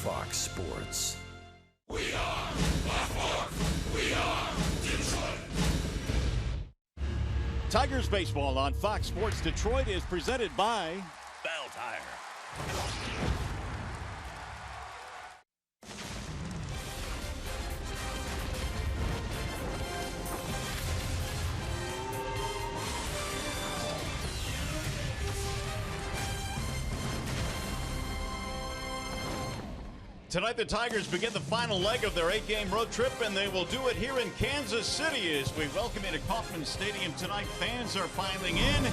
Fox Sports. We are Baltimore. We are Detroit. Tigers baseball on Fox Sports Detroit is presented by Bell Tire. Tonight, the Tigers begin the final leg of their 8-game road trip, and they will do it here in Kansas City as we welcome you to Kauffman Stadium tonight. Fans are filing in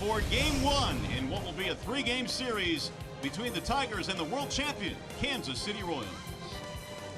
for Game 1 in what will be a 3-game series between the Tigers and the world champion Kansas City Royals.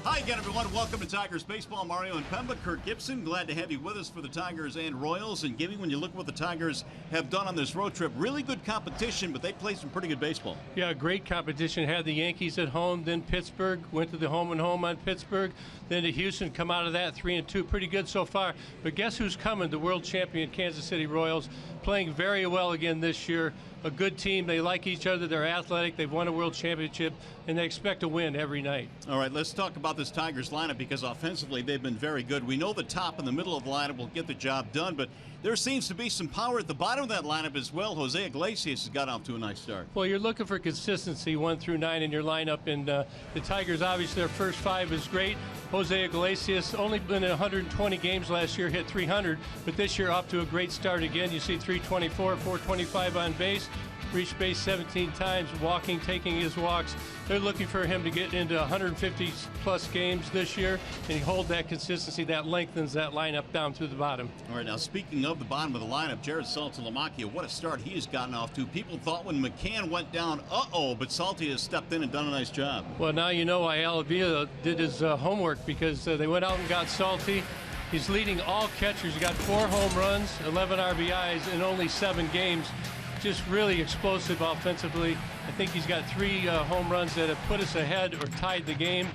Hi again, everyone. Welcome to Tigers Baseball. Mario and Pemba, Kirk Gibson. Glad to have you with us for the Tigers and Royals. And Gibby, when you look at what the Tigers have done on this road trip, really good competition, but they played some pretty good baseball. Yeah, great competition. Had the Yankees at home, then Pittsburgh, went to the home and home on Pittsburgh, then to Houston, come out of that 3-2. Pretty good so far. But guess who's coming? The world champion Kansas City Royals, playing very well again this year. A good team. They like each other. They're athletic. They've won a world championship, and they expect to win every night. All right, let's talk about this Tigers lineup because offensively they've been very good. We know the top and the middle of the lineup will get the job done, but there seems to be some power at the bottom of that lineup as well. Jose Iglesias has got off to a nice start. Well, you're looking for consistency 1 through 9 in your lineup, and the Tigers, obviously, their first 5 is great. Jose Iglesias only been in 120 games last year, hit 300, but this year off to a great start again. You see 324, 425 on base. Reached base 17 times, walking, taking his walks. They're looking for him to get into 150-plus games this year, and he hold that consistency. That lengthens that lineup down through the bottom. All right, now speaking of the bottom of the lineup, Jared Saltalamacchia, what a start he has gotten off to. People thought when McCann went down, but Salty has stepped in and done a nice job. Well, now you know why Alavila did his homework, because they went out and got Salty. He's leading all catchers. He got 4 home runs, 11 RBIs in only 7 games. Just really explosive offensively. I think he's got 3 home runs that have put us ahead or tied the game.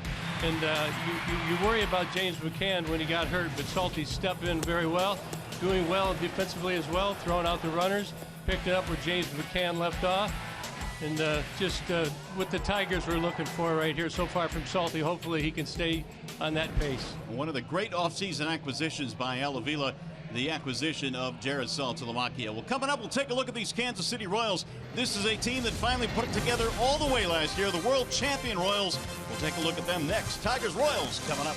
And you worry about James McCann when he got hurt, but Salty stepped in very well, doing well defensively as well, throwing out the runners, picked it up where James McCann left off. And just what the Tigers were looking for right here so far from Salty. Hopefully he can stay on that pace. One of the great offseason acquisitions by Alavila, the acquisition of Jared Saltalamacchia. Well, coming up, we'll take a look at these Kansas City Royals. This is a team that finally put it together all the way last year, the world champion Royals. We'll take a look at them next. Tigers Royals coming up.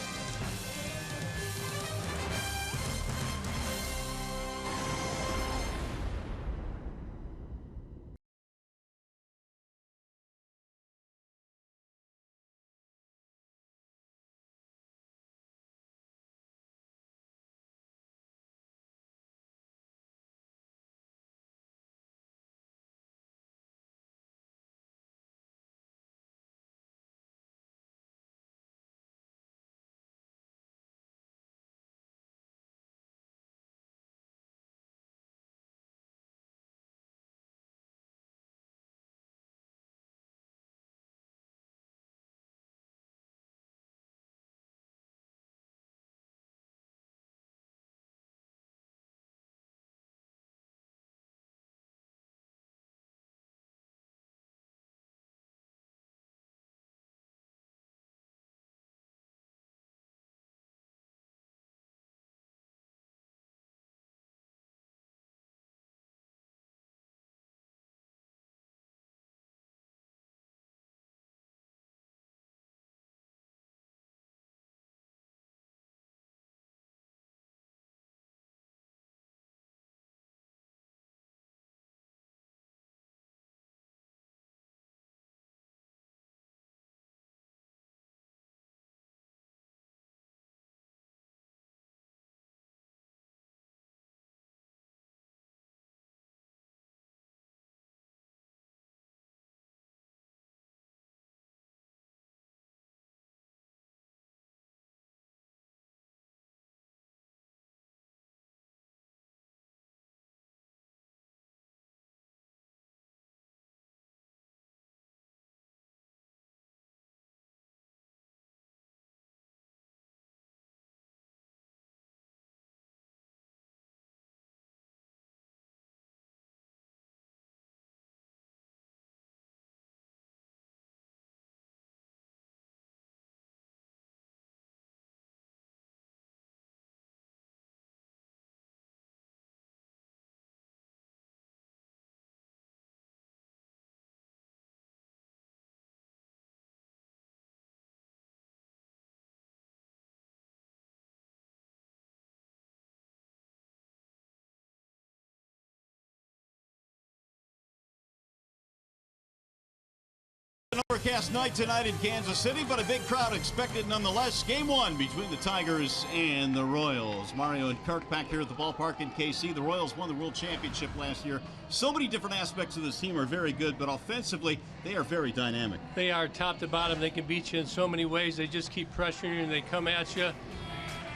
An overcast night tonight in Kansas City, but a big crowd expected nonetheless. Game one between the Tigers and the Royals. Mario and Kirk back here at the ballpark in KC. The Royals won the World Championship last year. So many different aspects of this team are very good, but offensively, they are very dynamic. They are top to bottom. They can beat you in so many ways. They just keep pressuring you and they come at you.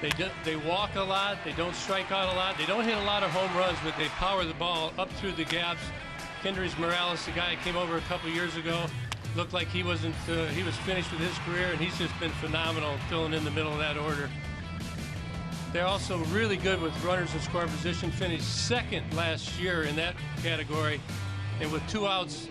They walk a lot. They don't strike out a lot. They don't hit a lot of home runs, but they power the ball up through the gaps. Kendrys Morales, the guy that came over a couple years ago, looked like he was finished with his career, and he's just been phenomenal filling in the middle of that order. They're also really good with runners in scoring position, finished second last year in that category, and with 2 outs,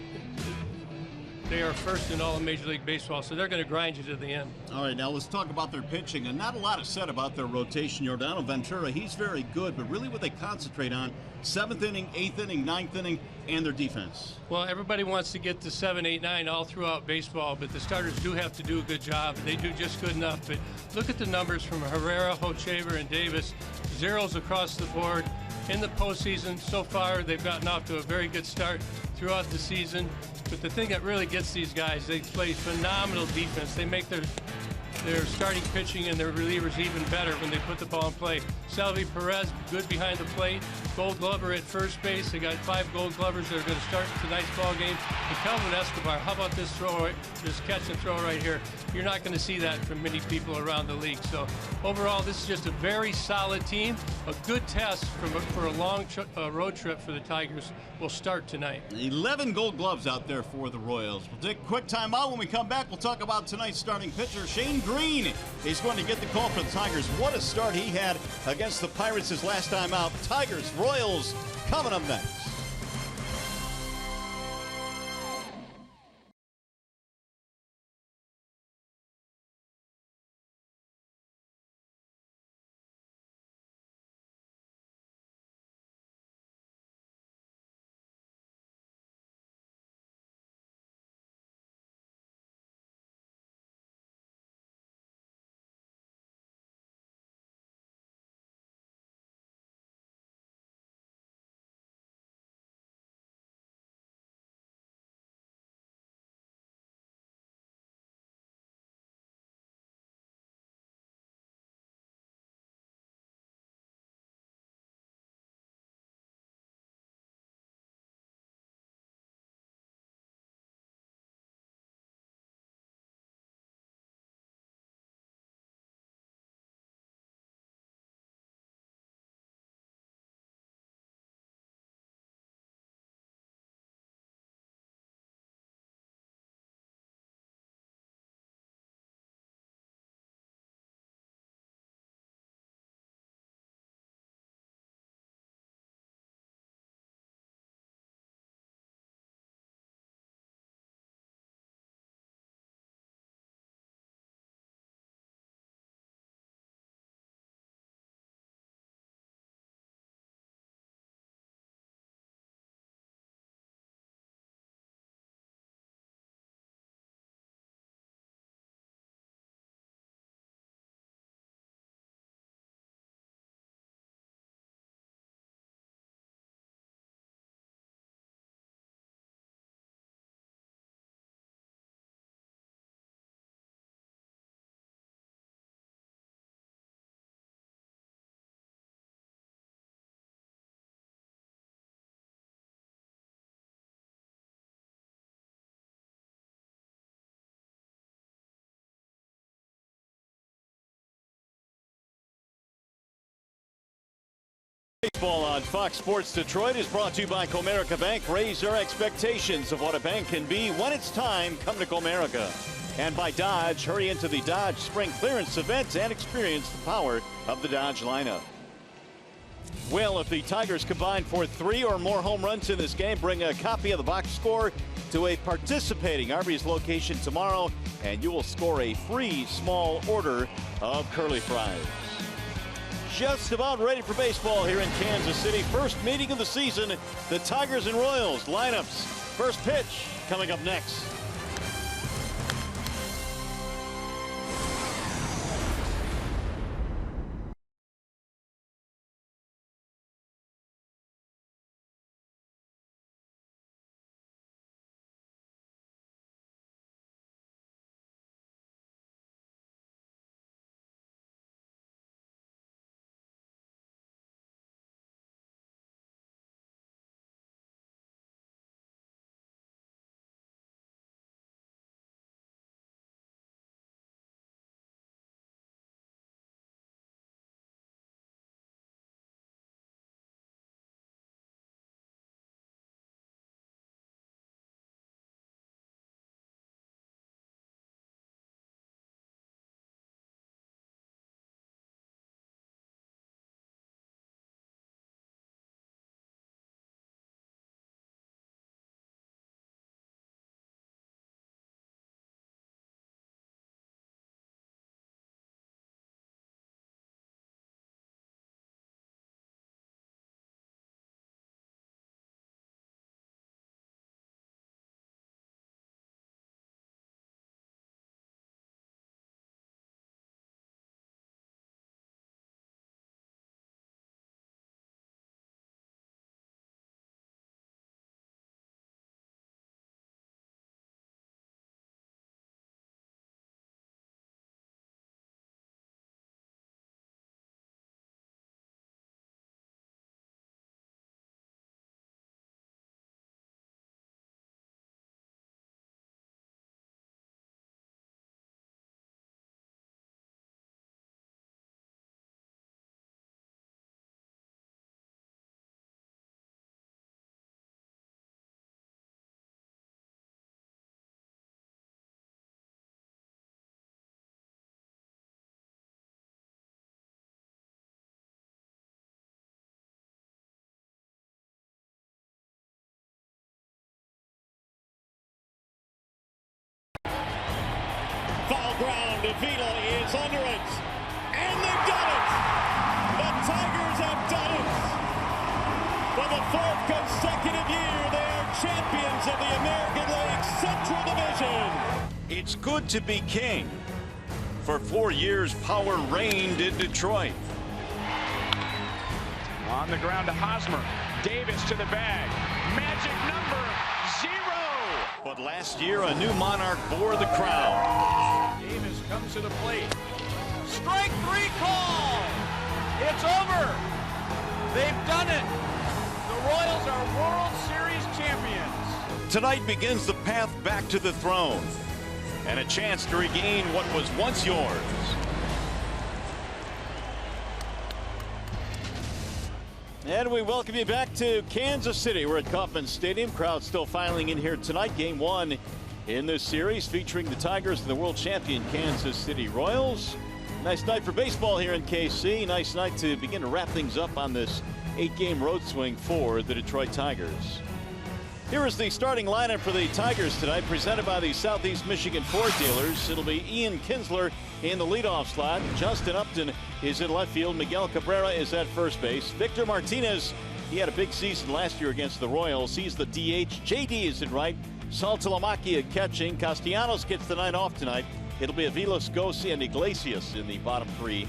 they are first in all of Major League Baseball, so they're going to grind you to the end. All right, now let's talk about their pitching, and not a lot is said about their rotation. Yordano Ventura, he's very good, but really what they concentrate on, 7th inning, 8th inning, 9th inning, and their defense. Well, everybody wants to get to 7, 8, 9 all throughout baseball, but the starters do have to do a good job, and they do just good enough. But look at the numbers from Herrera, Hochevar, and Davis. Zeros across the board. In the postseason, so far, they've gotten off to a very good start throughout the season. But the thing that really gets these guys, they play phenomenal defense. They make their starting pitching and their relievers even better when they put the ball in play. Salvi Perez, good behind the plate. Gold Glover at first base. They got 5 Gold Glovers that are going to start tonight's ball game. And Kelvin Escobar, how about this catch and throw right here? You're not going to see that from many people around the league. So overall, this is just a very solid team. A good test for a long road trip for the Tigers will start tonight. 11 Gold Gloves out there for the Royals. We'll take a quick time out. When we come back, we'll talk about tonight's starting pitcher, Shane Green. He's going to get the call for the Tigers. What a start he had against the Pirates his last time out. Tigers, Royals, coming up next. Baseball on Fox Sports Detroit is brought to you by Comerica Bank. Raise your expectations of what a bank can be when it's time. Come to Comerica. And by Dodge. Hurry into the Dodge Spring Clearance event and experience the power of the Dodge lineup. Well, if the Tigers combine for 3 or more home runs in this game, bring a copy of the box score to a participating Arby's location tomorrow, and you will score a free small order of curly fries. Just about ready for baseball here in Kansas City. First meeting of the season, the Tigers and Royals lineups. First pitch coming up next. ground. Avila is under it. And they've done it. The Tigers have done it. For the fourth consecutive year, they are champions of the American League Central Division. It's good to be king. For 4 years, power reigned in Detroit. On the ground to Hosmer. Davis to the bag. Magic number 0. But last year, a new monarch bore the crown. Davis comes to the plate. Strike 3 call. It's over. They've done it. The Royals are World Series champions. Tonight begins the path back to the throne and a chance to regain what was once yours. And we welcome you back to Kansas City. We're at Kauffman Stadium. Crowd still filing in here tonight. Game 1 in this series featuring the Tigers and the world champion Kansas City Royals. Nice night for baseball here in KC. Nice night to begin to wrap things up on this 8-game road swing for the Detroit Tigers. Here is the starting lineup for the Tigers tonight, presented by the Southeast Michigan Ford dealers. It'll be Ian Kinsler in the leadoff slot. Justin Upton is in left field. Miguel Cabrera is at first base. Victor Martinez, he had a big season last year against the Royals. He's the DH. JD is in right. Sal Talamaki at catching. Castellanos gets the night off tonight. It'll be Avila, Scosi, and Iglesias in the bottom 3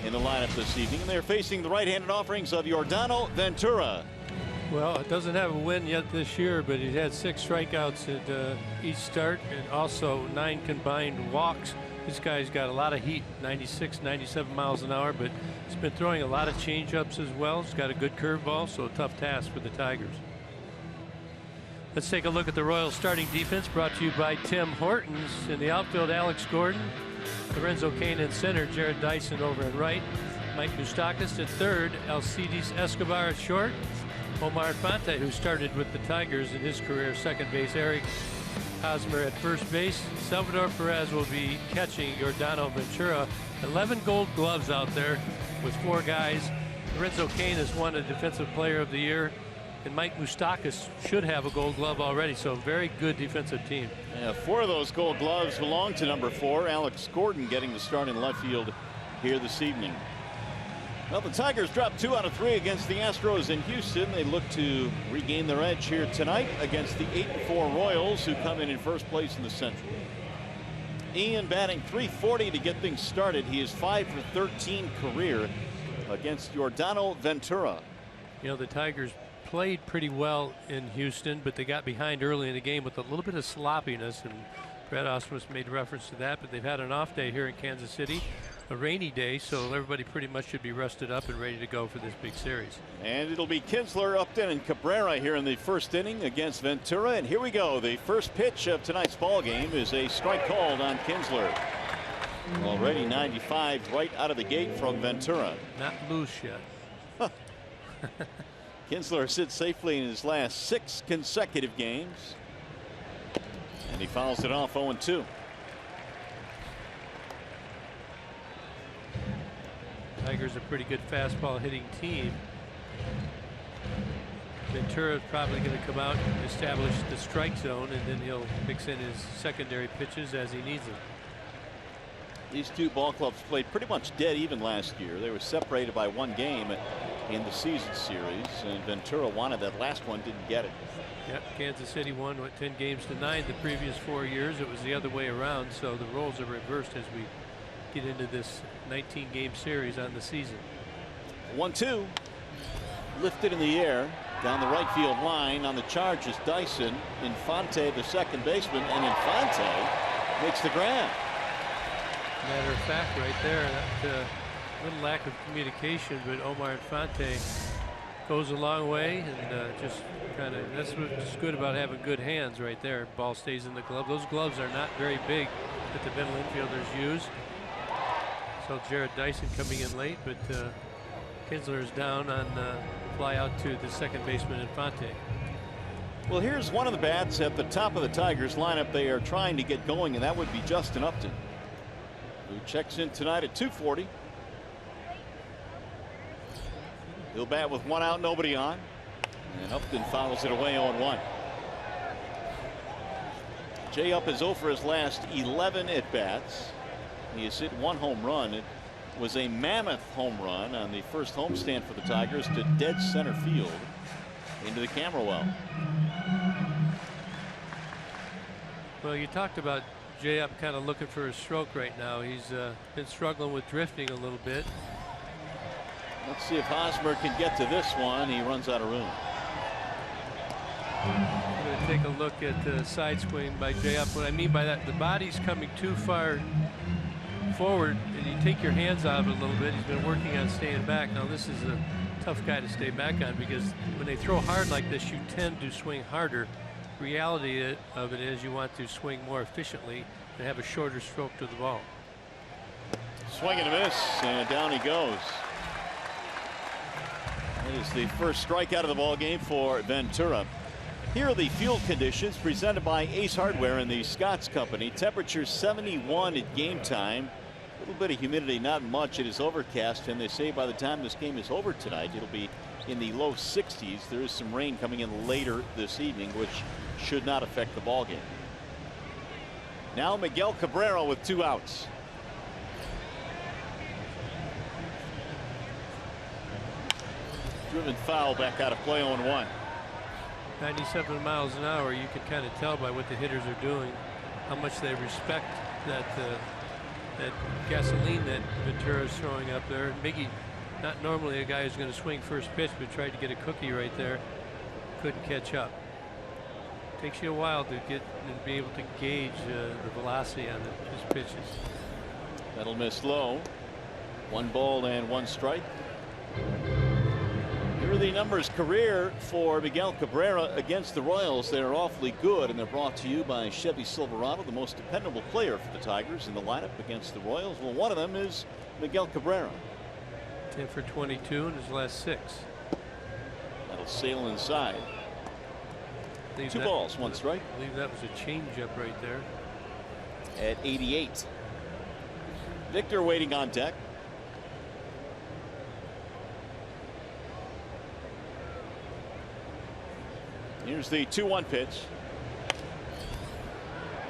in the lineup this evening. And they're facing the right-handed offerings of Yordano Ventura. Well, it doesn't have a win yet this year, but he's had 6 strikeouts at each start and also 9 combined walks. This guy's got a lot of heat, 96, 97 miles an hour, but he's been throwing a lot of changeups as well. He's got a good curveball, so a tough task for the Tigers. Let's take a look at the Royals starting defense, brought to you by Tim Hortons. In the outfield, Alex Gordon, Lorenzo Cain in center, Jared Dyson over at right, Mike Moustakas at third, Alcides Escobar at short, Omar Infante, who started with the Tigers in his career, second base, Eric Hosmer at first base. Salvador Perez will be catching Yordano Ventura. 11 gold gloves out there with 4 guys. Lorenzo Cain has won a Defensive Player of the Year, and Mike Moustakas should have a gold glove already, so very good defensive team. Yeah, 4 of those gold gloves belong to number 4, Alex Gordon, getting the start in left field here this evening. Well, the Tigers dropped 2 out of 3 against the Astros in Houston. They look to regain their edge here tonight against the 8-4 Royals, who come in first place in the Central. Ian batting .340 to get things started. He is 5 for 13 career against Yordano Ventura. You know, the Tigers played pretty well in Houston, but they got behind early in the game with a little bit of sloppiness, and Brad Ausmus made reference to that. But they've had an off day here in Kansas City, a rainy day, so everybody pretty much should be rested up and ready to go for this big series. And it'll be Kinsler, Upton, and Cabrera here in the first inning against Ventura. And here we go. The first pitch of tonight's ball game is a strike called on Kinsler. Already 95 right out of the gate from Ventura. Not loose yet. Kinsler sits safely in his last 6 consecutive games. And he fouls it off 0-2. Tigers a pretty good fastball hitting team. Ventura is probably going to come out and establish the strike zone, and then he'll mix in his secondary pitches as he needs them. These 2 ball clubs played pretty much dead even last year. They were separated by 1 game in the season series, and Ventura wanted that last one, didn't get it. Yep, Kansas City won 10 games to 9 the previous 4 years. It was the other way around, so the roles are reversed as we get into this 19-game series on the season. 1-2, lifted in the air down the right field line. On the charge is Dyson. Infante, the second baseman, and Infante makes the grab. Matter of fact, right there, that little lack of communication, but Omar Infante goes a long way, and just kind of, that's what's good about having good hands right there. Ball stays in the glove. Those gloves are not very big that the middle infielders use. So Jared Dyson coming in late, but Kinsler is down on fly out to the second baseman Infante. Well, here's one of the bats at the top of the Tigers lineup they are trying to get going, and that would be Justin Upton, who checks in tonight at .240. He'll bat with 1 out, nobody on, and Upton fouls it away on 1. Jay Up is 0 for his last 11 at bats. He has hit 1 home run. It was a mammoth home run on the first homestand for the Tigers to dead center field into the camera well. Well, you talked about J-Up kind of looking for a stroke right now. He's been struggling with drifting a little bit. Let's see if Hosmer can get to this one. He runs out of room. I'm going to take a look at the side swing by J-Up. What I mean by that, the body's coming too far forward, and you take your hands out of it a little bit. He's been working on staying back. Now, this is a tough guy to stay back on, because when they throw hard like this, you tend to swing harder. Reality of it is you want to swing more efficiently and have a shorter stroke to the ball. Swing and a miss, and down he goes. That is the first strikeout of the ball game for Ventura. Here are the field conditions presented by Ace Hardware and the Scotts Company. Temperature 71 at game time. A little bit of humidity, not much. It is overcast, and they say by the time this game is over tonight, it'll be in the low 60s. There is some rain coming in later this evening, which should not affect the ball game. Now Miguel Cabrera with 2 outs. Driven foul back out of play, 0-1. 97 miles an hour. You can kind of tell by what the hitters are doing how much they respect that gasoline that Ventura's throwing up there. Miggy, not normally a guy who's going to swing first pitch, but tried to get a cookie right there. Couldn't catch up. Takes you a while to get and be able to gauge the velocity on his pitches. That'll miss low. 1 ball and 1 strike. Here are the numbers career for Miguel Cabrera against the Royals. They're awfully good, and they're brought to you by Chevy Silverado, the most dependable player for the Tigers in the lineup against the Royals. Well, one of them is Miguel Cabrera. 10 for 22 in his last 6. That'll sail inside. 2 balls, 1 strike. I believe that was a changeup right there. At 88. Victor waiting on deck. Here's the 2-1 pitch.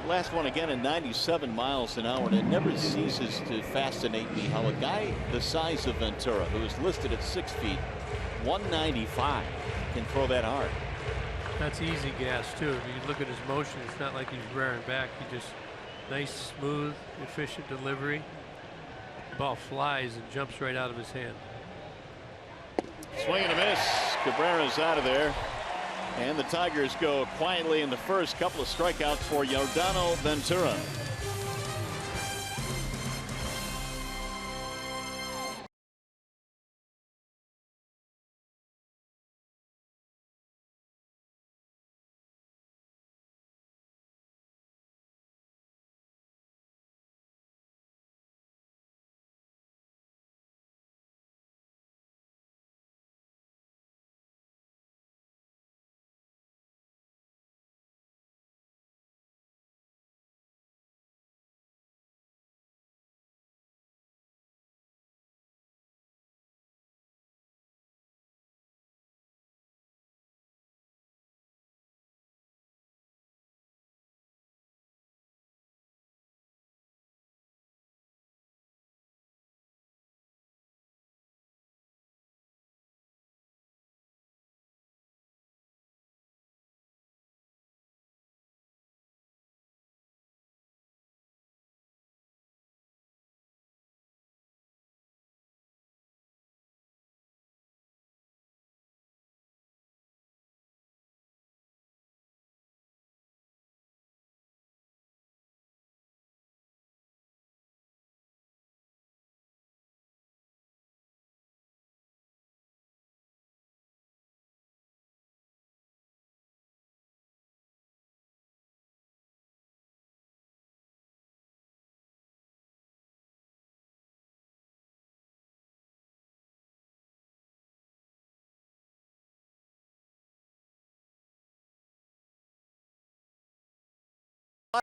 Last one again at 97 miles an hour, and it never ceases to fascinate me how a guy the size of Ventura, who is listed at 6 feet, 195, can throw that hard. That's easy gas too. If you look at his motion, it's not like he's rearing back. He just nice, smooth, efficient delivery. The ball flies and jumps right out of his hand. Swing and a miss. Cabrera's out of there. And the Tigers go quietly in the first. Couple of strikeouts for Yordano Ventura.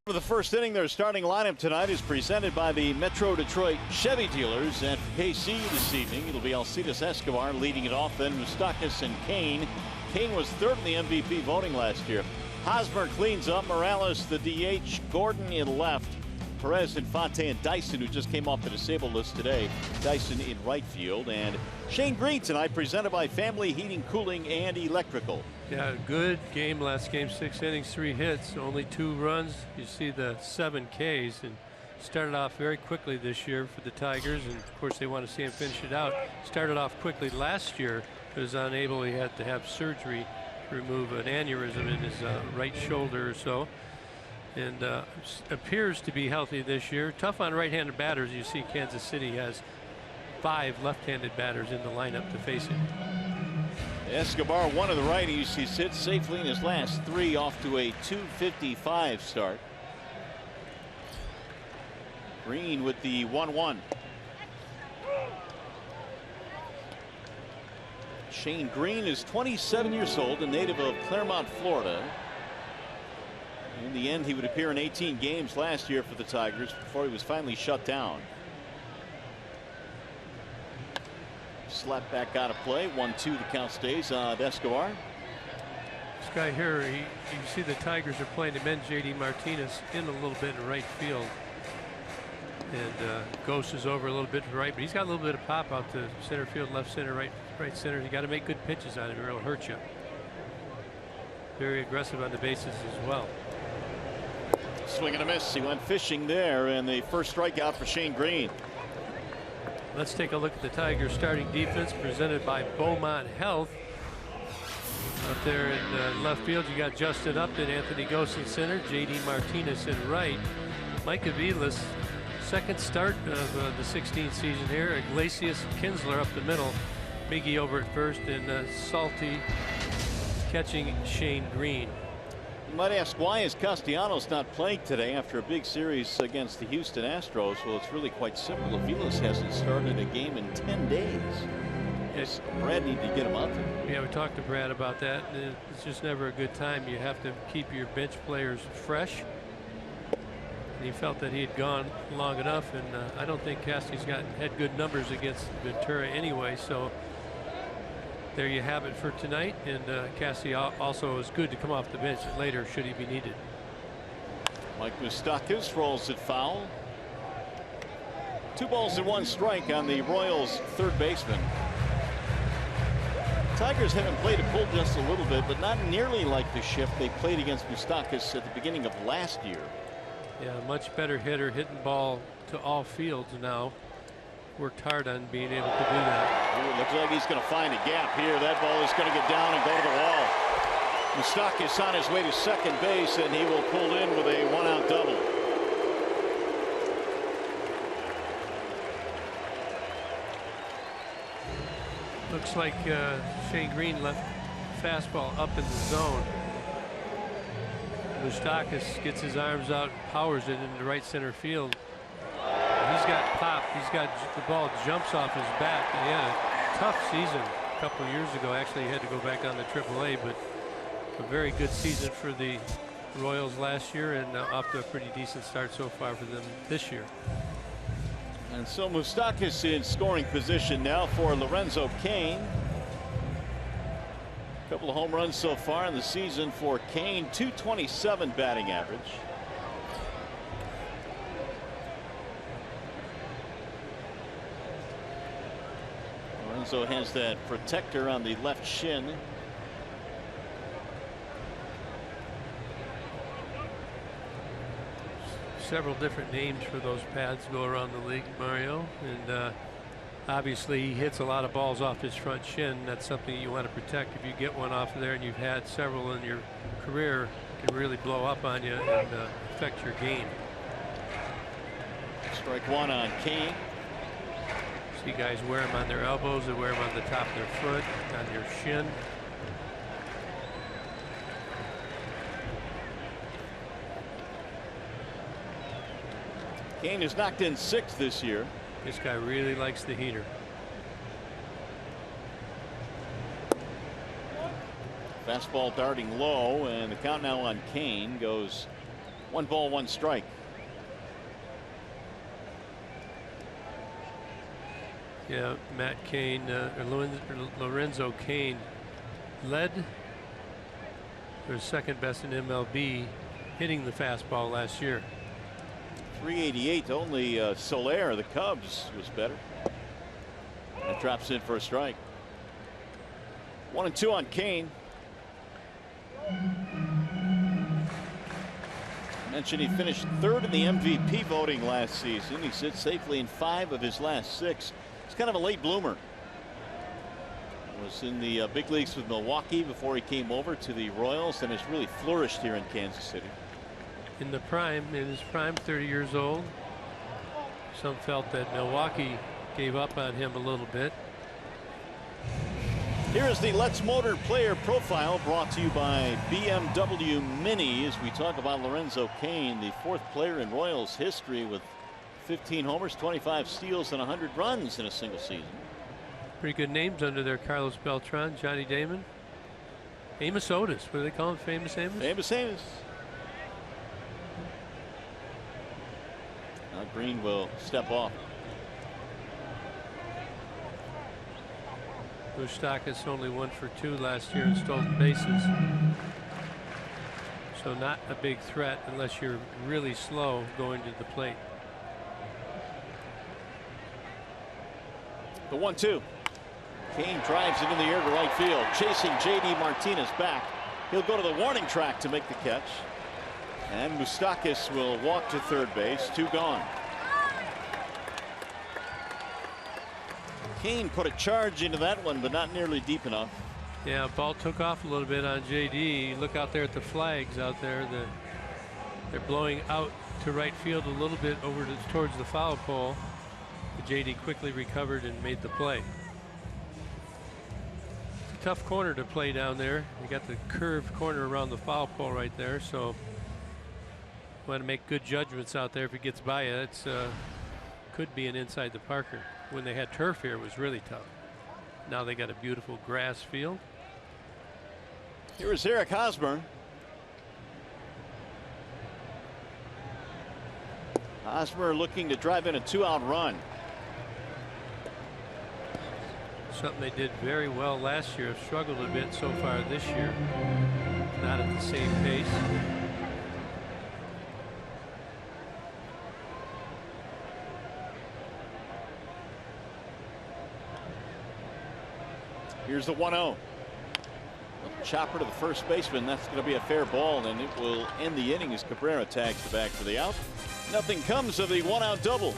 For the first inning, their starting lineup tonight is presented by the Metro Detroit Chevy dealers at KC this evening. It'll be Alcides Escobar leading it off, then Moustakas and Kane. Kane was third in the MVP voting last year. Hosmer cleans up. Morales the DH. Gordon in left. Perez, Infante, and Dyson, who just came off the disabled list today. Dyson in right field. And Shane Green tonight, presented by Family Heating, Cooling, and Electrical. Yeah, good game last game. 6 innings, 3 hits, only 2 runs. You see the 7 Ks, and started off very quickly this year for the Tigers, and of course they want to see him finish it out. Started off quickly last year, but was unable. He had to have surgery to remove an aneurysm in his right shoulder or so, and appears to be healthy this year. Tough on right-handed batters. You see Kansas City has 5 left-handed batters in the lineup to face him. Escobar, one of the righties. He's hit safely in his last 3, off to a .255 start. Green with the 1-1. Shane Green is 27 years old, a native of Claremont, Florida. In the end, he would appear in 18 games last year for the Tigers before he was finally shut down. Slap back out of play. 1-2. The count stays on Escobar. This guy here, you see the Tigers are playing him in. JD Martinez in a little bit in right field. And Ghost is over a little bit to right, but he's got a little bit of pop out to center field, left center, right center. You got to make good pitches on him or it'll hurt you. Very aggressive on the bases as well. Swing and a miss. He went fishing there, and the first strikeout for Shane Green. Let's take a look at the Tigers starting defense presented by Beaumont Health. Up there in left field, you got Justin Upton, Anthony Ghost in center, JD Martinez in right, Mike Aviles. Second start of the 16th season here. Iglesias Kinsler up the middle. Miggy over at first, and Salty catching Shane Green. You might ask, why is Castellanos not playing today after a big series against the Houston Astros? Well, it's really quite simple. Aviles hasn't started a game in 10 days. Yes, Brad needed to get him out there. Yeah, we talked to Brad about that. It's just never a good time. You have to keep your bench players fresh. He felt that he had gone long enough, and I don't think Casty's had good numbers against Ventura anyway. So there you have it for tonight. And Casty also is good to come off the bench later should he be needed. Mike Moustakas rolls it foul. 2 balls and 1 strike on the Royals' third baseman. Tigers haven't played a pull just a little bit, but not nearly like the shift they played against Moustakas at the beginning of last year. Yeah, much better hitter, hitting ball to all fields now. Worked hard on being able to do that. Ooh, looks like he's going to find a gap here. That ball is going to get down and go to the wall. Moustakas on his way to second base, and he will pull in with a 1-out double. Looks like Shane Green left fastball up in the zone. Moustakas gets his arms out, powers it into right center field. He's got pop. He's got the ball jumps off his bat. He had a tough season a couple of years ago. Actually, he had to go back down to AAA, but a very good season for the Royals last year, and off to a pretty decent start so far for them this year. And so Moustakas in scoring position now for Lorenzo Cain. A couple of home runs so far in the season for Cain. .227 batting average. Lorenzo has that protector on the left shin. Several different names for those pads go around the league, Mario, and obviously he hits a lot of balls off his front shin. That's something you want to protect. If you get one off of there, and you've had several in your career, it can really blow up on you and affect your game. Strike 1 on Cain. See guys wear them on their elbows, they wear them on the top of their foot, on their shin. Cain has knocked in 6 this year. This guy really likes the heater. Fastball darting low, and the count now on Cain goes 1 ball, 1 strike. Yeah, Matt Cain, Lorenzo Cain led for second best in MLB hitting the fastball last year. 388. Only Soler, the Cubs, was better. That drops in for a strike. 1-2 on Kane. I mentioned he finished third in the MVP voting last season. He sits safely in 5 of his last 6. He's kind of a late bloomer. Was in the big leagues with Milwaukee before he came over to the Royals, and has really flourished here in Kansas City. In his prime, 30 years old. Some felt that Milwaukee gave up on him a little bit. Here is the Let's Motor player profile, brought to you by BMW Mini, as we talk about Lorenzo Cain, the 4th player in Royals history with 15 homers, 25 steals, and 100 runs in a single season. Pretty good names under there. Carlos Beltran, Johnny Damon, Amos Otis. What do they call him? Famous Amos? Famous Amos. Now Green will step off. Moustakas only 1 for 2 last year in stolen bases. So not a big threat unless you're really slow going to the plate. The 1-2. Cain drives it in the air to right field, chasing J.D. Martinez back. He'll go to the warning track to make the catch. And Moustakas will walk to third base. 2 gone. Cain put a charge into that one, but not nearly deep enough. Yeah, ball took off a little bit on J.D. Look out there at the flags out there. They're blowing out to right field a little bit over towards the foul pole. J.D. quickly recovered and made the play. Tough corner to play down there. You got the curved corner around the foul pole right there, so want to make good judgments out there. If it gets by you, it's could be an inside the Parker. When they had turf here, it was really tough. Now they got a beautiful grass field. Here is Eric Hosmer. Hosmer looking to drive in a 2-out run. Something they did very well last year. Have struggled a bit so far this year. Not at the same pace. Here's the 1-0. Chopper to the first baseman. That's going to be a fair ball, and it will end the inning as Cabrera tags the bag for the out. Nothing comes of the 1-out double.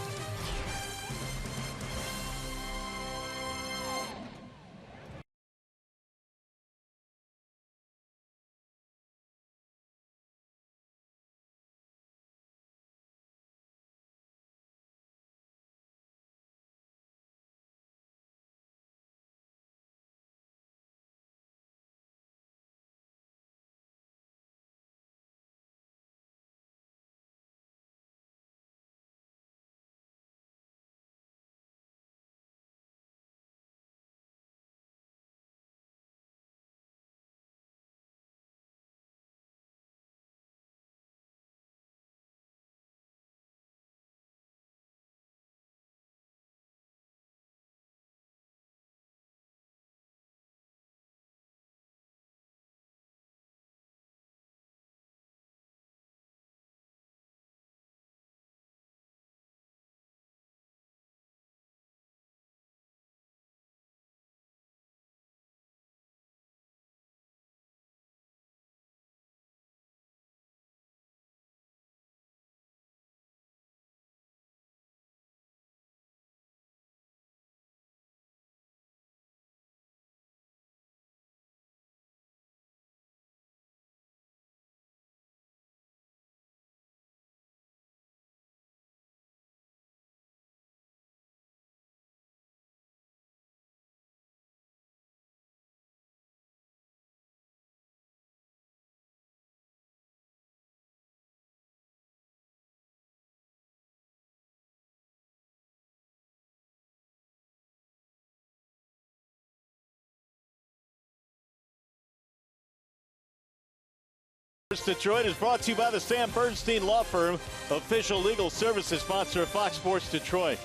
Detroit is brought to you by the Sam Bernstein Law Firm, official legal services sponsor of Fox Sports Detroit.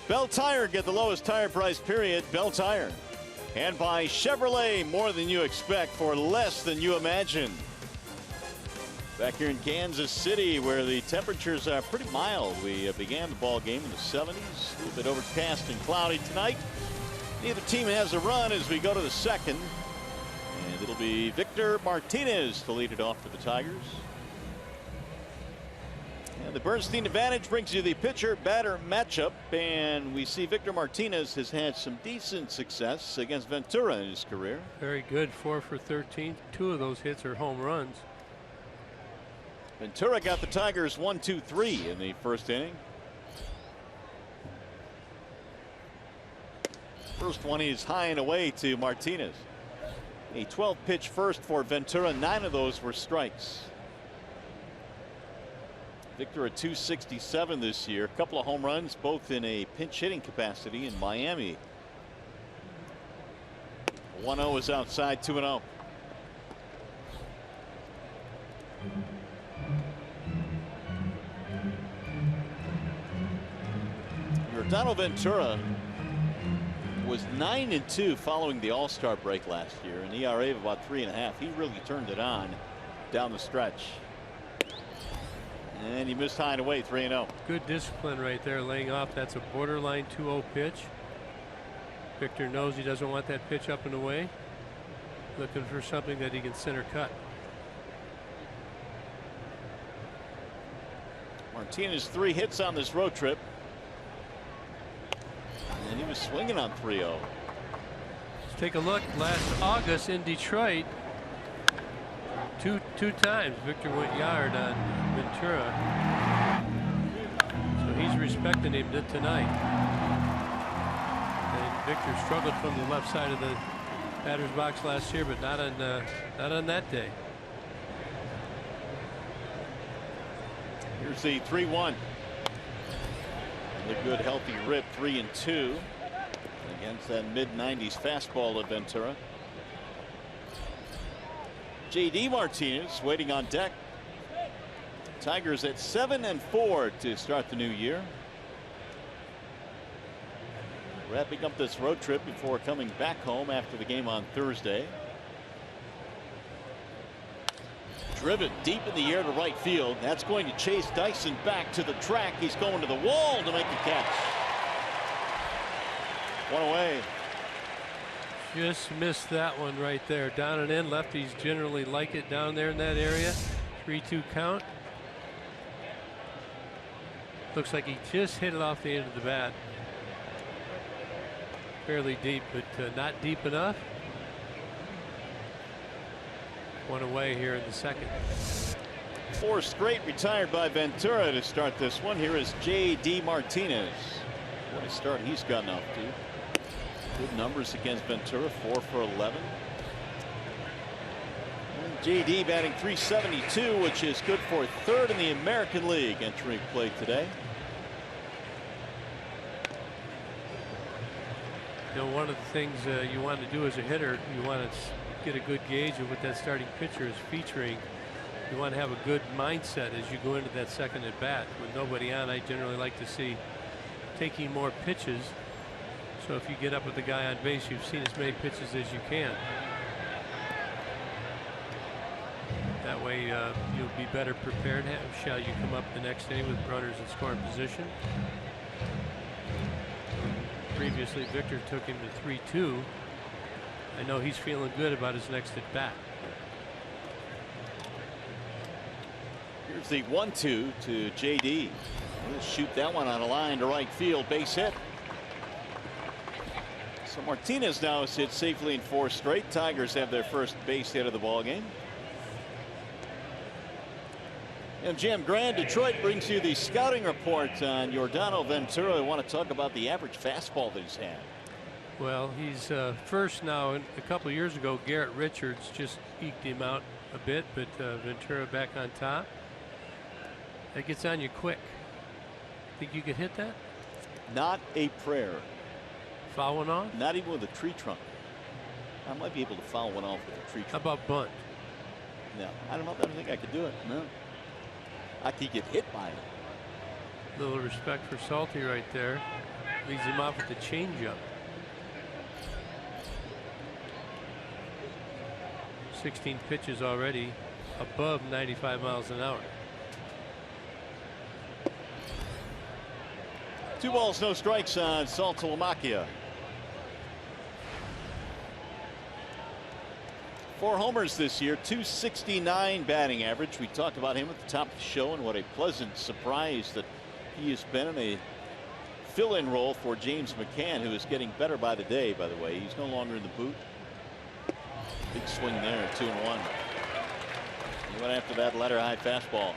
Bell Tire, get the lowest tire price, period. Bell Tire. And by Chevrolet, more than you expect for less than you imagine. Back here in Kansas City, where the temperatures are pretty mild. We began the ball game in the 70s. A little bit overcast and cloudy tonight. Neither team has a run as we go to the second. And it'll be Victor Martinez to lead it off for the Tigers. And the Bernstein advantage brings you the pitcher-batter matchup. And we see Victor Martinez has had some decent success against Ventura in his career. Very good, 4 for 13. 2 of those hits are home runs. Ventura got the Tigers 1-2-3 in the first inning. First one is high and away to Martinez. A 12-pitch first for Ventura. 9 of those were strikes. Victor at .267 this year. A couple of home runs, both in a pinch hitting capacity in Miami. 1-0 is outside, 2-0. Donald Ventura was 9-2 following the All-Star break last year, an ERA of about 3.5. He really turned it on down the stretch. And he missed high and away, 3-0. Good discipline right there, laying off. That's a borderline 2-0 pitch. Victor knows he doesn't want that pitch up and away. Looking for something that he can center cut. Martinez 3 hits on this road trip. And he was swinging on 3-0. Let's take a look. Last August in Detroit, two times Victor went yard on Ventura. So he's respecting him tonight. And Victor struggled from the left side of the batter's box last year, but not on that day. Here's the 3-1. The good healthy rip, 3-2 against that mid-90s fastball of Ventura. JD Martinez waiting on deck. Tigers at 7-4 to start the new year. Wrapping up this road trip before coming back home after the game on Thursday. Driven deep in the air to right field. That's going to chase Dyson back to the track. He's going to the wall to make the catch. One away. Just missed that one right there. Down and in. Lefties generally like it down there in that area. 3-2 count. Looks like he just hit it off the end of the bat. Fairly deep, but not deep enough. One away here in the second. 4 straight retired by Ventura to start this one. Here is J.D. Martinez. What a start he's gotten off to. Good numbers against Ventura, 4 for 11. And J.D. batting .372, which is good for 3rd in the American League entering play today. You know, one of the things you want to do as a hitter, you want to get a good gauge of what that starting pitcher is featuring. You want to have a good mindset as you go into that second at bat. With nobody on, I generally like to see taking more pitches. So if you get up with the guy on base, you've seen as many pitches as you can. That way you'll be better prepared. Shall you come up the next inning with runners in scoring position? Previously, Victor took him to 3-2. I know he's feeling good about his next at bat. Here's the 1-2 to JD. He'll shoot that one on a line to right field, base hit. So Martinez now is hit safely in 4 straight. Tigers have their first base hit of the ball game. And Jim Grand, Detroit brings you the scouting report on Yordano Ventura. I want to talk about the average fastball that he's had. Well, he's first now. A couple of years ago, Garrett Richards just eked him out a bit, but Ventura back on top. That gets on you quick. Think you could hit that? Not a prayer. Foul one off? Not even with a tree trunk. I might be able to foul one off with a tree trunk. How about bunt? No, I don't know. I don't think I could do it. No. I could get hit by it. Little respect for Salty right there. Leads him off with the changeup. 16 pitches already above 95 miles an hour. 2 balls, no strikes on Saltalamacchia. 4 homers this year, 269 batting average. We talked about him at the top of the show and what a pleasant surprise that he has been in a fill-in role for James McCann, who is getting better by the day, by the way. He's no longer in the boot. Big swing there, 2-1. He went after that letter high fastball.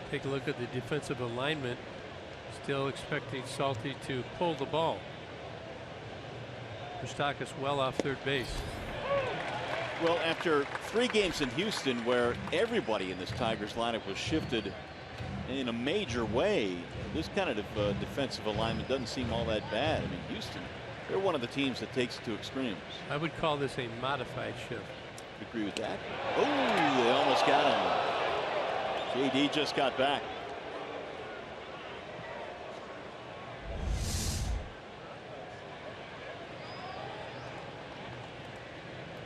Take a look at the defensive alignment. Still expecting Salty to pull the ball. Moustakas well off third base. Well, after 3 games in Houston where everybody in this Tigers lineup was shifted in a major way, this kind of defensive alignment doesn't seem all that bad. I mean, Houston, they're one of the teams that takes it to extremes. I would call this a modified shift. Agree with that? Oh, they almost got him. JD just got back.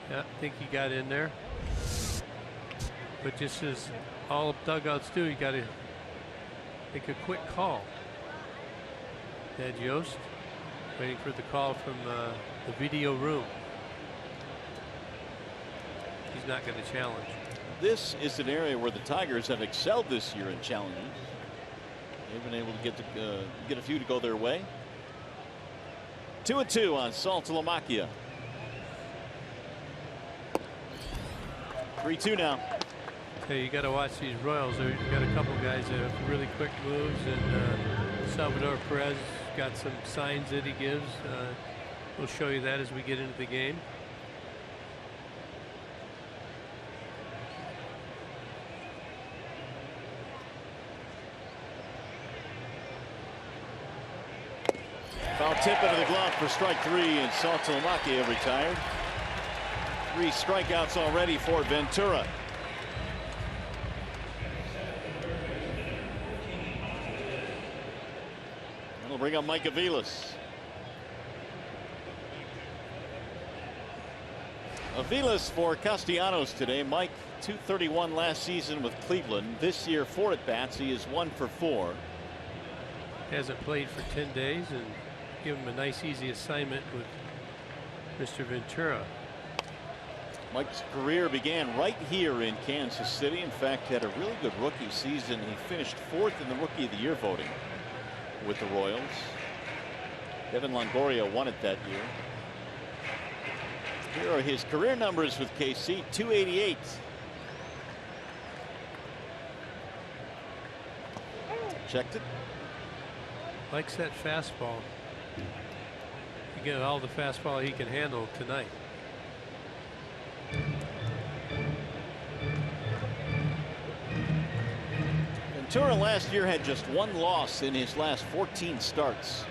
Yeah, I think he got in there. But just as all dugouts do, you got to make a quick call. Ed Yost waiting for the call from the video room. He's not going to challenge. This is an area where the Tigers have excelled this year in challenges. They've been able to get a few to go their way. 2-2 on Saltalamacchia. 3-2 now. Hey, you got to watch these Royals. You've got a couple guys that have really quick moves, and Salvador Perez got some signs that he gives. We'll show you that as we get into the game. Foul tip into the glove for strike 3, and Saltalamacchia retired. 3 strikeouts already for Ventura. We'll bring up Mike Aviles. Aviles for Castellanos today. Mike, 231 last season with Cleveland. This year, 4 at-bats. He is 1 for 4. Hasn't played for 10 days, and give him a nice, easy assignment with Mr. Ventura. Mike's career began right here in Kansas City. In fact, had a really good rookie season. He finished 4th in the Rookie of the Year voting with the Royals. Evan Longoria won it that year. Here are his career numbers with KC. 288. Checked it. Likes that fastball. You get all the fastball he can handle tonight. Ventura last year had just 1 loss in his last 14 starts.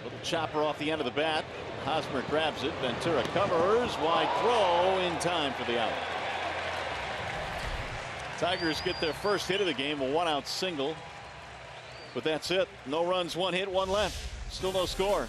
Little chopper off the end of the bat. Hosmer grabs it. Ventura covers. Wide throw in time for the out. Tigers get their first hit of the game, a 1-out single. But that's it. No runs, 1 hit, 1 left. Still no score.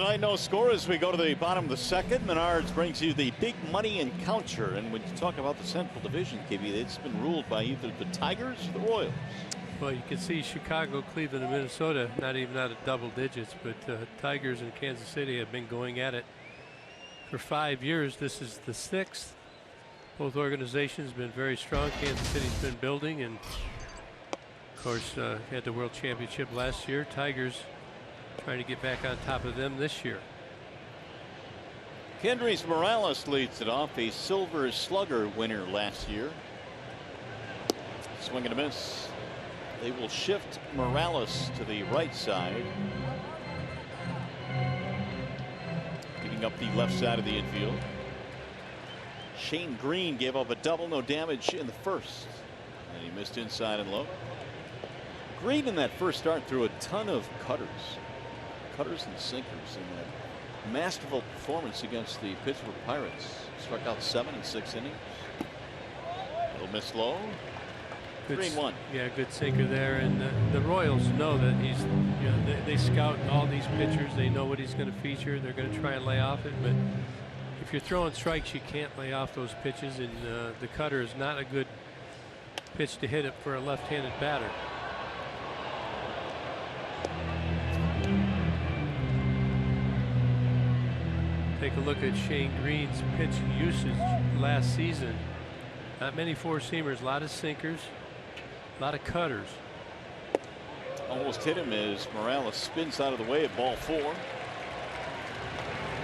I know score as we go to the bottom of the second. Menards brings you the big money encounter. And when you talk about the Central Division, KB, it's been ruled by either the Tigers or the Royals. Well, you can see Chicago, Cleveland, and Minnesota not even out of double digits, but Tigers and Kansas City have been going at it for 5 years. This is the 6th. Both organizations have been very strong. Kansas City's been building, and of course had the World Championship last year. Tigers trying to get back on top of them this year. Kendrys Morales leads it off, a Silver Slugger winner last year. Swing and a miss. They will shift Morales to the right side, giving up the left side of the infield. Shane Green gave up a double, no damage in the first, and he missed inside and low. Green in that first start threw a ton of cutters and sinkers in that masterful performance against the Pittsburgh Pirates. Struck out 7 in 6 innings. Little miss low. Green one. Yeah, good sinker there, and the Royals know that he's, you know, they scout all these pitchers. They know what he's going to feature. They're going to try and lay off it, but if you're throwing strikes, you can't lay off those pitches, and the cutter is not a good pitch to hit it for a left-handed batter. Take a look at Shane Green's pitch usage last season. Not many four-seamers, a lot of sinkers, a lot of cutters. Almost hit him as Morales spins out of the way at ball 4.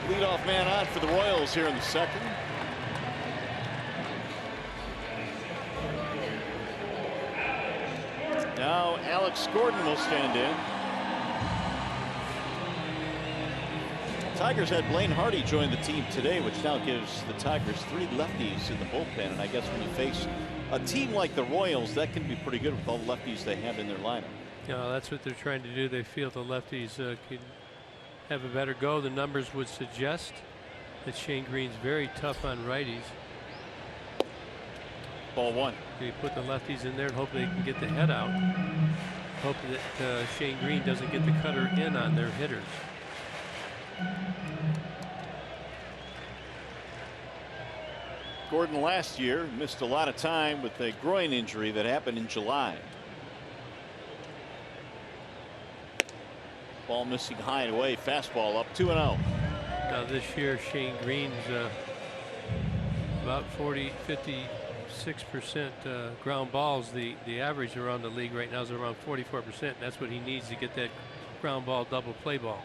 Leadoff man on for the Royals here in the second. Now Alex Gordon will stand in. Tigers had Blaine Hardy join the team today, which now gives the Tigers 3 lefties in the bullpen. And I guess when you face a team like the Royals, that can be pretty good with all the lefties they have in their lineup. Yeah, that's what they're trying to do. They feel the lefties can have a better go. The numbers would suggest that Shane Green's very tough on righties. Ball 1. You put the lefties in there and hope they can get the head out. Hope that Shane Green doesn't get the cutter in on their hitters. Gordon last year missed a lot of time with a groin injury that happened in July. Ball missing high and away. Fastball up 2-0. Now this year Shane Green's about 56% ground balls. The average around the league right now is around 44%. That's what he needs to get that ground ball double play ball.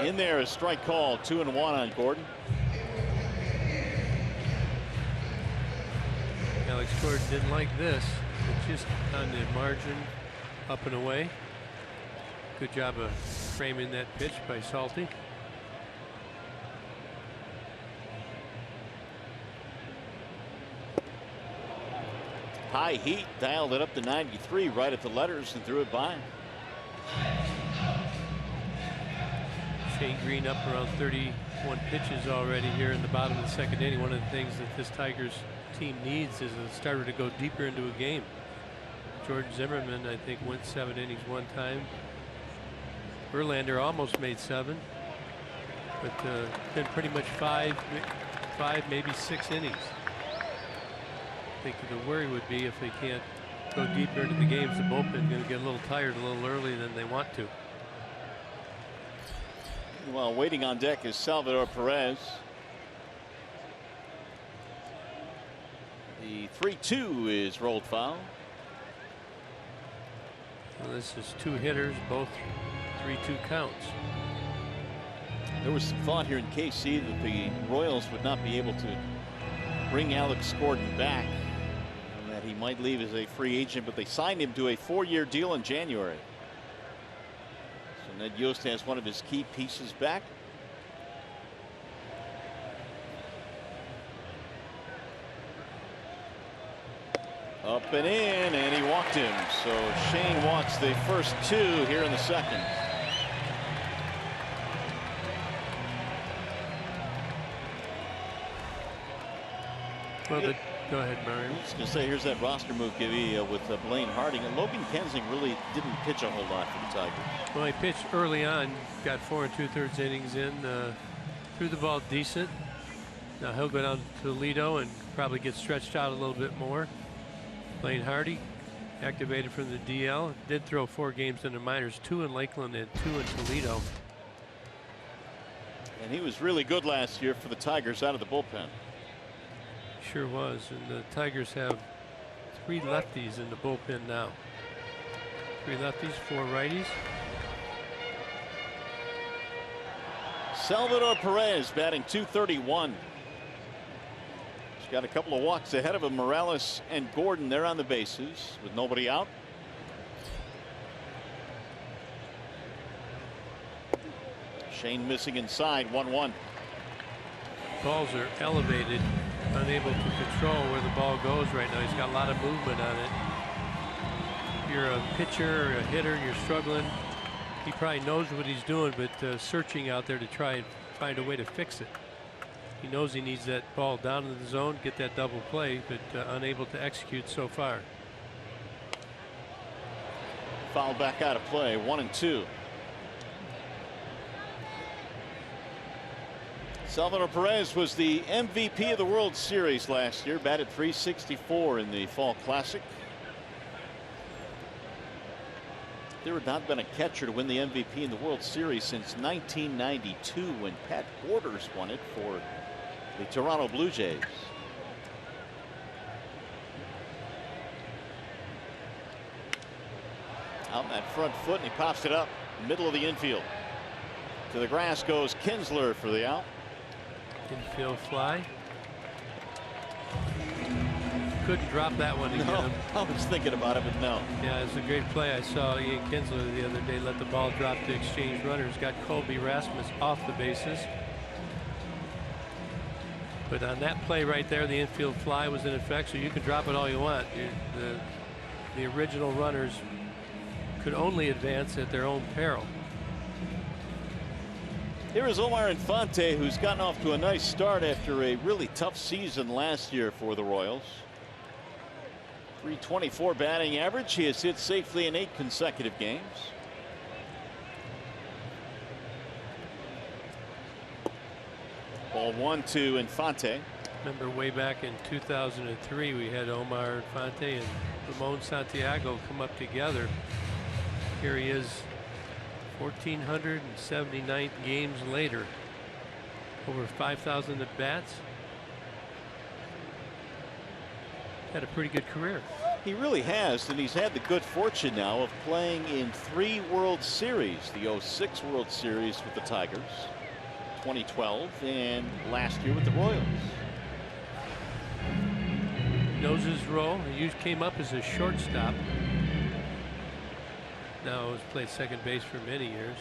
In there, a strike call, 2-1 on Gordon. Alex Gordon didn't like this, but just on the margin, up and away. Good job of framing that pitch by Salty. High heat, dialed it up to 93 right at the letters and threw it by. Shane Green up around 31 pitches already here in the bottom of the second inning. One of the things that this Tigers team needs is a starter to go deeper into a game. Jordan Zimmerman, I think, went 7 innings one time. Verlander almost made 7, but been pretty much five, maybe 6 innings. I think the worry would be if they can't go deeper into the games, the bullpen going to get a little tired a little earlier than they want to. Well, waiting on deck is Salvador Perez. The 3-2 is rolled foul. Well, this is 2 hitters, both 3-2 counts. There was some thought here in KC that the Royals would not be able to bring Alex Gordon back, and that he might leave as a free agent, but they signed him to a 4-year deal in January. So Ned Yost has one of his key pieces back. Up and in, and he walked him. So Shane walks the first 2 here in the second. Well, Go ahead, Mario. I was going to say, here's that roster move, Gibby, with Blaine Harding. And Logan Kensing really didn't pitch a whole lot for the Tigers. Well, he pitched early on, got 4 2/3 innings in, threw the ball decent. Now he'll go down to Toledo and probably get stretched out a little bit more. Blaine Harding, activated from the DL, did throw 4 games in the minors, 2 in Lakeland and 2 in Toledo. And he was really good last year for the Tigers out of the bullpen. Sure was. And the Tigers have 3 lefties in the bullpen now. 3 lefties, 4 righties. Salvador Perez batting .231. He's got a couple of walks ahead of him. Morales and Gordon, they're on the bases with nobody out. Shane missing inside, 1-1. Balls are elevated, unable to control where the ball goes right now. He's got a lot of movement on it. If you're a pitcher or a hitter and you're struggling, he probably knows what he's doing, but searching out there to try and find a way to fix it. He knows he needs that ball down in the zone, get that double play, but unable to execute so far. Foul back out of play, 1-2. Salvador Perez was the MVP of the World Series last year, batted .364 in the Fall Classic. There had not been a catcher to win the MVP in the World Series since 1992 when Pat Borders won it for the Toronto Blue Jays. Out in that front foot, and he pops it up middle of the infield. To the grass goes Kinsler for the out. Infield fly. Couldn't drop that one to get him. I was thinking about it, but no. Yeah, it's a great play. I saw Ian Kinsler the other day let the ball drop to exchange runners. Got Colby Rasmus off the bases. But on that play right there, the infield fly was in effect, so you can drop it all you want. The original runners could only advance at their own peril. Here is Omar Infante, who's gotten off to a nice start after a really tough season last year for the Royals. .324 batting average. He has hit safely in 8 consecutive games. Ball 1 to Infante. Remember way back in 2003 we had Omar Infante and Ramon Santiago come up together. Here he is 1,479 games later, over 5,000 at bats. Had a pretty good career. He really has, and he's had the good fortune now of playing in 3 World Series. The '06 World Series with the Tigers, 2012, and last year with the Royals. Knows his role. He came up as a shortstop. Now has played second base for many years.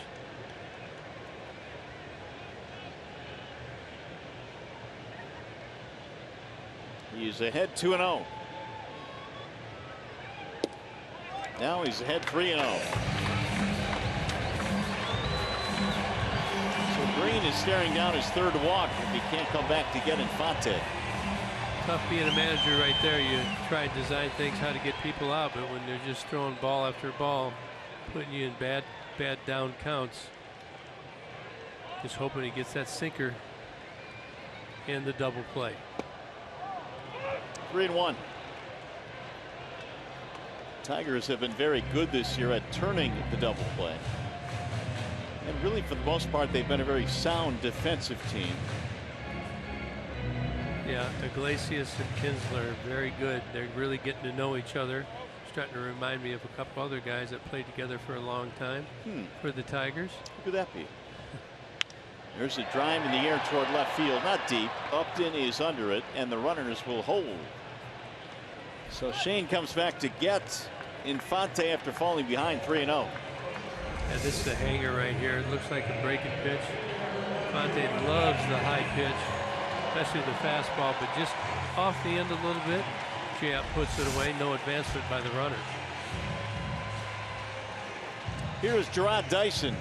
He's ahead 2-0. Now he's ahead 3-0. So Green is staring down his 3rd walk if he can't come back to get Infante. Tough being a manager right there. You try and design things how to get people out, but when they're just throwing ball after ball, putting you in bad down counts, just hoping he gets that sinker and the double play. 3-1. Tigers have been very good this year at turning the double play. And really, for the most part, they've been a very sound defensive team. Yeah, Iglesias and Kinsler are very good. They're really getting to know each other. Starting to remind me of a couple other guys that played together for a long time for the Tigers. Who could that be? There's a drive in the air toward left field, not deep. Upton is under it, and the runners will hold. So Shane comes back to get Infante after falling behind 3-0. And this is a hanger right here. It looks like a breaking pitch. Infante loves the high pitch, especially the fastball, but just off the end a little bit. Chiap puts it away. No advancement by the runners. Here's Gerard Dyson.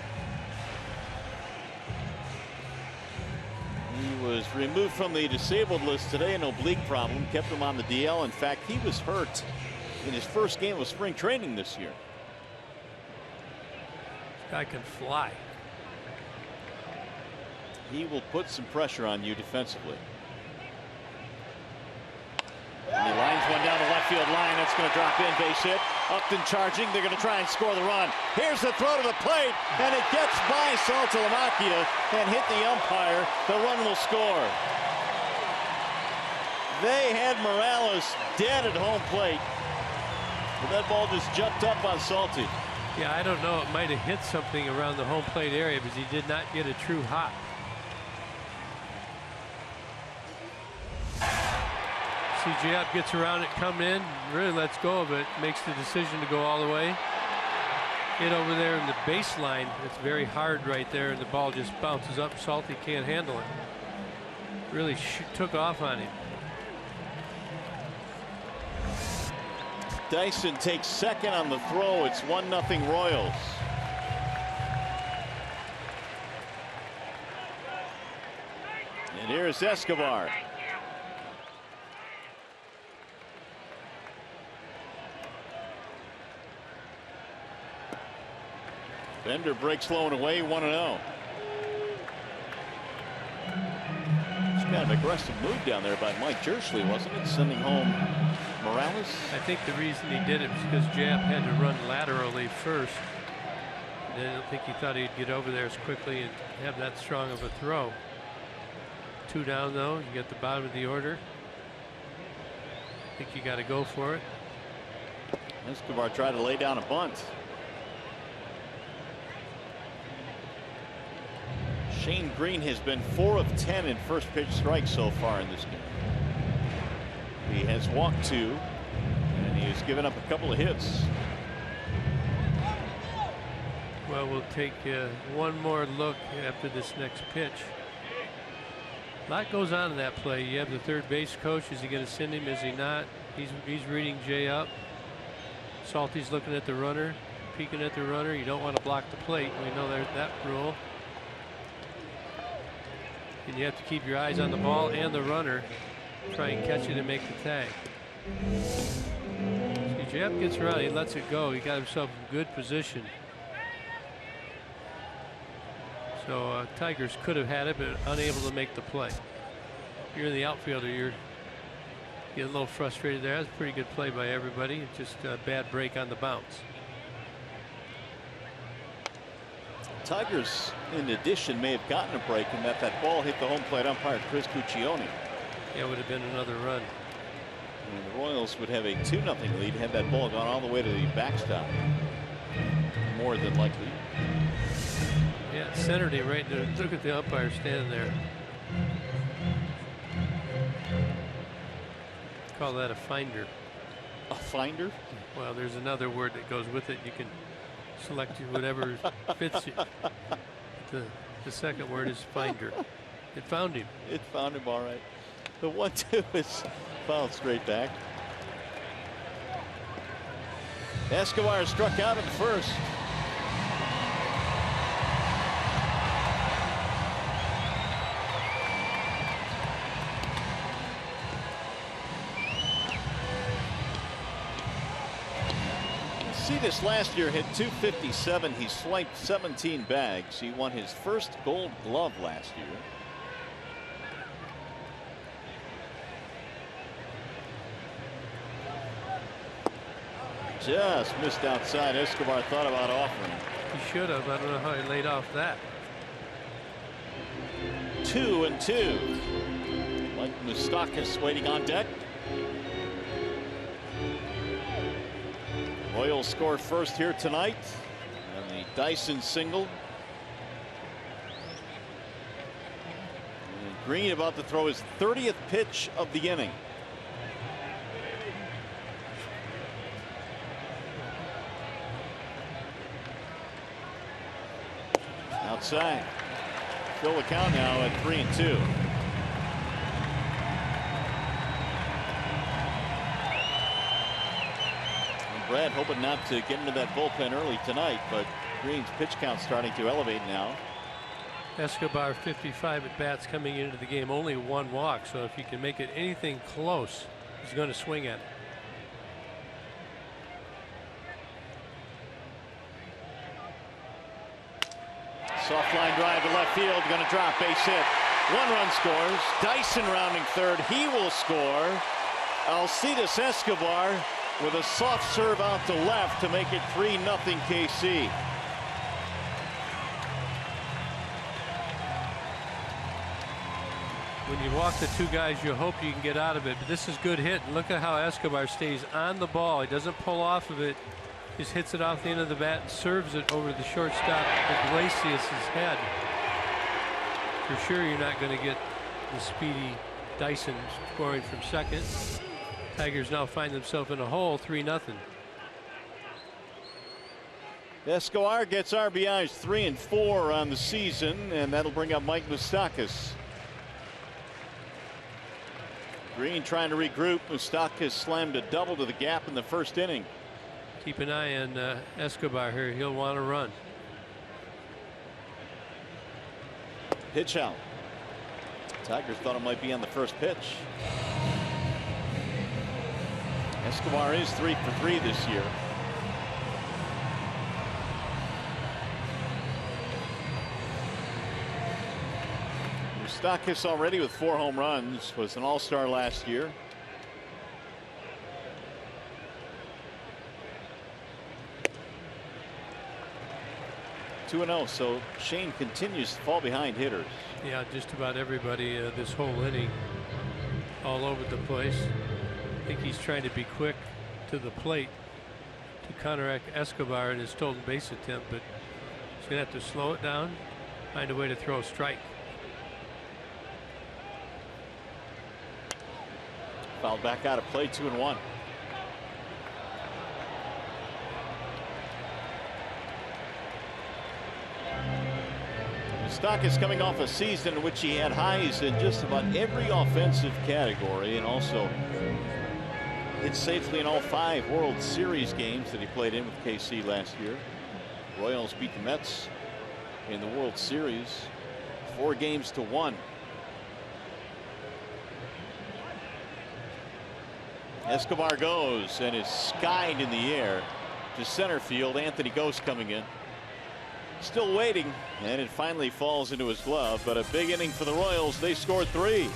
He was removed from the disabled list today, an oblique problem, kept him on the DL. In fact, he was hurt in his first game of spring training this year. This guy can fly. He will put some pressure on you defensively. And he lines one down the left field line. That's going to drop in, base hit. Upton charging. They're going to try and score the run. Here's the throw to the plate, and it gets by Saltalamacchia and hit the umpire. The run will score. They had Morales dead at home plate, but that ball just jumped up on Salty. Yeah, I don't know. It might have hit something around the home plate area because he did not get a true hop. CJ gets around it, come in, really lets go of it, makes the decision to go all the way. Hit over there in the baseline. It's very hard right there, and the ball just bounces up. Salty can't handle it. Really took off on him. Dyson takes second on the throw. It's 1-0 Royals. And here's Escobar. Bender breaks low and away, 1-0. It's kind of an aggressive move down there by Mike Jersley, wasn't it? Sending home Morales. I think the reason he did it was because Jap had to run laterally first. And I don't think he thought he'd get over there as quickly and have that strong of a throw. 2 down though. You get the bottom of the order. I think you got to go for it. Escobar tried to lay down a bunt. Shane Green has been 4 of 10 in first pitch strikes so far in this game. He has walked 2, and he has given up a couple of hits. Well, we'll take one more look after this next pitch. A lot goes on in that play. You have the third base coach. Is he going to send him? Is he not? He's reading Jay up. Salty's looking at the runner, peeking at the runner. You don't want to block the plate. We know there's that rule. And you have to keep your eyes on the ball and the runner. Try and catch it and make the tag. See, Jap gets around. He lets it go. He got himself in good position. So Tigers could have had it, but unable to make the play. If you're in the outfielder, you get a little frustrated there. That's a pretty good play by everybody. It's just a bad break on the bounce. Tigers, in addition, may have gotten a break in that ball hit the home plate umpire Chris Cuccione. Yeah, it would have been another run. And the Royals would have a 2-0 lead had that ball gone all the way to the backstop. More than likely. Yeah, centered him right there. Look at the umpire standing there. Call that a finder. A finder? Well, there's another word that goes with it. You can select whatever fits you. The second word is finder. It found him. It found him all right. The 1-2 is fouled straight back. Escobar struck out in the first. Cetus last year hit .257. He swiped 17 bags. He won his first Gold Glove last year. Just missed outside. Escobar thought about offering. He should have. I don't know how he laid off that. 2-2. Mike Moustakas waiting on deck. Royals score first here tonight on the Dyson single. And Green about to throw his 30th pitch of the inning. Outside. Fill the count now at 3-2. Brad hoping not to get into that bullpen early tonight, but Green's pitch count starting to elevate now. Escobar 55 at bats coming into the game, only 1 walk. So if he can make it anything close, he's going to swing at it. Soft line drive to left field, going to drop, base hit. 1 run scores. Dyson rounding third. He will score. Alcides Escobar with a soft serve out to left to make it 3-0 KC. When you walk the 2 guys, you hope you can get out of it. But this is good hit. And look at how Escobar stays on the ball. He doesn't pull off of it. Just hits it off the end of the bat and serves it over the shortstop Iglesias' head. For sure, you're not going to get the speedy Dyson scoring from second. Tigers now find themselves in a hole, 3-0. Escobar gets RBIs 3 and 4 on the season, and that'll bring up Mike Moustakas. Green trying to regroup. Moustakas slammed a double to the gap in the first inning. Keep an eye on Escobar here. He'll want to run. Pitch out. Tigers thought it might be on the first pitch. Escobar is 3 for 3 this year. Moustakas already with 4 home runs, was an all-star last year. (2-0), so Shane continues to fall behind hitters. Yeah, just about everybody this whole inning, all over the place. I think he's trying to be quick to the plate to counteract Escobar in his stolen base attempt, but he's going to have to slow it down, find a way to throw a strike. Fouled back out of play, 2-1. Moustakas coming off a season in which he had highs in just about every offensive category, and also hit safely in all 5 World Series games that he played in with KC last year. Royals beat the Mets in the World Series 4-1. Escobar goes and is skied in the air to center field. Anthony Ghost coming in. Still waiting, and it finally falls into his glove, but a big inning for the Royals. They scored 3.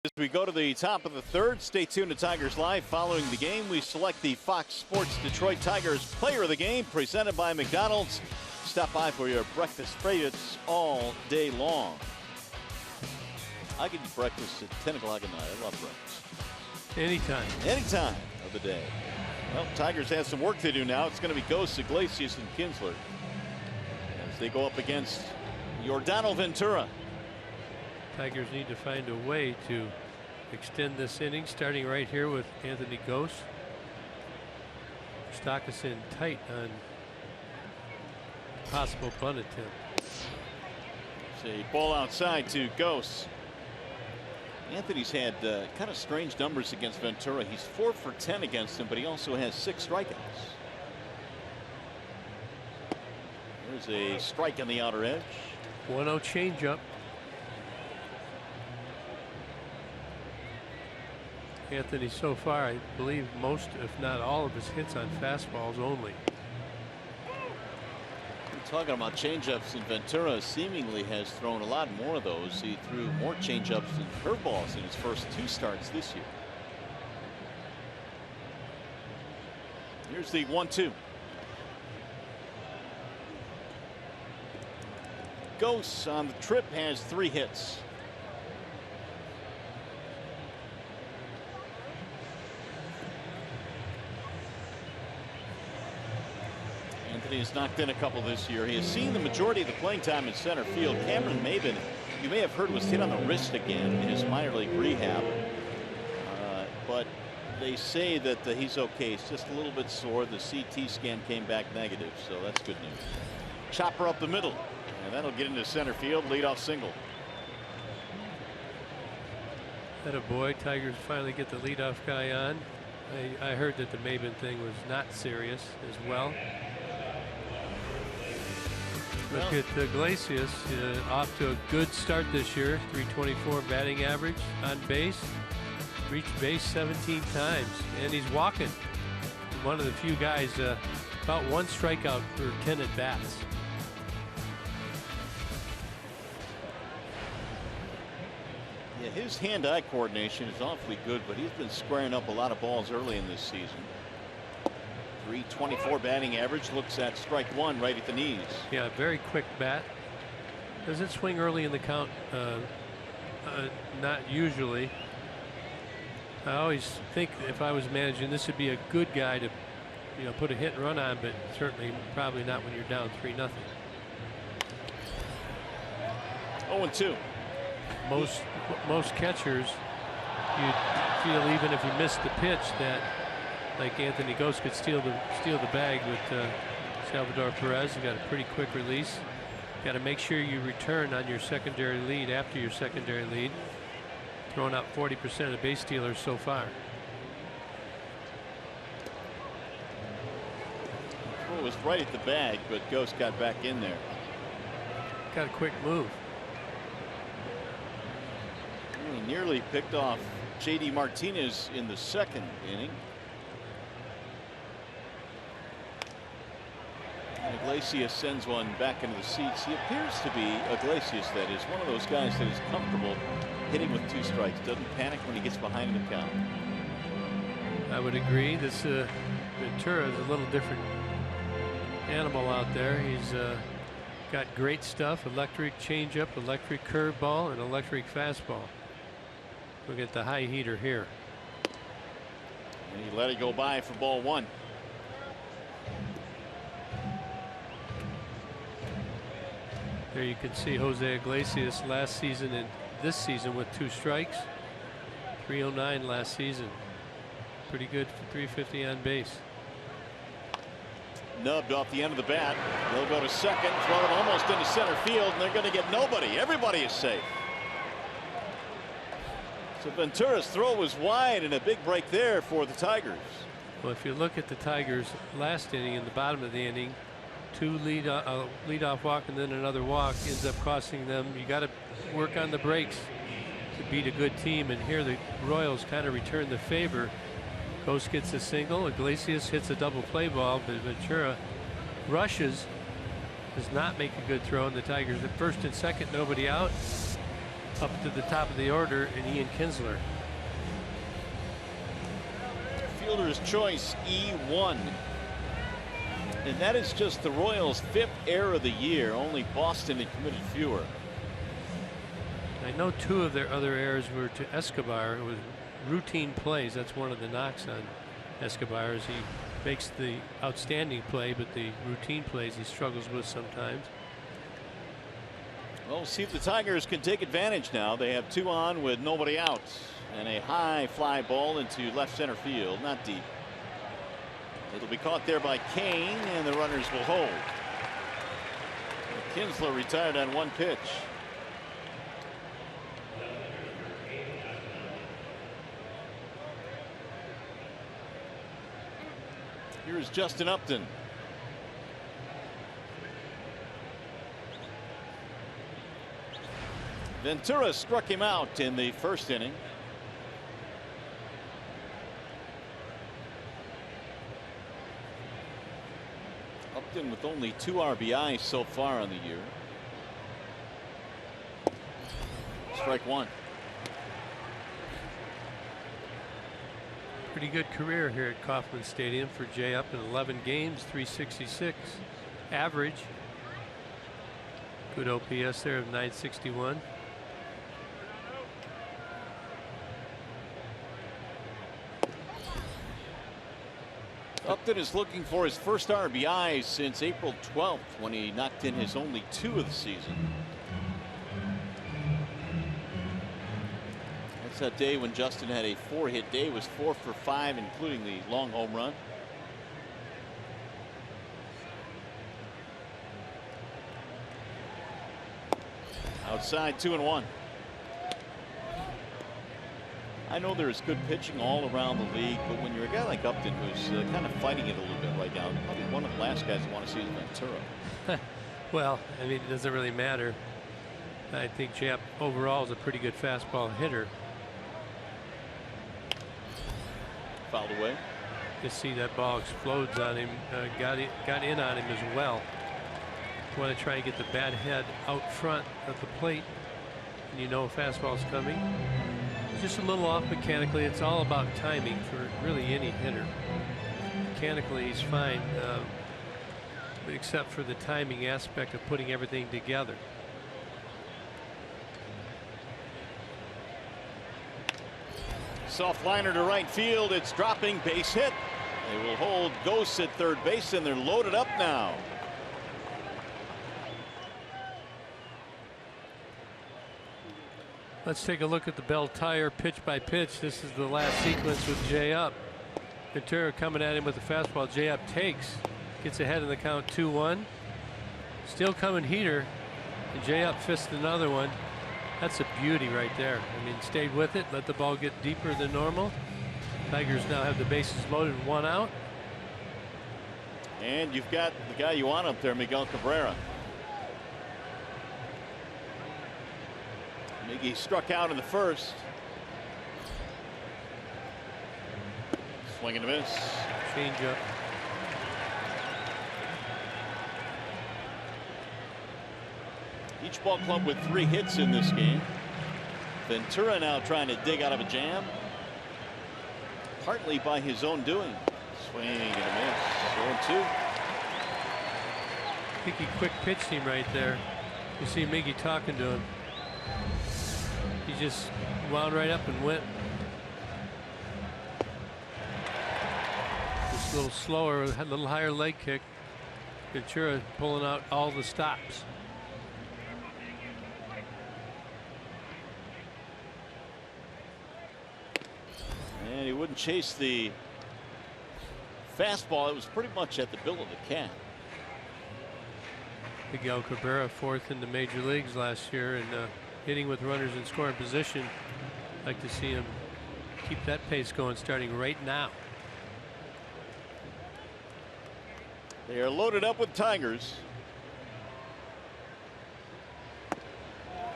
As we go to the top of the 3rd, stay tuned to Tigers Live. Following the game, we select the Fox Sports Detroit Tigers Player of the Game, presented by McDonald's. Stop by for your breakfast favorites all day long. I can eat breakfast at 10 o'clock at night. I love breakfast. Anytime. Any time of the day. Well, Tigers have some work to do now. It's going to be Ghost, Iglesias, and Kinsler as they go up against Yordano Ventura. Tigers need to find a way to extend this inning, starting right here with Anthony Ghost. Stock us in tight on possible bunt attempt. It's a ball outside to Ghost. Anthony's had kind of strange numbers against Ventura. He's 4 for 10 against him, but he also has 6 strikeouts. There's a strike on the outer edge. 1-0 changeup. Anthony so far, I believe most, if not all, of his hits on fastballs only. We're talking about changeups, and Ventura seemingly has thrown a lot more of those. He threw more changeups and curveballs in his first 2 starts this year. Here's the 1-2. Ghost on the trip has 3 hits. Anthony has knocked in a couple this year. He has seen the majority of the playing time in center field. Cameron Maben, you may have heard, was hit on the wrist again in his minor league rehab. But they say that he's okay. He's just a little bit sore. The CT scan came back negative, so that's good news. Chopper up the middle, and that'll get into center field. Leadoff single. That a boy. Tigers finally get the leadoff guy on. I heard that the Maben thing was not serious as well. Look at Iglesias, off to a good start this year. 324 batting average on base. Reached base 17 times, and he's walking. One of the few guys, about 1 strikeout for 10 at bats. Yeah, his hand-eye coordination is awfully good, but he's been squaring up a lot of balls early in this season. 324 batting average, looks at strike 1 right at the knees. Yeah, very quick bat. Doesn't swing early in the count. Not usually. I always think if I was managing, this would be a good guy to, put a hit and run on, but certainly probably not when you're down 3-0. 0-2. Most catchers, you'd feel even if you missed the pitch that, like Anthony Ghost, could steal the bag with Salvador Perez. He got a pretty quick release. Got to make sure you return on your secondary lead after your secondary lead. Throwing out 40% of the base stealers so far. Well, it was right at the bag, but Ghost got back in there. Got a quick move. He nearly picked off J.D. Martinez in the 2nd inning. And Iglesias sends one back into the seats. He appears to be, Iglesias that is, one of those guys that is comfortable hitting with 2 strikes. Doesn't panic when he gets behind the count. I would agree. This Ventura is a little different animal out there. He's got great stuff: electric changeup, electric curveball, and electric fastball. Look at the high heater here. And he let it go by for ball 1. There you can see Jose Iglesias last season and this season with 2 strikes. 309 last season. Pretty good for 350 on base. Nubbed off the end of the bat. They'll go to second, throw it almost into center field, and they're going to get nobody. Everybody is safe. So Ventura's throw was wide, and a big break there for the Tigers. Well, if you look at the Tigers last inning, in the bottom of the inning, 2 leadoff walk and then another walk ends up costing them. You got to work on the breaks to beat a good team, and here the Royals kind of return the favor. Ghost gets a single. Iglesias hits a double play ball, but Ventura rushes, does not make a good throw, and the Tigers at first and second, nobody out. Up to the top of the order, and Ian Kinsler. Fielder's choice E1. And that is just the Royals' 5th error of the year. Only Boston had committed fewer. I know 2 of their other errors were to Escobar. It was routine plays. That's one of the knocks on Escobar, is he makes the outstanding play, but the routine plays he struggles with sometimes. Well, we'll see if the Tigers can take advantage now. They have 2 on with nobody out, and a high fly ball into left center field, not deep. It'll be caught there by Kane, and the runners will hold. Kinsler retired on 1 pitch. Here's Justin Upton. Ventura struck him out in the first inning. Upton with only 2 RBIs so far on the year. Strike 1. Pretty good career here at Kauffman Stadium for Jay Up in 11 games, 366 average. Good OPS there of 961. Upton is looking for his first RBI since April 12th, when he knocked in his only 2 of the season. That's that day when Justin had a 4-hit day, was 4 for 5, including the long home run. Outside, 2-1. I know there's good pitching all around the league, but when you're a guy like Upton, who's kind of fighting it a little bit right now, probably one of the last guys I want to see is Ventura. Well, I mean, it doesn't really matter. I think Jap overall is a pretty good fastball hitter. Fouled away. You see that ball explodes on him, got in on him as well. You want to try and get the bad head out front of the plate, and you know a fastball's coming. Just a little off mechanically. It's all about timing for really any hitter. Mechanically, he's fine, except for the timing aspect of putting everything together. Soft liner to right field. It's dropping, base hit. They will hold Ghosts at third base, and they're loaded up now. Let's take a look at the Bell Tire pitch by pitch. This is the last sequence with Jay Up. Ventura coming at him with the fastball. Jay Up takes, gets ahead in the count, 2-1. Still coming heater, and Jay Up fists another one. That's a beauty right there. I mean, stayed with it, let the ball get deeper than normal. Tigers now have the bases loaded, 1 out. And you've got the guy you want up there, Miguel Cabrera. Miggy struck out in the first. Swing and a miss. Change up. Each ball club with 3 hits in this game. Ventura now trying to dig out of a jam, partly by his own doing. Swing and a miss. 0-2. Mickey quick pitched him right there. You see Miggy talking to him. He just wound right up and went. Just a little slower, had a little higher leg kick. Ventura pulling out all the stops. And he wouldn't chase the fastball. It was pretty much at the bill of the cat. Miguel Cabrera, 4th in the major leagues last year, and hitting with runners in scoring position. Like to see him keep that pace going starting right now. They are loaded up with Tigers.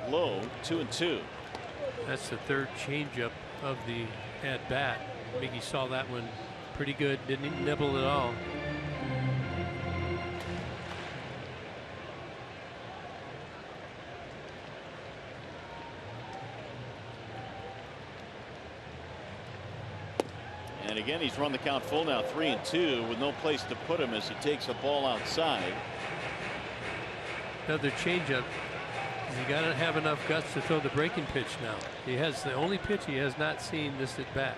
Low, 2-2. That's the 3rd changeup of the at bat. Miggy saw that one pretty good, didn't nibble at all. And again, he's run the count full now, 3-2, with no place to put him as he takes a ball outside. Another changeup. You got to have enough guts to throw the breaking pitch now. He has the only pitch he has not seen this at bat.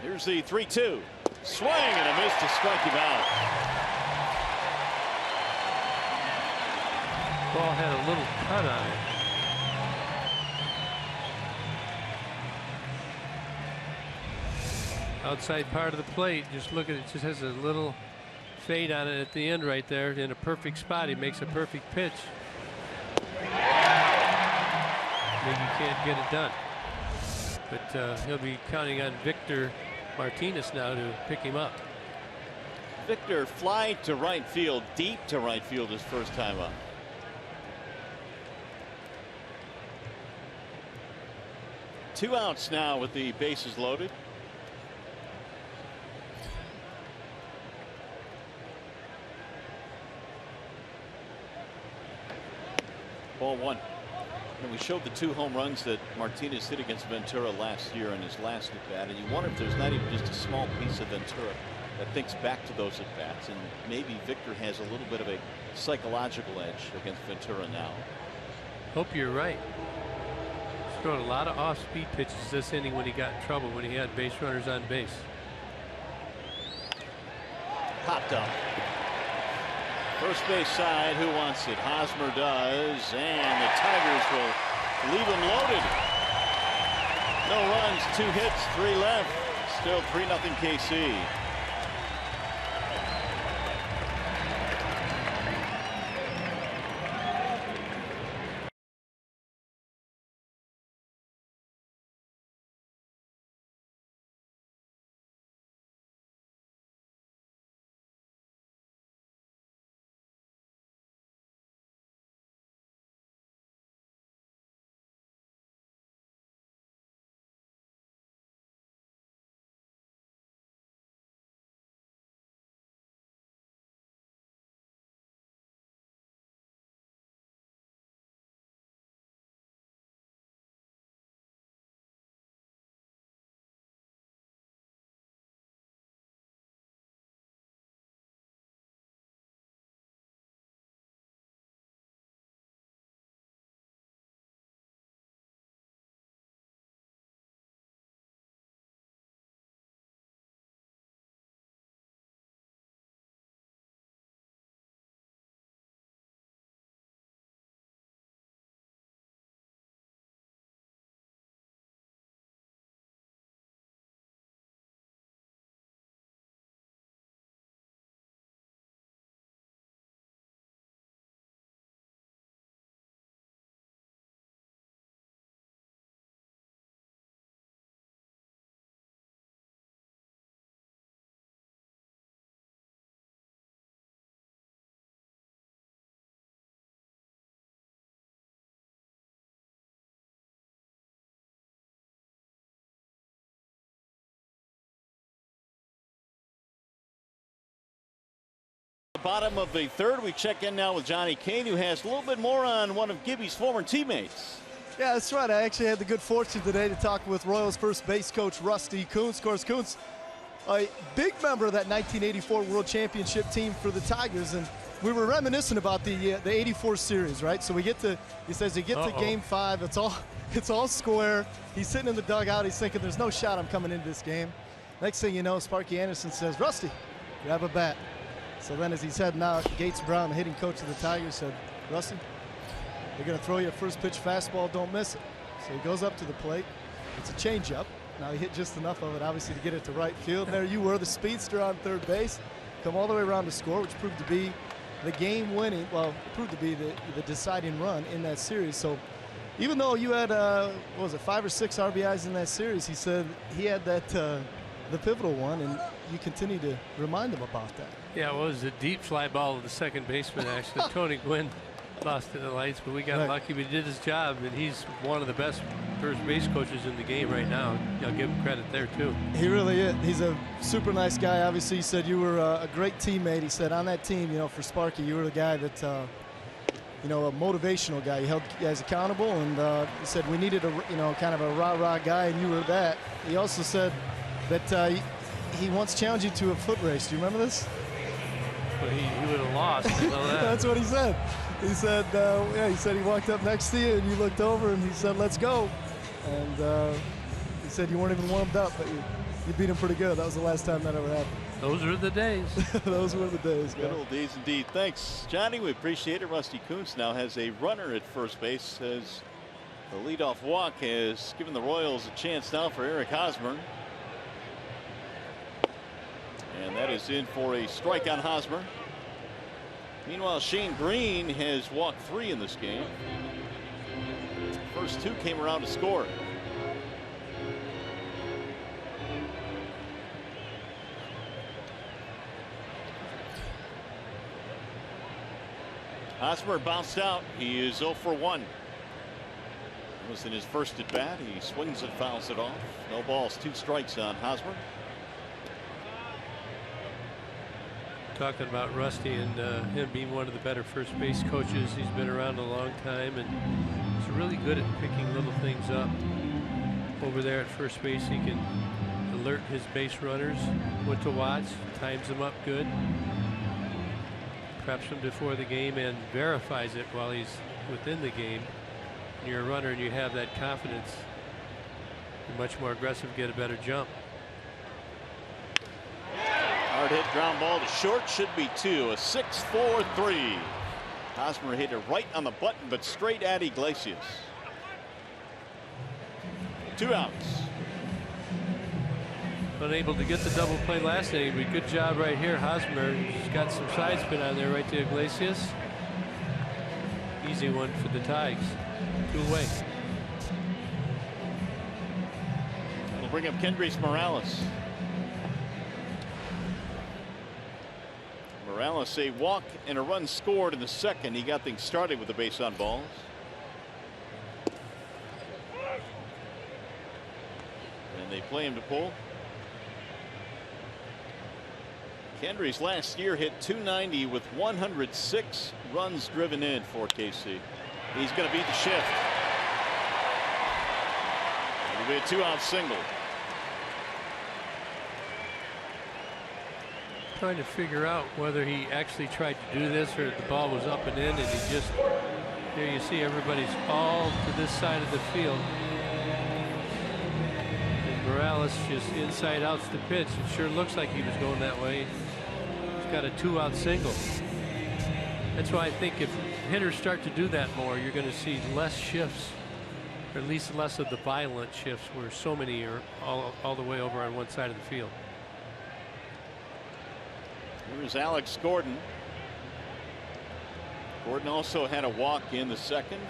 Here's the 3-2. Swing and a miss to strike him out. Ball had a little cut on it. Outside part of the plate, just look at it, just has a little fade on it at the end right there in a perfect spot. He makes a perfect pitch. Maybe you can't get it done. But he'll be counting on Victor Martinez now to pick him up. Victor fly to right field, deep to right field his first time up. Two outs now with the bases loaded. Ball one. And we showed the 2 home runs that Martinez hit against Ventura last year in his last at bat, and you wonder if there's not even just a small piece of Ventura that thinks back to those at bats, and maybe Victor has a little bit of a psychological edge against Ventura now. Hope you're right. He's thrown a lot of off-speed pitches this inning when he got in trouble, when he had base runners on base. Popped up. First base side, who wants it? Hosmer does, and the Tigers will leave him loaded. No runs, 2 hits, 3 left. Still 3-0 KC. Bottom of the 3rd, we check in now with Johnny Kane, who has a little bit more on one of Gibby's former teammates. Yeah, that's right. I actually had the good fortune today to talk with Royals first base coach Rusty Kuntz. Of course, Kuntz, a big member of that 1984 World Championship team for the Tigers, and we were reminiscing about the '84 series, right? So we get to, he says, you get to Game 5, it's all square. He's sitting in the dugout. He's thinking, there's no shot I'm coming into this game. Next thing you know, Sparky Anderson says, Rusty, grab a bat. So then as he's heading out, Gates Brown, the hitting coach of the Tigers, said, Rusty, they're going to throw you a first pitch fastball, don't miss it. So he goes up to the plate. It's a changeup. Now he hit just enough of it, obviously, to get it to right field. And there you were, the speedster on third base, come all the way around to score, which proved to be the game-winning, well, proved to be the deciding run in that series. So even though you had, what was it, 5 or 6 RBIs in that series, he said he had that, the pivotal one, and you continue to remind him about that. Yeah, it was a deep fly ball to the second baseman, actually. Tony Gwynn lost it in the lights, but we got lucky. But he did his job, and he's one of the best first base coaches in the game right now. I'll give him credit there, too. He really is. He's a super nice guy. Obviously, he said you were a great teammate. He said on that team, you know, for Sparky, you were the guy that, you know, a motivational guy. You held guys accountable, and he said we needed a, you know, kind of a rah-rah guy, and you were that. He also said that he once challenged you to a foot race. Do you remember this? But he would have lost. I know that. That's what he said. He said, yeah, he said he walked up next to you and you looked over and he said, let's go. And he said you weren't even warmed up, but you beat him pretty good. That was the last time that ever happened. Those were the days. Those were the days. Good old days indeed. Thanks, Johnny. We appreciate it. Rusty Kuntz now has a runner at first base as the leadoff walk has given the Royals a chance now for Eric Hosmer. And that is in for a strike on Hosmer. Meanwhile, Shane Green has walked 3 in this game. First 2 came around to score. Hosmer bounced out. He is 0 for 1. It was in his first at bat. He swings and fouls it off. No balls, 2 strikes on Hosmer. Talking about Rusty and him being one of the better first base coaches. He's been around a long time and he's really good at picking little things up. Over there at first base, he can alert his base runners what to watch, times them up good, preps them before the game, and verifies it while he's within the game. When you're a runner and you have that confidence, you're much more aggressive, get a better jump. Hard hit ground ball to short, should be 2. A 6-4-3. Hosmer hit it right on the button, but straight at Iglesias. 2 outs. Unable to get the double play last inning, but good job right here. Hosmer has got some side spin on there right to Iglesias. Easy one for the Tigers. 2 away. We'll bring up Kendrys Morales. Morales, a walk and a run scored in the second. He got things started with the base on balls. And they play him to pull. Kendrys last year hit .290 with 106 runs driven in for KC. He's going to beat the shift. It'll be a 2-out single. Trying to figure out whether he actually tried to do this or the ball was up and in, and he just, there you see everybody's all to this side of the field. And Morales just inside outs the pitch. It sure looks like he was going that way. He's got a 2-out single. That's why I think if hitters start to do that more, you're going to see less shifts, or at least less of the violent shifts where so many are all the way over on one side of the field. Here's Alex Gordon. Gordon also had a walk in the second.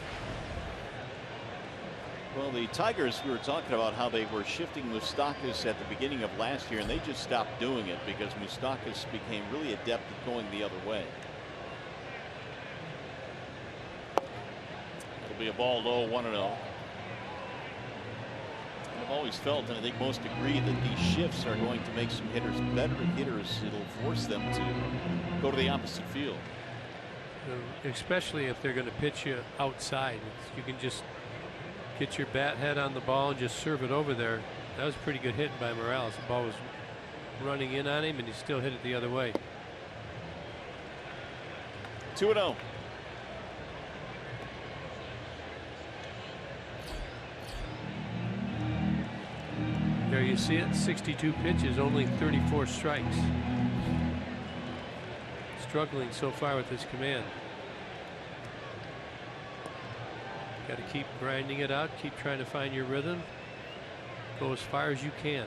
Well, the Tigers, we were talking about how they were shifting Moustakas at the beginning of last year, and they just stopped doing it because Moustakas became really adept at going the other way. It'll be a ball low, 1-0. I've always felt, and I think most agree, that these shifts are going to make some hitters better hitters. It'll force them to go to the opposite field. Especially if they're going to pitch you outside. You can just get your bat head on the ball and just serve it over there. That was pretty good hitting by Morales. The ball was running in on him and he still hit it the other way. 2-0. There you see it, 62 pitches, only 34 strikes. Struggling so far with his command. Got to keep grinding it out, keep trying to find your rhythm. Go as far as you can.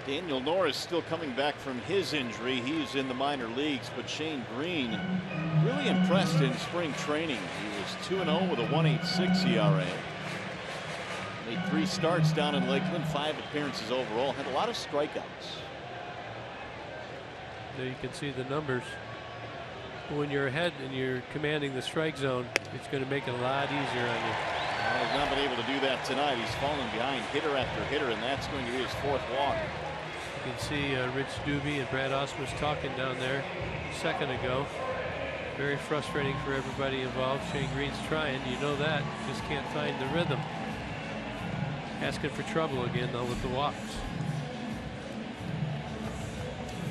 Daniel Norris still coming back from his injury. He's in the minor leagues, but Shane Green really impressed in spring training. He was 2-0 with a 1.86 ERA. Made 3 starts down in Lakeland, 5 appearances overall, had a lot of strikeouts. There you can see the numbers. When you're ahead and you're commanding the strike zone, it's going to make it a lot easier on you. Well, he's not been able to do that tonight. He's fallen behind hitter after hitter, and that's going to be his 4th walk. You can see Rich Doobie and Brad Ausmus talking down there a second ago. Very frustrating for everybody involved. Shane Green's trying, you know that, just can't find the rhythm. Asking for trouble again, though, with the walks.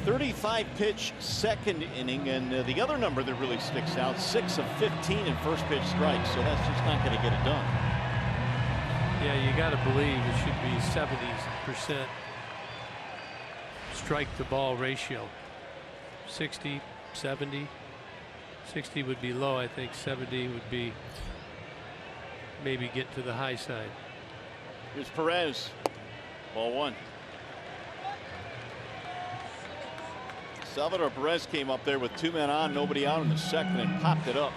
35-pitch second inning, and the other number that really sticks out, 6 of 15 in first pitch strikes, so that's just not going to get it done. Yeah, you got to believe it should be 70% strike to ball ratio. 60, 70. 60 would be low, I think. 70 would be maybe get to the high side. Here's Perez. Ball 1. Salvador Perez came up there with 2 men on, nobody out in the second, and popped it up.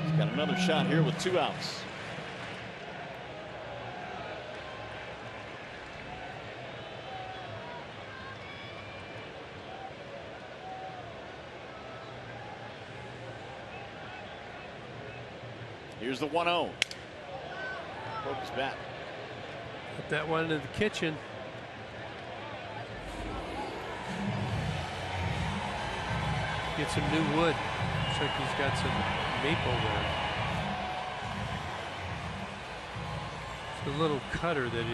He's got another shot here with 2 outs. Here's the 1-0. Broke his bat. Put that one into the kitchen. Get some new wood. Looks like he's got some maple there. It's a little cutter that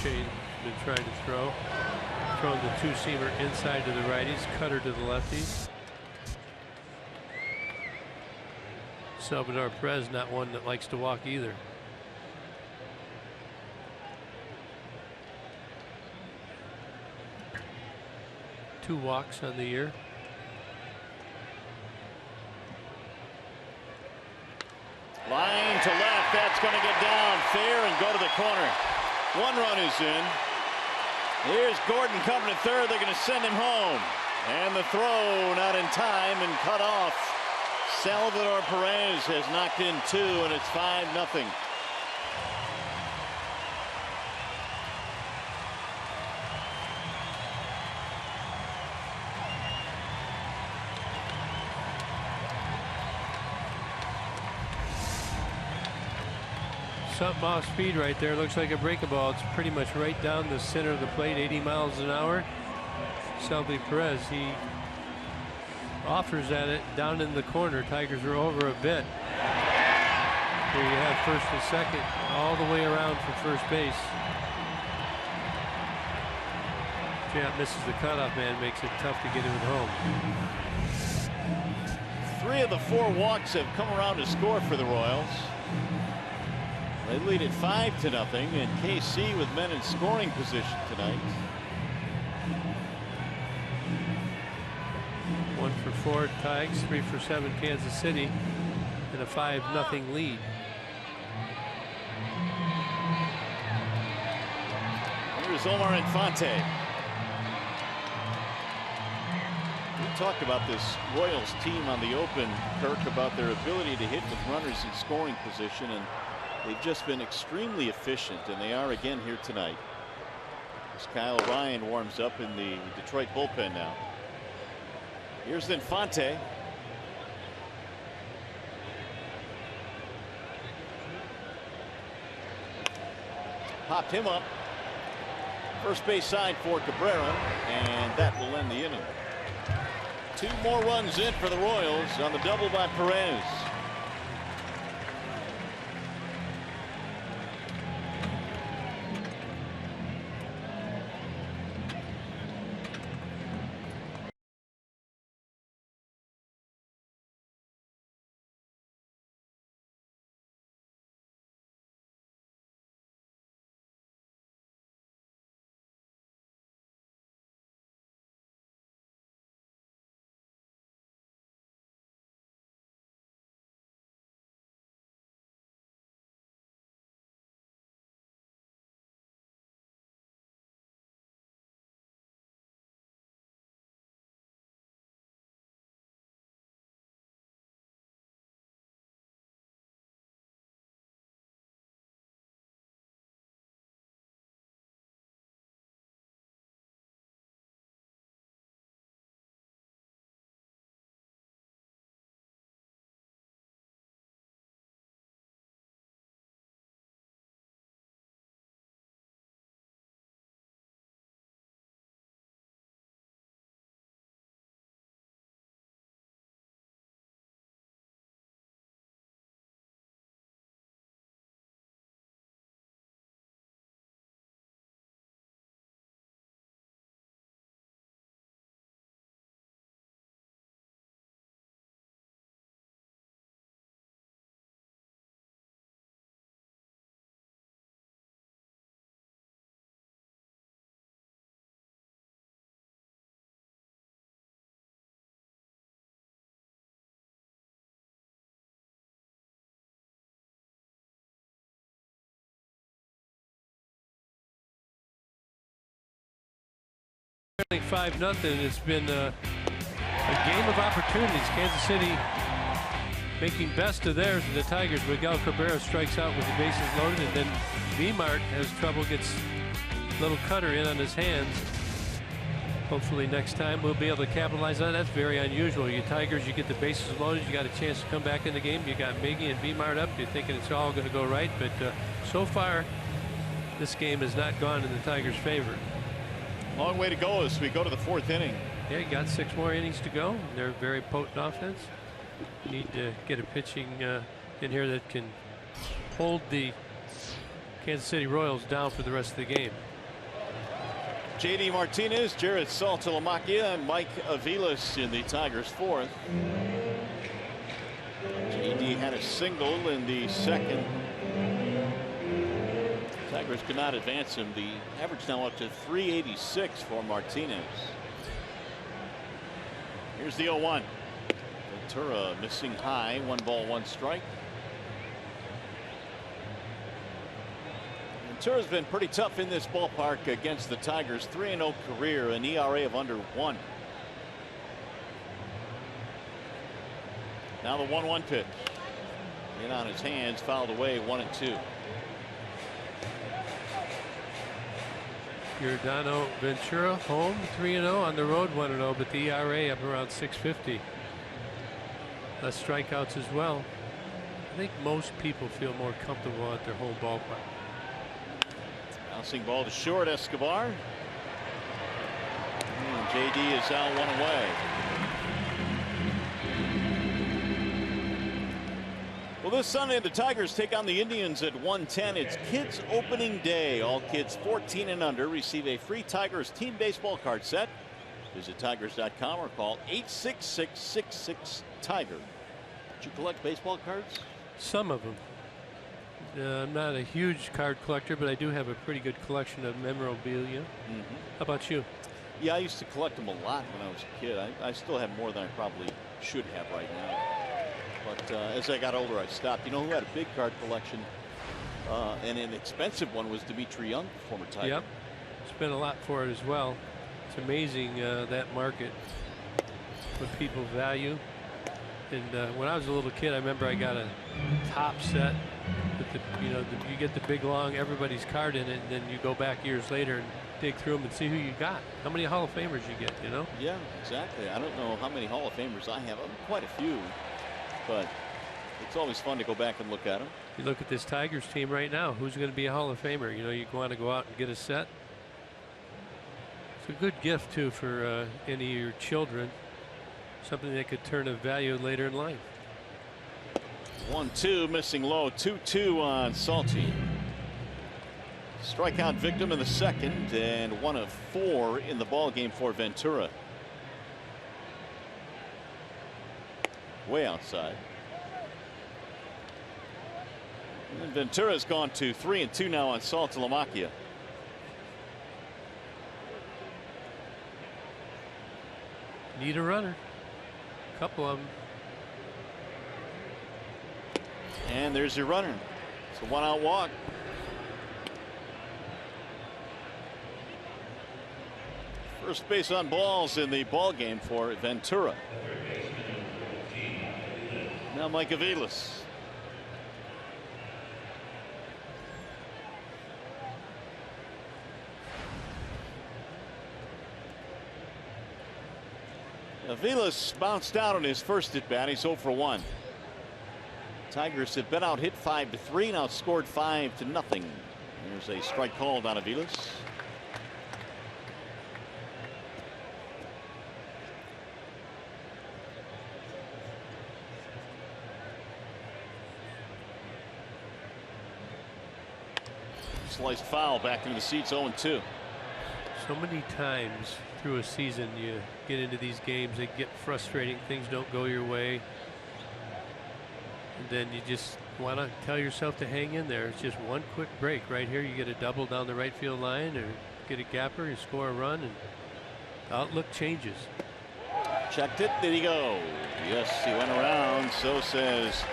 Shane's been trying to throw. Throwing the 2-seamer inside to the righties, cutter to the lefties. Salvador Perez, not one that likes to walk either. Two walks on the year. Line to left. That's going to get down fair and go to the corner. 1 run is in. Here's Gordon coming to third. They're going to send him home. And the throw not in time and cut off. Salvador Perez has knocked in 2, and it's 5-0. Something off speed right there. Looks like a breaking ball. It's pretty much right down the center of the plate, 80 miles an hour. Salvi Perez, he offers at it down in the corner. Tigers are over a bit. Here you have first and second all the way around for first base. Champ misses the cutoff man, makes it tough to get him at home. 3 of the 4 walks have come around to score for the Royals. They lead it 5-0, and KC with men in scoring position tonight. 1 for 4 Tigers, 3 for 7 Kansas City, and a 5-0 lead. Here's Omar Infante. We talked about this Royals team on the open, Kirk, about their ability to hit with runners in scoring position, and they've just been extremely efficient, and they are again here tonight. As Kyle Ryan warms up in the Detroit bullpen now. Here's Infante. Popped him up. First base side for Cabrera, and that will end the inning. 2 more runs in for the Royals on the double by Perez. 5-0. It's been a game of opportunities. Kansas City making best of theirs with the Tigers. Miguel Cabrera strikes out with the bases loaded, and then V-Mart has trouble, gets a little cutter in on his hands. Hopefully next time we'll be able to capitalize on it. That's very unusual. You Tigers, you get the bases loaded, you got a chance to come back in the game. You got Miggy and V-Mart up. You're thinking it's all going to go right, but so far this game has not gone in the Tigers' favor. Long way to go as we go to the 4th inning. Yeah, you got 6 more innings to go. They're a very potent offense. You need to get a pitching in here that can hold the Kansas City Royals down for the rest of the game. J.D. Martinez, Jared Saltalamacchia, and Mike Aviles in the Tigers' 4th. J.D. had a single in the 2nd. Tigers could not advance him. The average now up to 386 for Martinez. Here's the 0-1. Ventura missing high. 1 ball, 1 strike. Ventura's been pretty tough in this ballpark against the Tigers. 3-0 career, an ERA of under 1. Now the 1-1 pitch. In on his hands, fouled away, 1-2. Giordano Ventura home 3-0, on the road 1-0, but the ERA up around 650. Less strikeouts as well. I think most people feel more comfortable at their home ballpark. Bouncing ball to short, Escobar. And JD is out 1 away. Well, this Sunday the Tigers take on the Indians at 1:10. It's Kids Opening Day. All kids 14 and under receive a free Tigers team baseball card set. Visit tigers.com or call 866-66-TIGER. Did you collect baseball cards? Some of them. I'm not a huge card collector, but I do have a pretty good collection of memorabilia. How about you? Yeah, I used to collect them a lot when I was a kid. I still have more than I probably should have right now. But as I got older, I stopped. You know who had a big card collection and an expensive one was Dmitri Young, former Tiger. Yep. Spent a lot for it as well. It's amazing that market, what people value. And when I was a little kid, I remember I got a top set with the, you get the big long everybody's card in it, and then you go back years later and dig through them and see who you got. How many Hall of Famers you get, Yeah, exactly. I don't know how many Hall of Famers I have. Quite a few. But it's always fun to go back and look at them. You look at this Tigers team right now. Who's going to be a Hall of Famer? You want to go out and get a set. It's a good gift too for any of your children. Something that could turn a value later in life. 1-2, missing low. 2-2 on Salty. Strikeout victim in the 2nd, and 1 of 4 in the ball game for Ventura. Way outside. And Ventura's gone to 3-2 now on Saltalamacchia. Need a runner. A couple of them. And there's your runner. It's a 1-out walk. First base on balls in the ball game for Ventura. Now Mike Aviles. Aviles bounced out on his first at bat. He's 0 for 1. Tigers have been out hit 5-3, now scored 5-0. There's a strike called on Aviles. Sliced foul back into the seats. 0-2. So many times through a season you get into these games, they get frustrating, things don't go your way, and then you just want to tell yourself to hang in there. It's just one quick break right here. You get a double down the right field line or get a gapper, you score a run, and the outlook changes. Checked it. Did he go? Yes, he went around. So says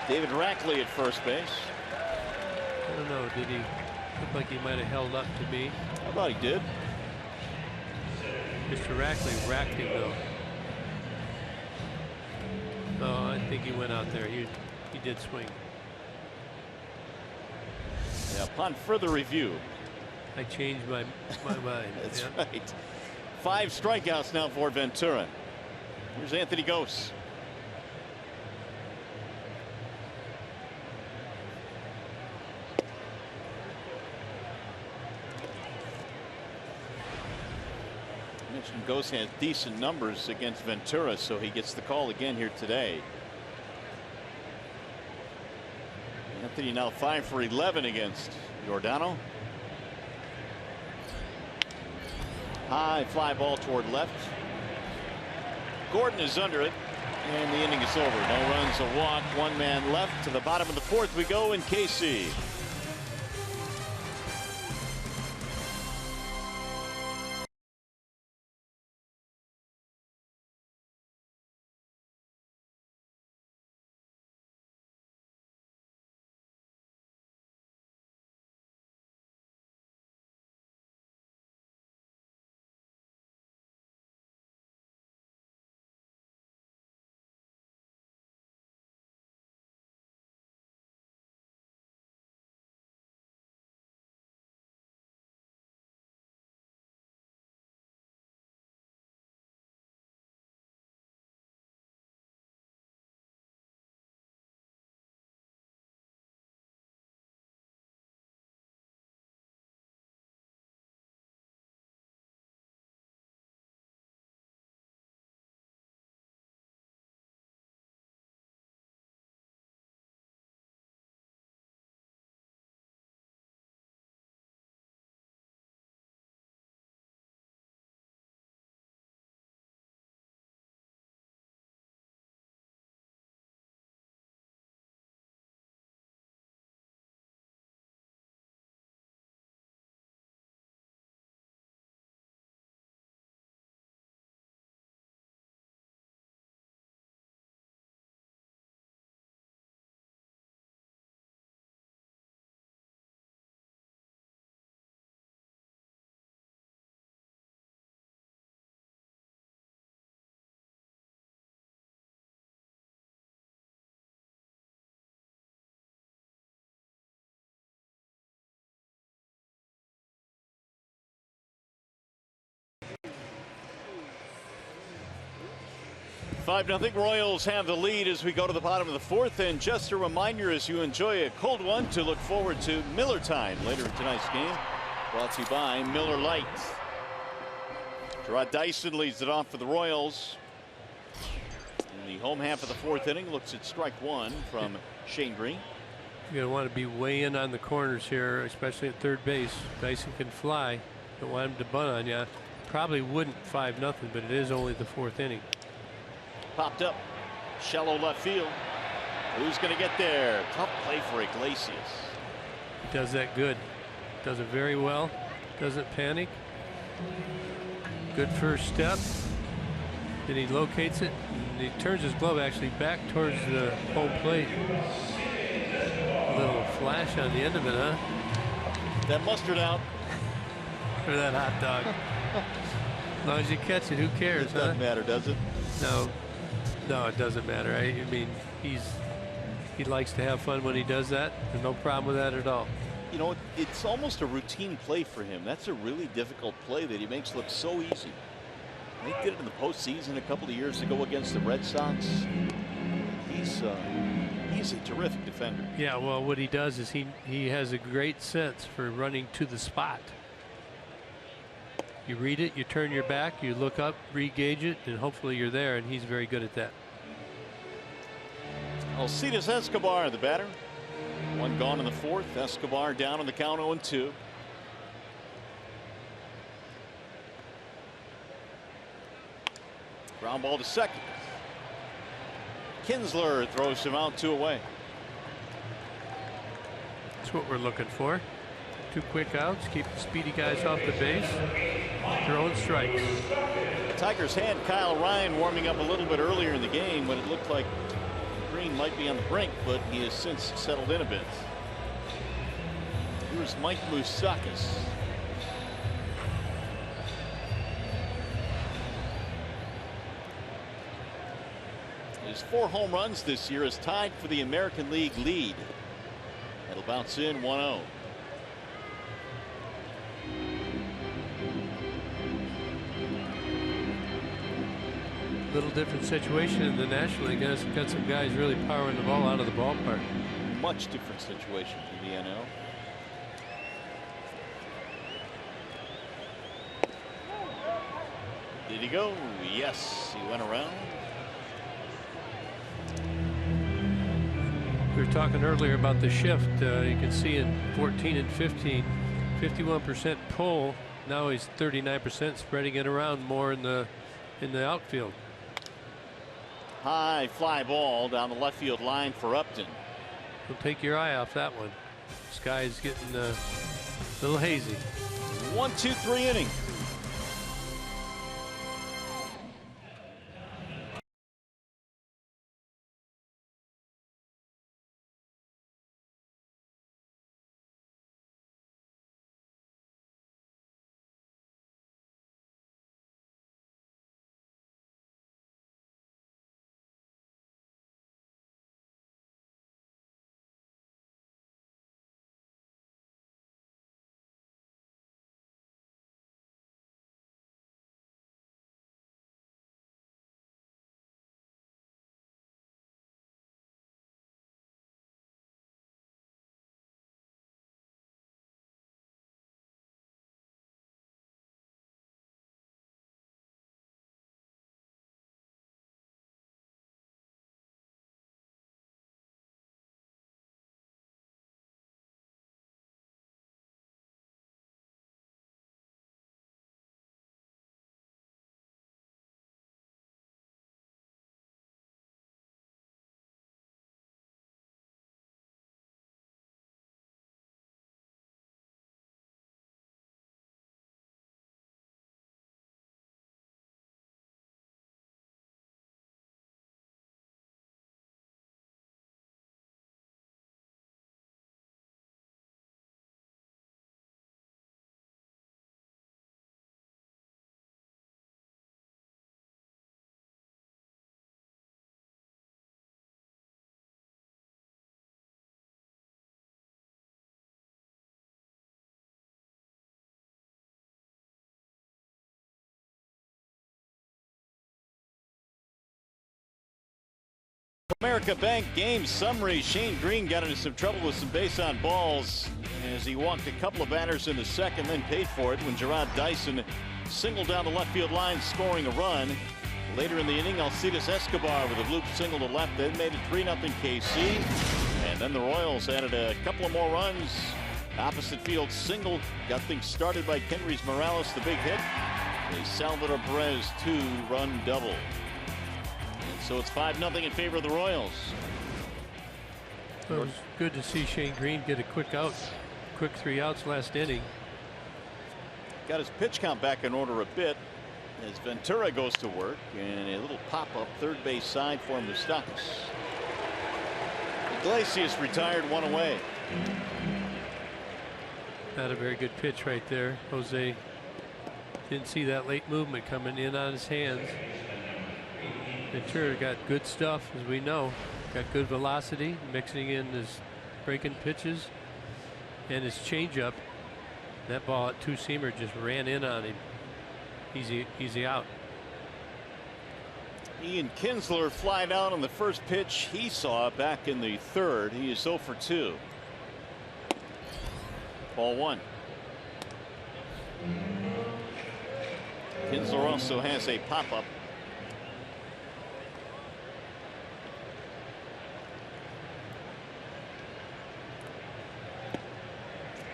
David Rackley at first base. I don't know, did he look like he might have held up to me? I thought he did. Mr. Rackley racked him though. Oh, I think he went out there. He did swing. Yeah, upon further review. I changed my mind. That's right. 5 strikeouts now for Ventura. Here's Anthony Gose. I mentioned Gose has decent numbers against Ventura, so he gets the call again here today. Anthony now 5 for 11 against Giordano. High fly ball toward left. Gordon is under it, and the inning is over. No runs, a walk, 1 man left. To the bottom of the 4th we go in KC. "5-0 Royals have the lead as we go to the bottom of the 4th. And just a reminder, as you enjoy a cold one, to look forward to Miller Time later in tonight's game. Brought to you by Miller Lite. Gerard Dyson leads it off for the Royals. In the home half of the 4th inning, looks at strike 1 from Shane Green. You're going to want to be way in on the corners here, especially at third base. Dyson can fly. Don't want him to bunt on you. Probably wouldn't 5-0, but it is only the 4th inning. Popped up, shallow left field. Who's going to get there? Tough play for Iglesias. He does that good. Does it very well. Doesn't panic. Good first step. Then he locates it. And he turns his glove actually back towards the home plate. A little flash on the end of it, huh? That mustard out. For that hot dog. As long as you catch it, who cares? It doesn't matter, does it? No, it doesn't matter. I mean, he likes to have fun when he does that. There's no problem with that at all. You know, it's almost a routine play for him. That's a really difficult play that he makes look so easy. He did it in the postseason a couple of years ago against the Red Sox. He's a terrific defender. Yeah, well, what he does is he has a great sense for running to the spot. You read it, you turn your back, you look up, re-gauge it, and hopefully you're there, and he's very good at that. Alcides Escobar, the batter. 1 gone in the 4th. Escobar down on the count 0-2. Ground ball to second. Kinsler throws him out, 2 away. That's what we're looking for. 2 quick outs, keep the speedy guys off the base. Throwing strikes. Tigers had Kyle Ryan warming up a little bit earlier in the game when it looked like Green might be on the brink, but he has since settled in a bit. Here's Mike Moustakas. His 4 home runs this year is tied for the American League lead. That'll bounce in 1-0. Little different situation in the National League. Got some guys really powering the ball out of the ballpark. Much different situation in the NL. Did he go? Yes, he went around. We were talking earlier about the shift. You can see in 14 and 15, 51% pull. Now he's 39%, spreading it around more in the outfield. High fly ball down the left field line for Upton. Don't take your eye off that one. Sky's getting a little hazy. 1-2-3 inning. America Bank game summary. Shane Green got into some trouble with some base on balls as he walked a couple of batters in the second, then paid for it when Gerard Dyson singled down the left field line, scoring a run. Later in the inning, Alcides Escobar with a loop single to left, then made it 3-0 KC. And then the Royals added a couple of more runs. Opposite field single got things started by Kendrys Morales, the big hit. A Salvador Perez 2-run double. So it's 5-0 in favor of the Royals. It was good to see Shane Green get a quick out, quick 3 outs last inning. Got his pitch count back in order a bit as Ventura goes to work, and a little pop-up third base side for Moustakas. Iglesias retired, 1 away. Not a very good pitch right there. Jose didn't see that late movement coming in on his hands. Ventura got good stuff, as we know. Got good velocity, mixing in his breaking pitches and his changeup. That ball at two-seamer just ran in on him. Easy out. Ian Kinsler flied out on the first pitch he saw back in the third. He is 0 for 2. Ball 1. Kinsler also has a pop-up.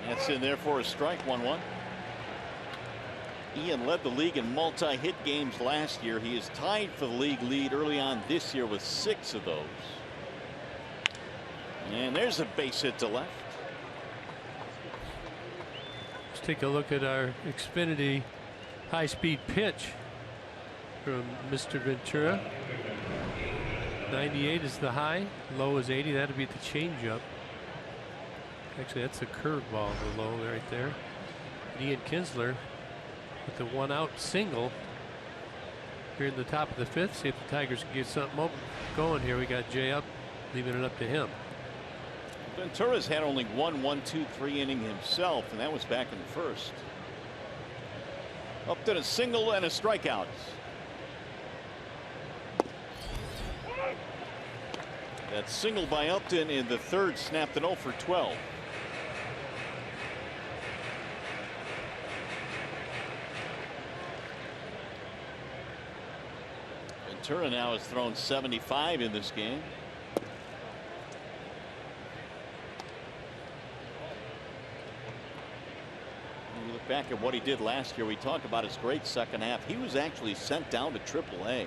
That's in there for a strike. 1-1. Ian led the league in multi-hit games last year. He is tied for the league lead early on this year with 6 of those. And there's a base hit to left. Let's take a look at our Xfinity high-speed pitch from Mr. Ventura. 98 is the high, low is 80. That'll be the changeup. Actually, that's a curveball, the low right there. Ian Kinsler with the 1-out single. Here in the top of the 5th, see if the Tigers can get something going here. We got Jay up, leaving it up to him. Ventura's had only one 1-2-3 inning himself, and that was back in the 1st. Upton a single and a strikeout. That single by Upton in the 3rd snapped an 0 for 12. Ventura now has thrown 75 in this game. When you look back at what he did last year, we talked about his great second half. He was actually sent down to AAA,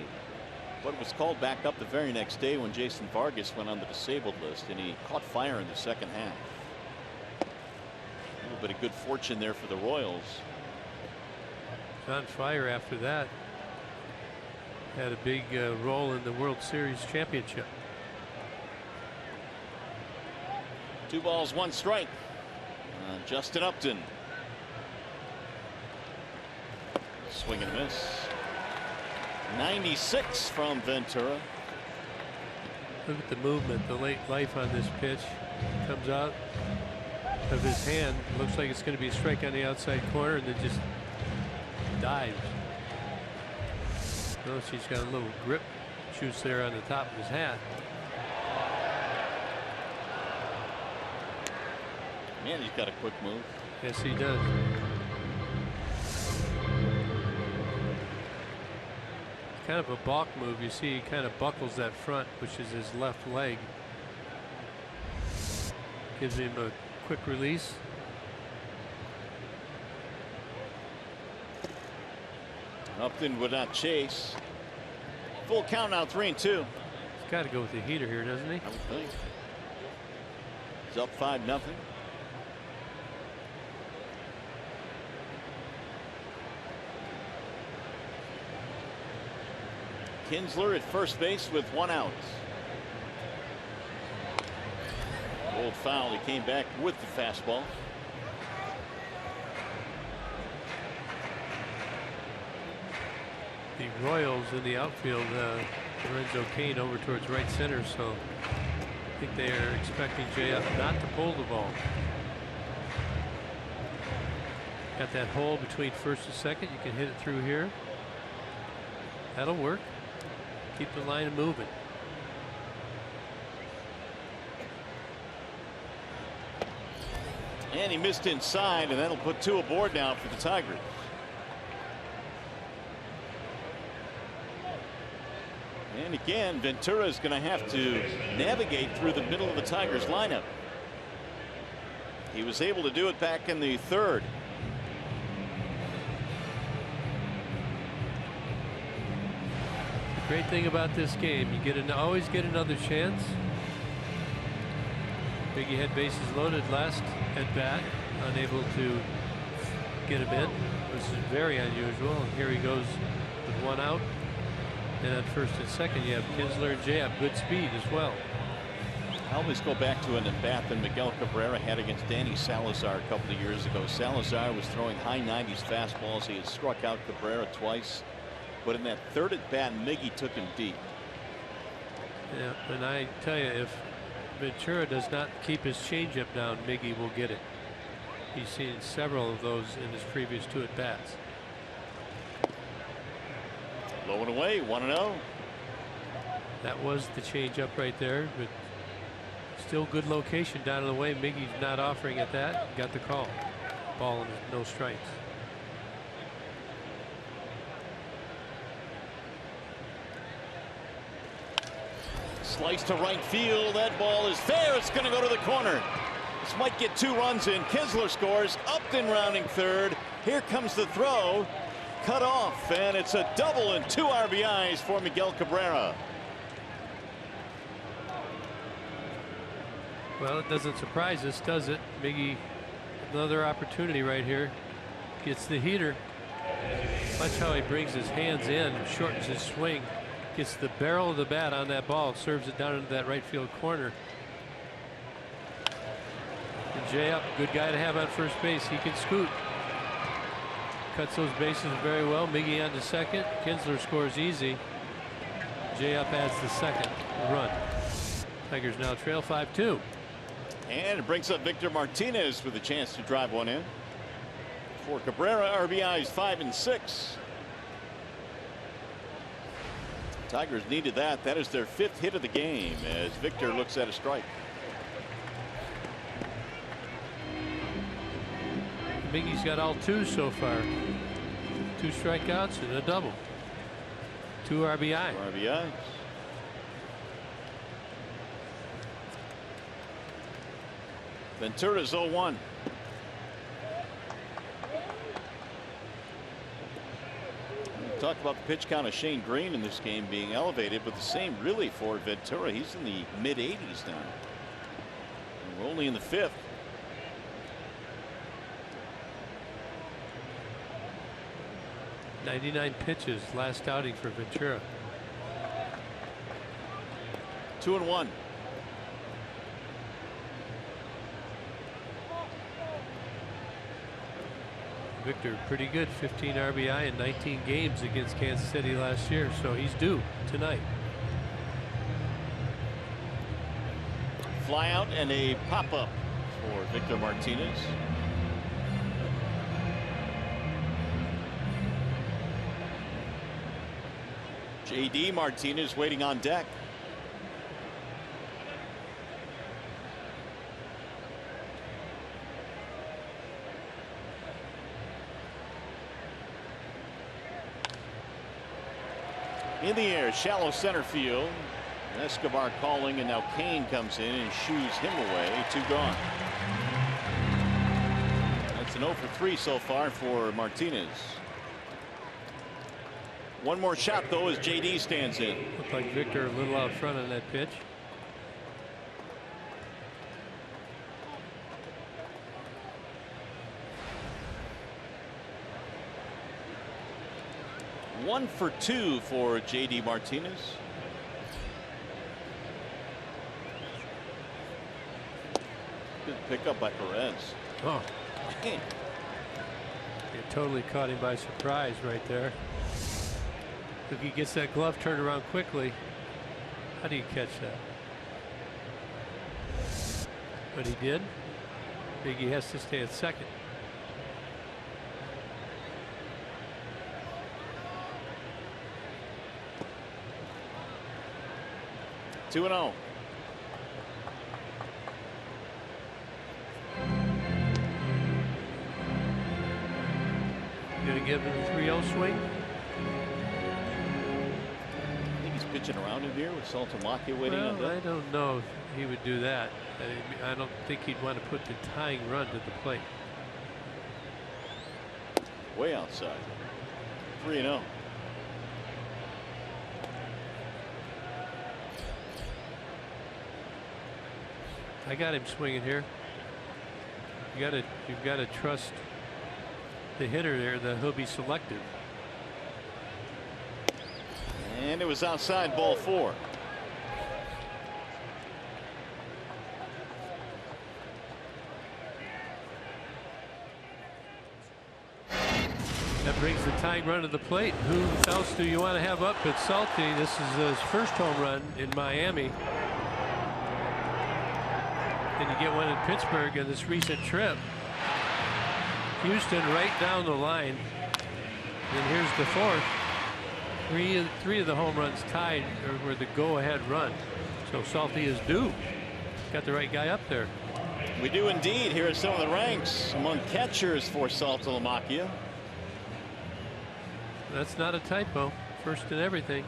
but was called back up the very next day when Jason Vargas went on the disabled list, and he caught fire in the second half. A little bit of good fortune there for the Royals. On fire after that. Had a big role in the World Series championship. 2 balls, 1 strike. Justin Upton. Swing and a miss. 96 from Ventura. Look at the movement, the late life on this pitch. Comes out of his hand. Looks like it's going to be a strike on the outside corner, and then just dives. Notice he's got a little grip juice there on the top of his hat. Man, he's got a quick move. Yes, he does. Kind of a balk move. You see he kind of buckles that front, which is his left leg. Gives him a quick release. Upton would not chase. Full count now, 3-2. He's got to go with the heater here, doesn't he? I would think. He's up 5-0. Kinsler at first base with 1 out. Old foul. He came back with the fastball. The Royals in the outfield, Lorenzo Cain over towards right center, so I think they are expecting JF not to pull the ball. Got that hole between first and second. You can hit it through here. That'll work. Keep the line moving. And he missed inside, and that'll put 2 aboard now for the Tigers. And again, Ventura is going to have to navigate through the middle of the Tigers lineup. He was able to do it back in the 3rd. The great thing about this game, you always get another chance. Biggie had bases loaded last at bat, unable to get him in, which is very unusual. And here he goes with 1 out. And at first and second, you have Kinsler and Jay have good speed as well. I always go back to an at-bat that Miguel Cabrera had against Danny Salazar a couple of years ago. Salazar was throwing high 90s fastballs. He had struck out Cabrera twice. But in that 3rd at-bat, Miggy took him deep. Yeah, and I tell you, if Ventura does not keep his changeup down, Miggy will get it. He's seen several of those in his previous 2 at-bats. Low and away, 1-0. That was the changeup right there, but still good location down in the way. Miggy's not offering at that. Got the call. Ball and no strikes. Slice to right field. That ball is fair. It's going to go to the corner. This might get 2 runs in. Kinsler scores. Upton rounding 3rd. Here comes the throw. Cut off, and it's a double and 2 RBIs for Miguel Cabrera. Well, it doesn't surprise us, does it? Miggy, another opportunity right here. Gets the heater. Watch how he brings his hands in, shortens his swing, gets the barrel of the bat on that ball, serves it down into that right field corner. And Jay up, good guy to have on first base. He can scoot. cuts those bases very well. Miggy on to second. Kinsler scores easy. Jay up adds the second run. Tigers now trail 5-2. And it brings up Victor Martinez with a chance to drive one in. For Cabrera, RBIs 5 and 6. Tigers needed that. That is their 5th hit of the game as Victor looks at a strike. Miggy's got all 2 so far. 2 strikeouts and a double. 2 RBI. 2 RBIs. Ventura's 0-1. Talk about the pitch count of Shane Green in this game being elevated, but the same really for Ventura. He's in the mid-80s now. And we're only in the 5th. .99 pitches last outing for Ventura. 2-1. Victor pretty good, 15 RBI in 19 games against Kansas City last year, so he's due tonight. Fly out and a pop-up for Victor Martinez. JD Martinez waiting on deck. In the air, shallow center field. Escobar calling, and now Kane comes in and shoos him away. 2 gone. That's an 0 for 3 so far for Martinez. One more shot though as JD stands in. Looked like Victor a little out front on that pitch. One for 2 for JD Martinez. Good pickup by Perez. Oh, Man. you totally caught him by surprise right there. If he gets that glove turned around quickly, how do you catch that? But he did. Biggie has to stay at second. Two and 0. Gonna give him a 3-0 swing. I think he's pitching around in here with Saltalamacchia waiting on Well, deck. I don't know if he would do that. I don't think he'd want to put the tying run to the plate. Way outside. 3-0. I got him swinging here. You've got to trust the hitter there that he'll be selective. And it was outside, ball 4. That brings the tying run to the plate. Who else do you want to have up but Salty? This is his first home run in Miami. And you get one in Pittsburgh in this recent trip. Houston right down the line. And here's the 4th. Three of the home runs tied were the go-ahead run. So Salty is due. Got the right guy up there. We do indeed. Here are some of the ranks among catchers for Saltalamacchia. That's not a typo. First in everything.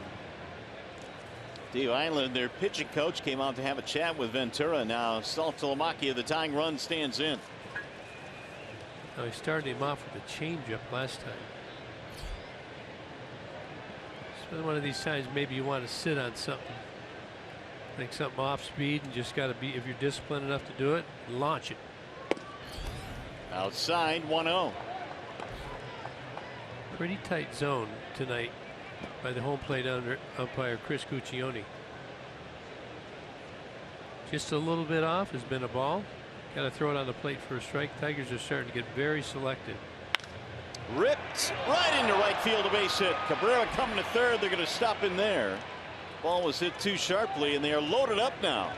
Steve Island, their pitching coach, came out to have a chat with Ventura. Now Saltalamacchia, the tying run, stands in. Now he started him off with a changeup last time. So one of these times maybe you want to sit on something. Like something off speed and just got to be, if you're disciplined enough to do it, launch it. Outside, 1-0. Pretty tight zone tonight by the home plate umpire Chris Guccione. Just a little bit off has been a ball. Got to throw it on the plate for a strike. Tigers are starting to get very selective. Ripped right into right field, a base hit. Cabrera coming to third. They're going to stop in there. Ball was hit too sharply, and they are loaded up now.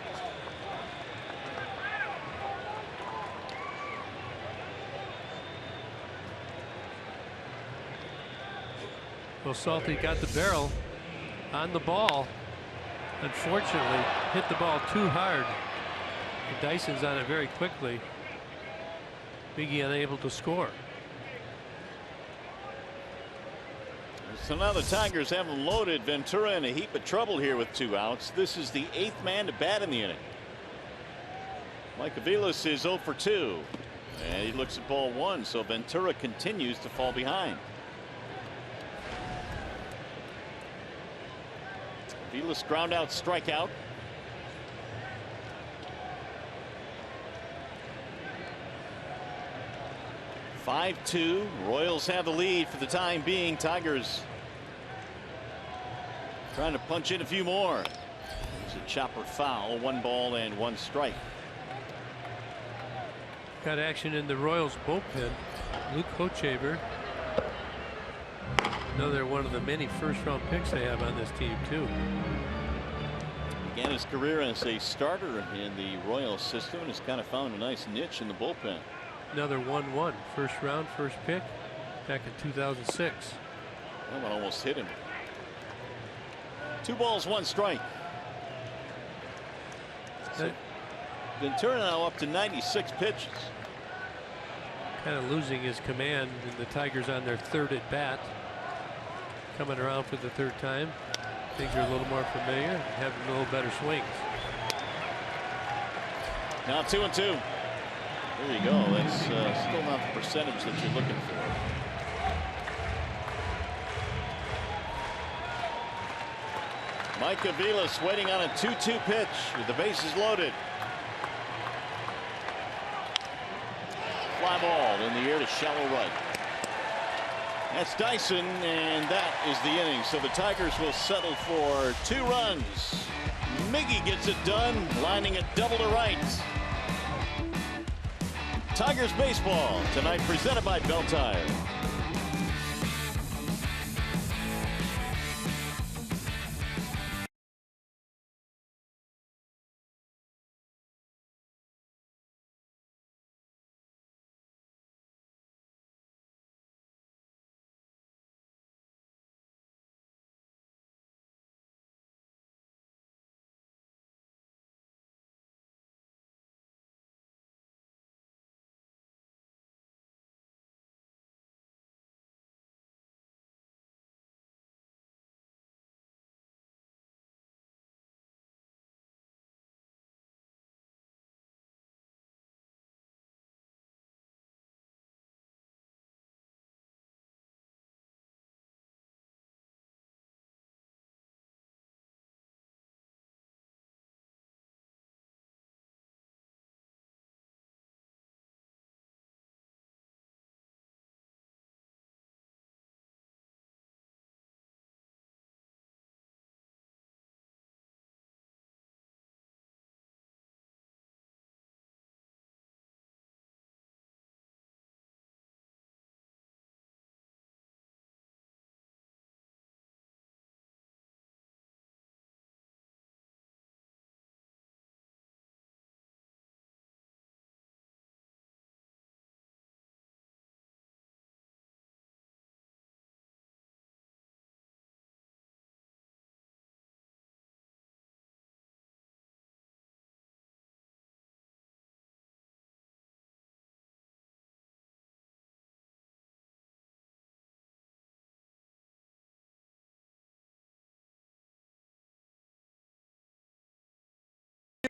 Well, Salty got the barrel on the ball. Unfortunately, hit the ball too hard. And Dyson's on it very quickly. Biggie unable to score. So now the Tigers have them loaded. Ventura in a heap of trouble here with 2 outs. This is the 8th man to bat in the inning. Mike Aviles is 0 for 2. And he looks at ball 1. So Ventura continues to fall behind. Aviles ground out, strikeout. (5-2). Royals have the lead for the time being. Tigers trying to punch in a few more. There's a chopper foul. 1 ball and 1 strike. Got action in the Royals bullpen. Luke Hochevar. Another one of the many first-round picks they have on this team too. Began his career as a starter in the Royals system and has kind of found a nice niche in the bullpen. Another 1-1, first round, first pick, back in 2006. That one almost hit him. 2 balls, 1 strike. So Ventura now up to 96 pitches. Kind of losing his command, and the Tigers on their 3rd at bat. Coming around for the 3rd time. Things are a little more familiar, having a little better swings. Now 2-2. There you go. That's still not the percentage that you're looking for. Mike Aviles waiting on a 2-2 pitch with the bases loaded. Fly ball in the air to shallow right. That's Dyson, and that is the inning. So the Tigers will settle for 2 runs. Miggy gets it done, lining it double to right. Tigers baseball tonight presented by Bell Tire.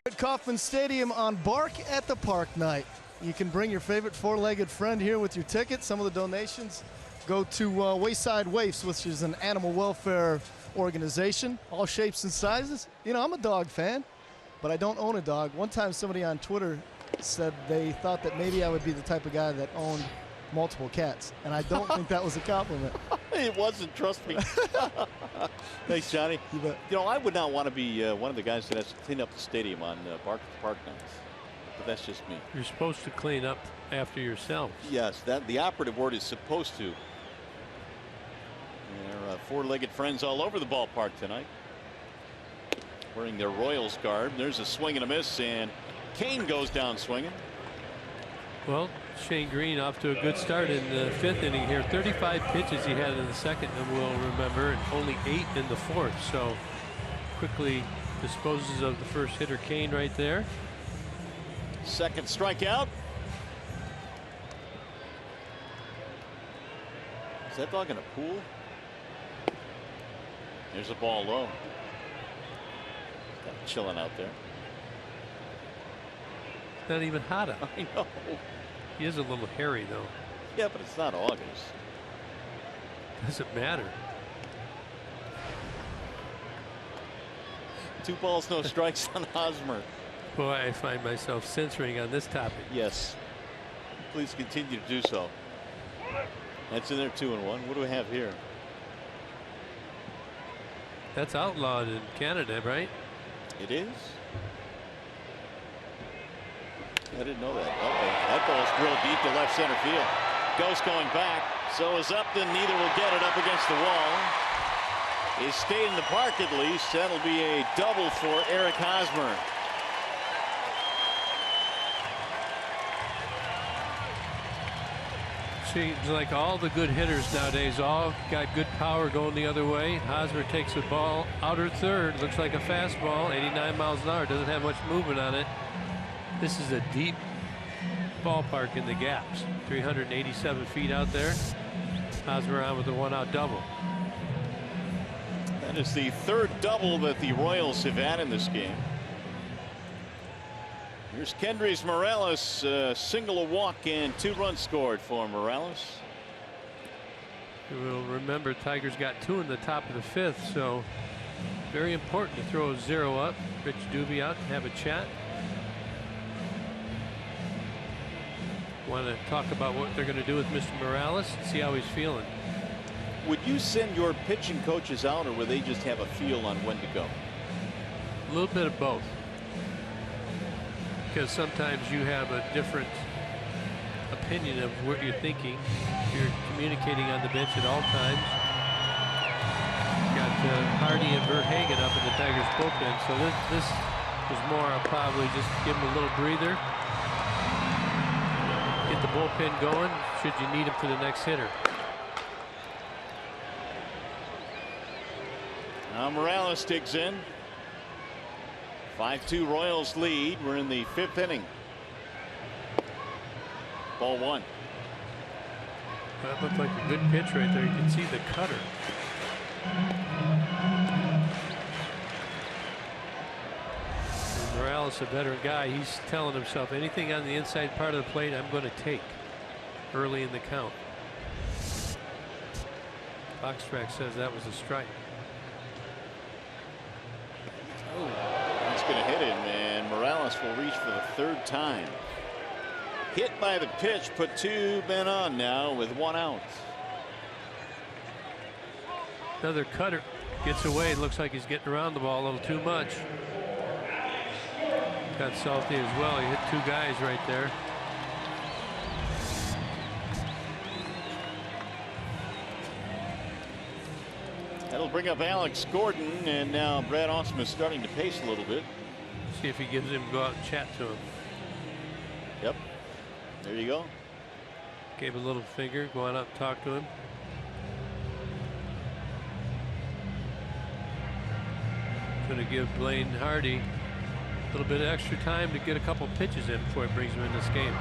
At Kauffman Stadium on Bark at the Park night. You can bring your favorite 4-legged friend here with your ticket. Some of the donations go to Wayside Waifs, which is an animal welfare organization, all shapes and sizes. You know, I'm a dog fan, but I don't own a dog. One time somebody on Twitter said they thought that maybe I would be the type of guy that owned multiple cats, and I don't think that was a compliment. It wasn't, trust me. Thanks, Johnny. You know, I would not want to be one of the guys that has to clean up the stadium on Bark at the Park nights. But that's just me. You're supposed to clean up after yourself. Yes, that the operative word is supposed to. Four-legged friends all over the ballpark tonight, wearing their Royals garb. There's a swing and a miss, and Kane goes down swinging. Well, Shane Green off to a good start in the 5th inning here. 35 pitches he had in the 2nd, and we'll remember, and only 8 in the 4th. So quickly disposes of the first hitter, Kane, right there. Second strikeout. Is that dog in a pool? There's a ball low. Kind of chilling out there. It's not even hot out. I know. He is a little hairy, though. Yeah, but it's not August. Doesn't matter. 2 balls, no strikes on Hosmer. Boy, I find myself censoring on this topic. Yes. Please continue to do so. That's in there, 2-1. What do we have here? That's outlawed in Canada, right? It is? I didn't know that. Okay. That ball's drilled deep to left center field. Ghost going back. So is Upton. Neither will get it up against the wall. He stayed in the park at least. That'll be a double for Eric Hosmer. Seems like all the good hitters nowadays all got good power going the other way. Hosmer takes the ball outer third. Looks like a fastball. 89 miles an hour. Doesn't have much movement on it. This is a deep ballpark in the gaps. 387 feet out there. Hosmer on with a 1-out double. That is the 3rd double that the Royals have had in this game. Here's Kendrys Morales, single, a walk, and 2 runs scored for Morales. You'll remember Tigers got 2 in the top of the 5th, so very important to throw a 0 up. Rich Doobie out and have a chat. Want to talk about what they're going to do with Mr. Morales and see how he's feeling. Would you send your pitching coaches out, or would they just have a feel on when to go? A little bit of both. Because sometimes you have a different opinion of what you're thinking. You're communicating on the bench at all times. Got Hardy and Verhagen up in the Tigers bullpen, so this was more probably just give them a little breather. Get the bullpen going should you need him for the next hitter. Now Morales digs in. 5-2 Royals lead. We're in the 5th inning. Ball 1. That looked like a good pitch right there. You can see the cutter. And Morales, a veteran guy, he's telling himself anything on the inside part of the plate I'm going to take early in the count. Box track says that was a strike. Oh, that's going to hit him, and Morales will reach for the 3rd time. Hit by the pitch, put 2 men on now with 1 out. Another cutter gets away. Looks like he's getting around the ball a little too much. Got salty as well. He hit 2 guys right there. That'll bring up Alex Gordon, and now Brad Austin is starting to pace a little bit. See if he gives him to go out and chat to him. Yep. There you go. Gave a little finger. Go on up and talk to him. Going to give Blaine Hardy a little bit of extra time to get a couple pitches in before he brings him in this game.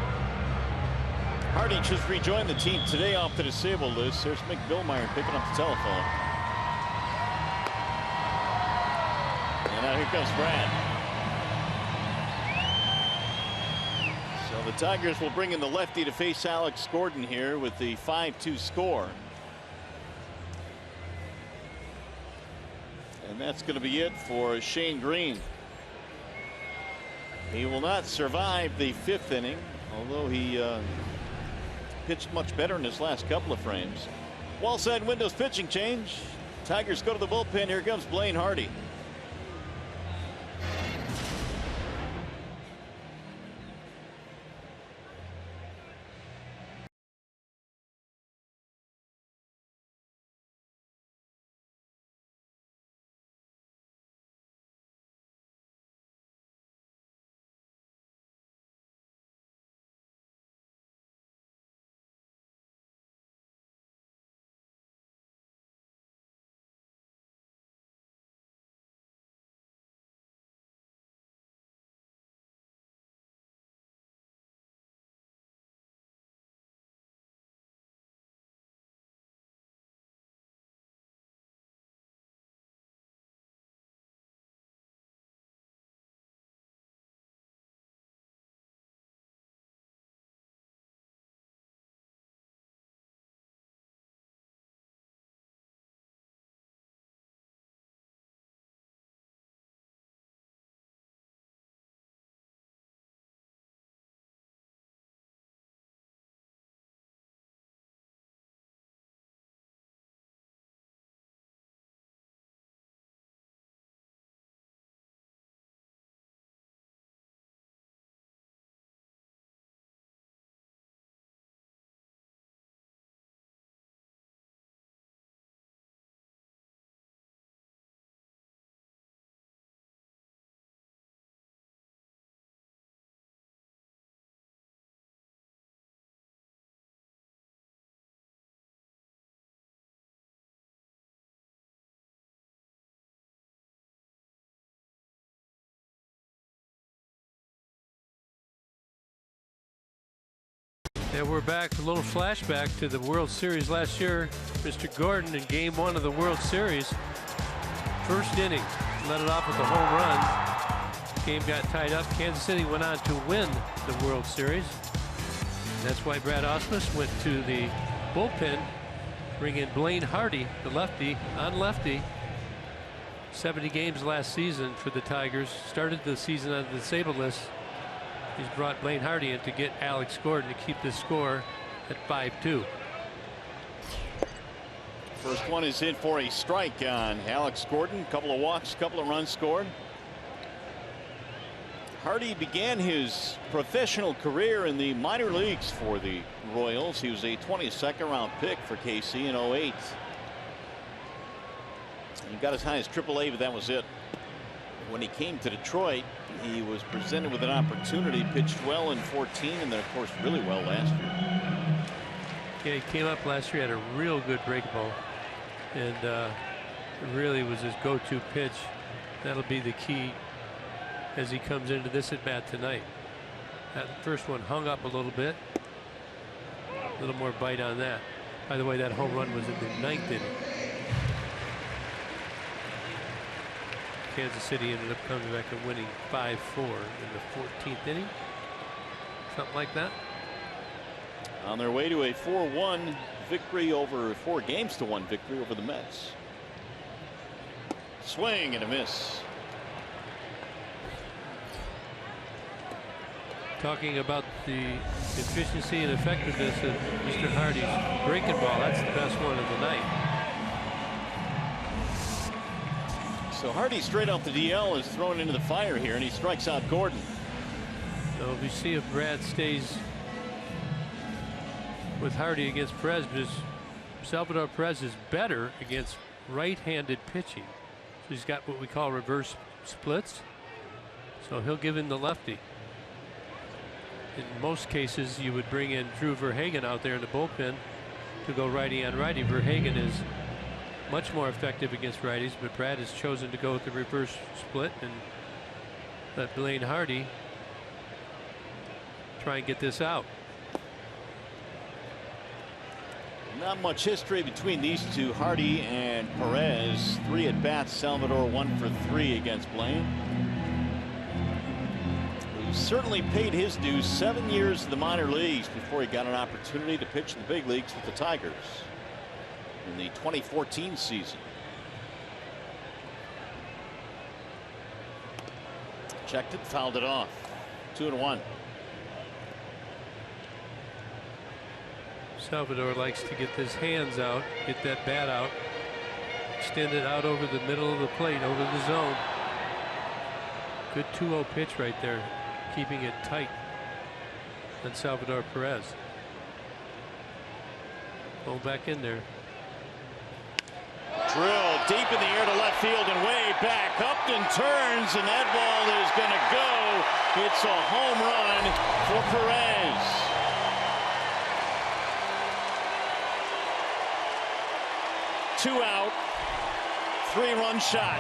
Hardy just rejoined the team today off the disabled list. There's Mick Billmeyer picking up the telephone. And now here comes Brad. So the Tigers will bring in the lefty to face Alex Gordon here with the 5-2 score. And that's going to be it for Shane Green. He will not survive the 5th inning, although he pitched much better in his last couple of frames. Wallside Windows pitching change. Tigers go to the bullpen. Here comes Blaine Hardy. And we're back, a little flashback to the World Series last year. Mr. Gordon in Game 1 of the World Series. First inning, let it off with a home run. Game got tied up. Kansas City went on to win the World Series. And that's why Brad Ausmus went to the bullpen, bring in Blaine Hardy, the lefty, on lefty. 70 games last season for the Tigers. Started the season on the disabled list. He's brought Blaine Hardy in to get Alex Gordon to keep the score at 5-2. First one is in for a strike on Alex Gordon. Couple of walks, couple of runs scored. Hardy began his professional career in the minor leagues for the Royals. He was a 22nd round pick for KC in 08. He got as high as AAA, but that was it. When he came to Detroit, he was presented with an opportunity, pitched well in 14, and then of course really well last year. Yeah, he came up last year, had a real good break ball, and it really was his go-to pitch. That'll be the key as he comes into this at bat tonight. That first one hung up a little bit. A little more bite on that. By the way, that home run was in the 9th inning. Kansas City ended up coming back and winning 5-4 in the 14th inning. Something like that. On their way to a 4-1 victory over 4 games to 1 victory over the Mets. Swing and a miss. Talking about the efficiency and effectiveness of Mr. Hardy's breaking ball. That's the best one of the night. So Hardy straight off the DL is thrown into the fire here, and he strikes out Gordon. So we see if Brad stays with Hardy against Perez, because Salvador Perez is better against right-handed pitching. So he's got what we call reverse splits. So he'll give him the lefty. In most cases, you would bring in Drew Verhagen out there in the bullpen to go righty on righty. Verhagen is much more effective against righties, but Brad has chosen to go with the reverse split and let Blaine Hardy try and get this out. Not much history between these two, Hardy and Perez. 3 at bats, Salvador 1 for 3 against Blaine. He certainly paid his dues. 7 years in the minor leagues before he got an opportunity to pitch in the big leagues with the Tigers in the 2014 season. Checked it, fouled it off. 2-1. Salvador likes to get his hands out, get that bat out, extend it out over the middle of the plate, over the zone. Good 2-0 pitch right there, keeping it tight on Salvador Perez. Going back in there. Drill deep in the air to left field and way back. Upton turns, and that ball is going to go. It's a home run for Perez. Two out, 3-run shot.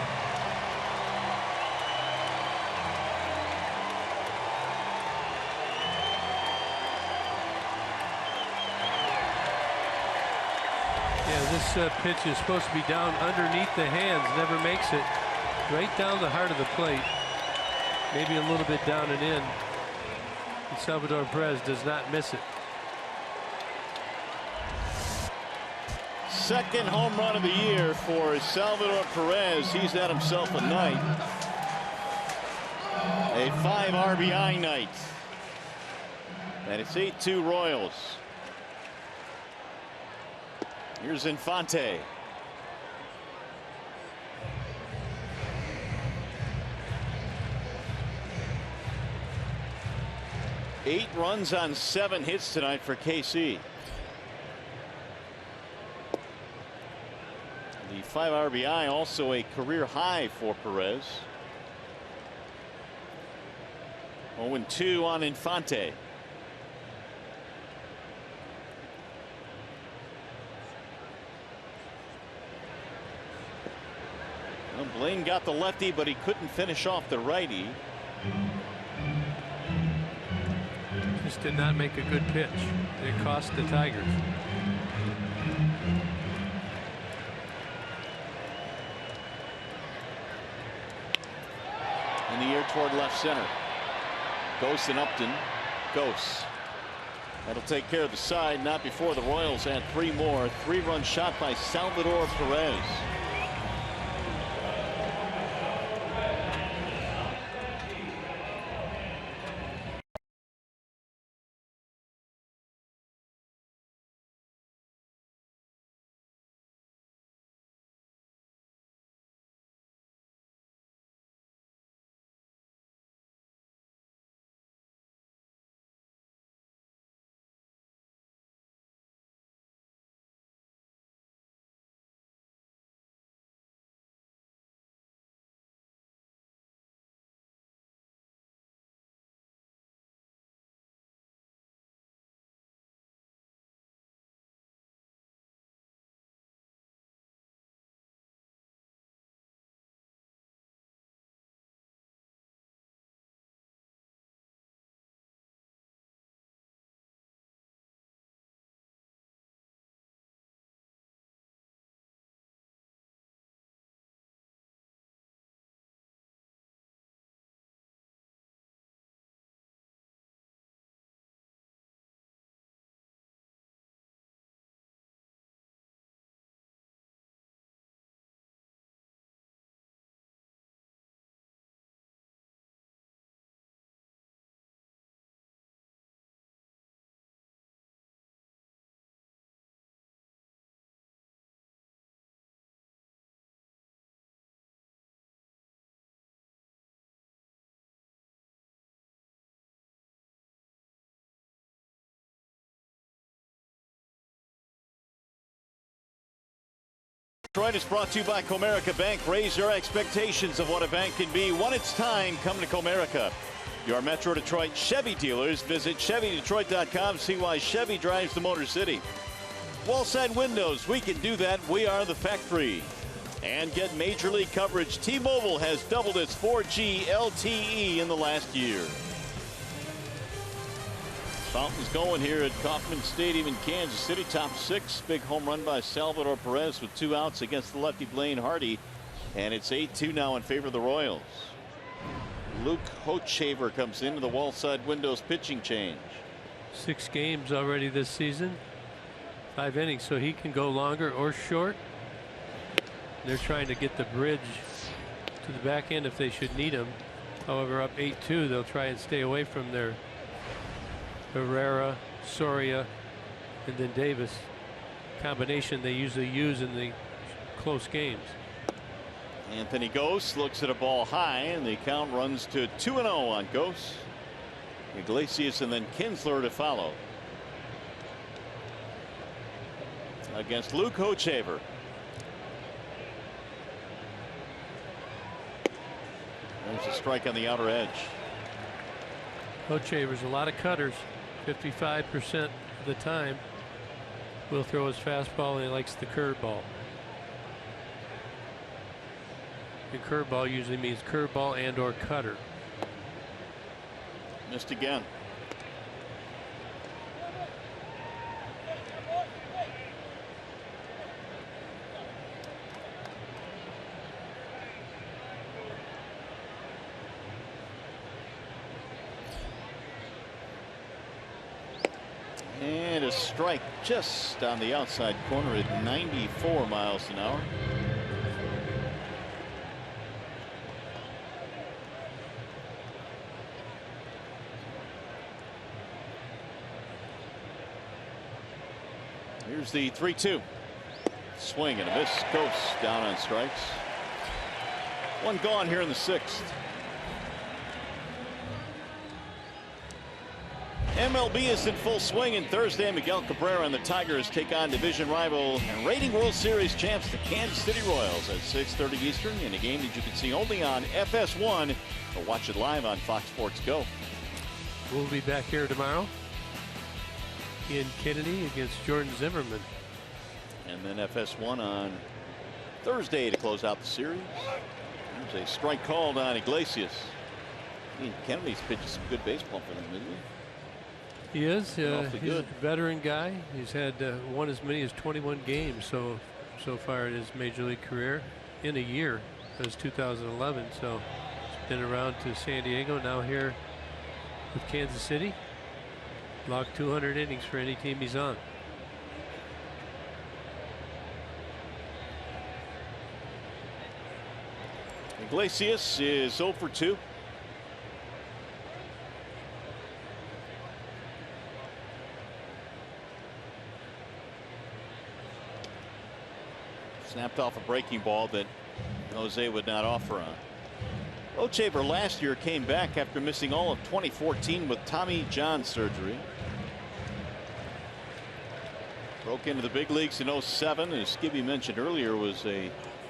Yeah, this pitch is supposed to be down underneath the hands, never makes it. Right down the heart of the plate. Maybe a little bit down and in. And Salvador Perez does not miss it. Second home run of the year for Salvador Perez. He's had himself a night. A 5 RBI night. And it's 8-2 Royals. Here's Infante. Eight runs on 7 hits tonight for KC. The 5 RBI also a career high for Perez. 0-2 on Infante. Well, Blaine got the lefty, but he couldn't finish off the righty. Rockies did not make a good pitch. It cost the Tigers. In the air toward left center. Ghost and Upton. Ghost. That'll take care of the side. Not before the Royals had 3 more. 3-run shot by Salvador Perez. Detroit is brought to you by Comerica Bank. Raise your expectations of what a bank can be. When it's time, come to Comerica. Your Metro Detroit Chevy dealers. Visit ChevyDetroit.com. See why Chevy drives the Motor City. Wallside Windows. We can do that. We are the factory. And get Major League coverage. T-Mobile has doubled its 4G LTE in the last year. Fountains going here at Kauffman Stadium in Kansas City. Top 6. Big home run by Salvador Perez with 2 outs against the lefty Blaine Hardy. And it's 8-2 now in favor of the Royals. Luke Hochhaver comes into the Wallside Windows pitching change. 6 games already this season. 5 innings, so he can go longer or short. They're trying to get the bridge to the back end if they should need him. However, up 8-2, they'll try and stay away from their Herrera, Soria, and then Davis combination they usually use in the close games. Anthony Gose looks at a ball high, and the count runs to 2-0 on Gose. Iglesias and then Kinsler to follow. Against Luke Hochhaver. There's a strike on the outer edge. Hochhaver's a lot of cutters. 55% of the time will throw his fastball, and he likes the curveball. The curveball usually means curveball and or cutter. Missed again. And a strike just on the outside corner at 94 miles an hour. Here's the 3-2. Swing and a miss. Ghost down on strikes. 1 gone here in the 6th. MLB is in full swing, and Thursday Miguel Cabrera and the Tigers take on division rival and reigning World Series champs the Kansas City Royals at 6:30 Eastern in a game that you can see only on FS1 or watch it live on Fox Sports Go. We'll be back here tomorrow. Ian Kennedy against Jordan Zimmerman. And then FS1 on Thursday to close out the series. There's a strike called on Iglesias. Ian Kennedy's pitched some good baseball for them, isn't he? He is. He's good. a veteran guy. He's had won as many as 21 games so far in his major league career in a year. That was 2011. So he's been around to San Diego, now here with Kansas City. Logged 200 innings for any team he's on. Iglesias is 0 for 2. Snapped off a breaking ball that Jose would not offer on. Ochever last year came back after missing all of 2014 with Tommy John surgery. Broke into the big leagues in 07, as Skibby mentioned earlier, was a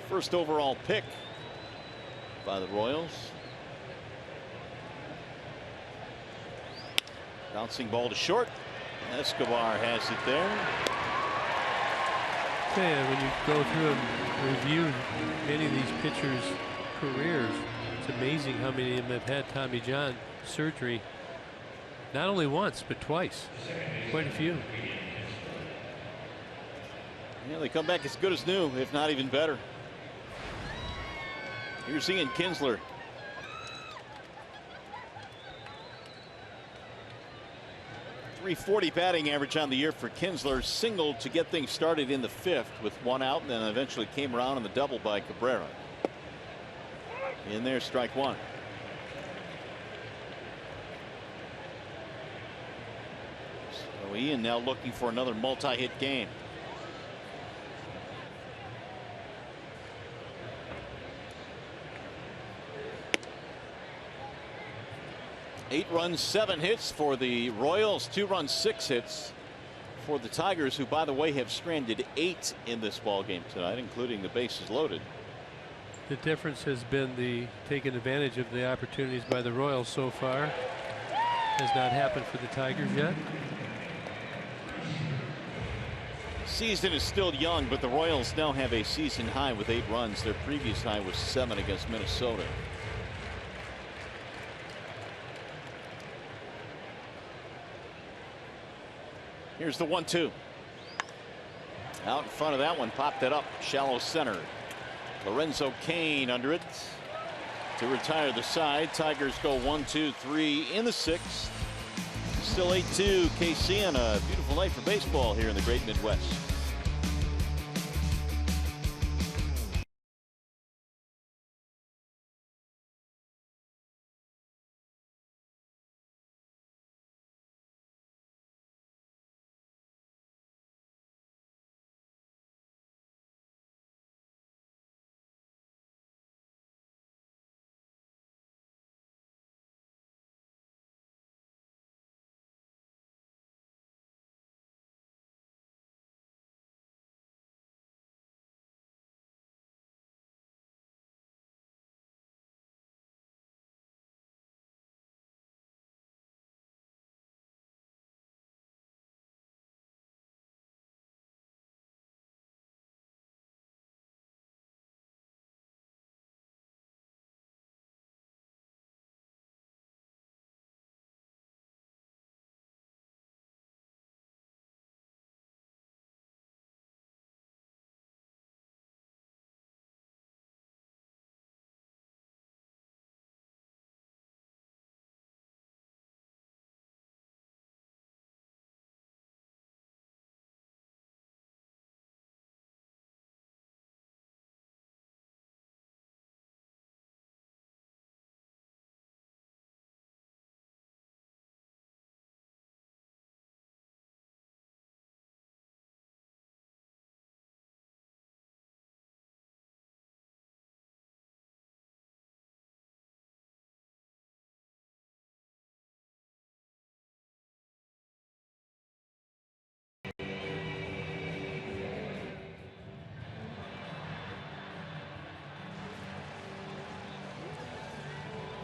first overall pick by the Royals. Bouncing ball to short. Escobar has it there. Yeah, when you go through and review many of these pitchers' careers, it's amazing how many of them have had Tommy John surgery. Not only once, but twice. Quite a few. Yeah, they come back as good as new, if not even better. Here's Ian Kinsler. .340 batting average on the year for Kinsler. Singled to get things started in the 5th with 1 out, and then eventually came around on the double by Cabrera. In there, strike 1. So Ian now looking for another multi-hit game. 8 runs, 7 hits for the Royals. 2 runs, 6 hits for the Tigers, who, by the way, have stranded 8 in this ball game tonight, including the bases loaded. The difference has been the taking advantage of the opportunities by the Royals so far. Has not happened for the Tigers yet. Season is still young, but the Royals now have a season high with 8 runs. Their previous high was 7 against Minnesota. Here's the 1-2. Out in front of that one, popped it up, shallow center. Lorenzo Cain under it to retire the side. Tigers go 1-2-3 in the 6th. Still 8-2 KC, and a beautiful night for baseball here in the great Midwest.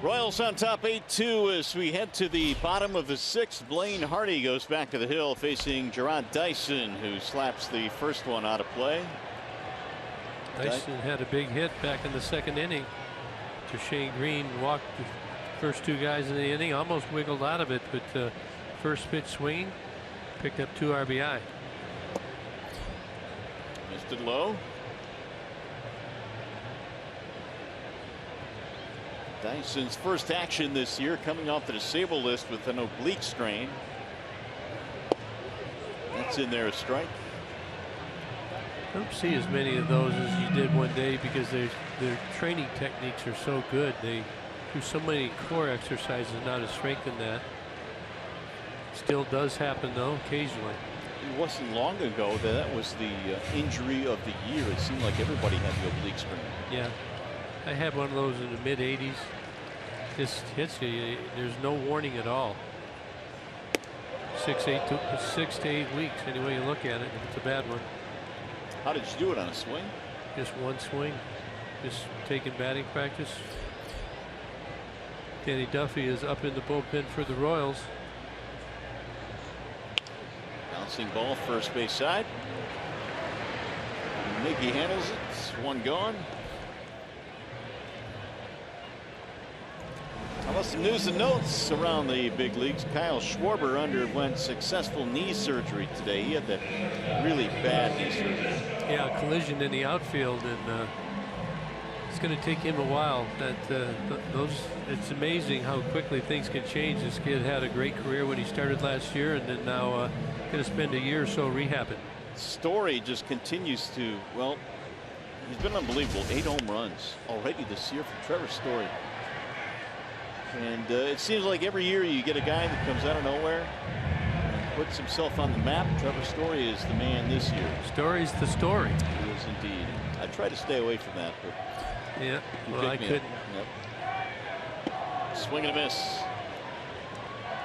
Royals on top 8-2 as we head to the bottom of the 6th. Blaine Hardy goes back to the hill facing Gerard Dyson, who slaps the first one out of play. Dyson had a big hit back in the 2nd inning to Shane Green. Walked the first 2 guys in the inning, almost wiggled out of it, but First pitch swing, picked up 2 RBI. Missed it low. Dyson's first action this year, coming off the disabled list with an oblique strain. That's in there, a strike. I don't see as many of those as you did one day because their training techniques are so good. They do so many core exercises now to strengthen that. Still does happen though, occasionally. It wasn't long ago that was the injury of the year. It seemed like everybody had the oblique strain. Yeah, I had one of those in the mid 80s. Just hits you. There's no warning at all. 6 to 8 weeks, any way you look at it. If it's a bad one. How did you do it, on a swing? Just one swing. Just taking batting practice. Danny Duffy is up in the bullpen for the Royals. Bouncing ball, first base side. Mickey handles it. One gone. How about some news and notes around the big leagues? Kyle Schwarber underwent successful knee surgery today. He had that really bad knee surgery. Yeah, a collision in the outfield, and it's going to take him a while. It's amazing how quickly things can change. This kid had a great career when he started last year, and then now going to spend a year or so rehabbing. Story just continues to, well, he's been unbelievable. 8 home runs already this year for Trevor Story. And it seems like every year you get a guy that comes out of nowhere and puts himself on the map. Trevor Story is the man this year. Story's the story. He is indeed. I try to stay away from that, but yeah, well, I couldn't. Yep. Swing and a miss.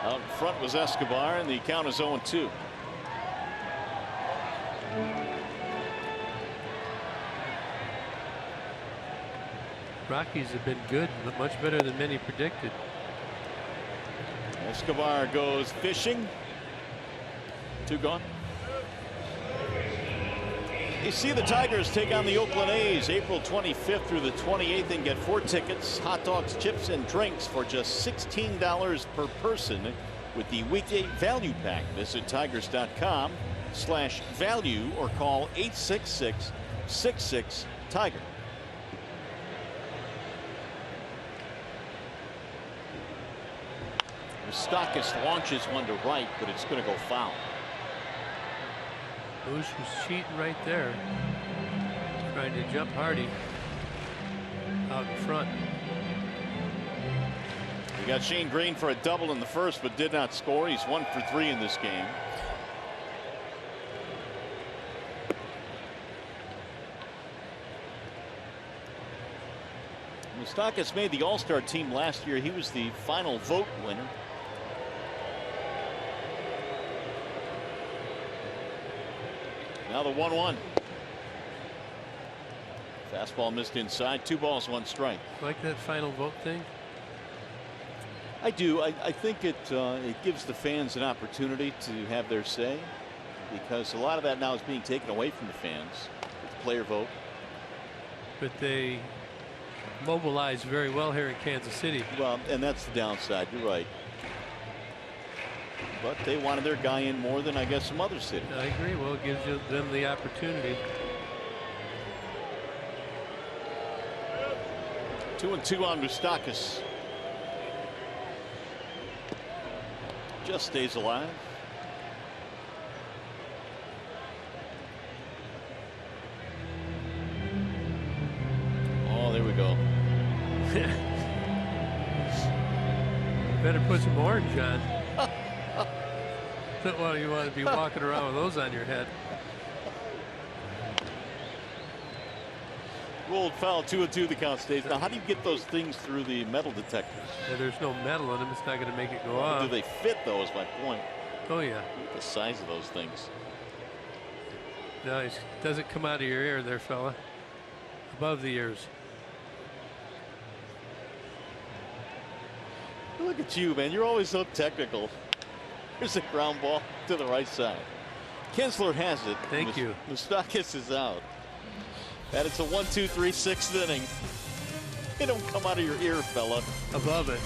Out in front was Escobar, and the count is 0-2. Rockies have been good, but much better than many predicted. Escobar goes fishing. 2 gone. You see the Tigers take on the Oakland A's April 25th through the 28th and get 4 tickets, hot dogs, chips, and drinks for just $16 per person with the weekday value pack. Visit tigers.com/value or call 866-66-TIGER. Moustakas launches one to right, but it's going to go foul. Bush was cheating right there, trying to jump Hardy out in front. We got Shane Green for a double in the first, but did not score. He's 1 for 3 in this game. Moustakas made the All-Star team last year. He was the final vote winner. Now the 1-1. Fastball missed inside. 2 balls, 1 strike. Like that final vote thing? I do. I think it gives the fans an opportunity to have their say, because a lot of that now is being taken away from the fans with the player vote. But they mobilize very well here in Kansas City. Well, and that's the downside. You're right. But they wanted their guy in more than, I guess, some other cities. I agree. Well, it gives them the opportunity. 2-2 on Moustakas. Just stays alive. Oh, there we go. Better put some orange on. Well, you want to be walking around with those on your head. Ruled foul, 2-2. The count stays. Now, how do you get those things through the metal detectors? Yeah, there's no metal in them. It's not going to make it go Well, off. do they fit, though, is my point. Oh, yeah. Look at the size of those things. No, it doesn't come out of your ear there, fella. Above the ears. Look at you, man. You're always so technical. Here's a ground ball to the right side. Kinsler has it. Thank you. Moustakas is out. And it's a 1-2-3 6th inning. They don't come out of your ear, fella. Above it.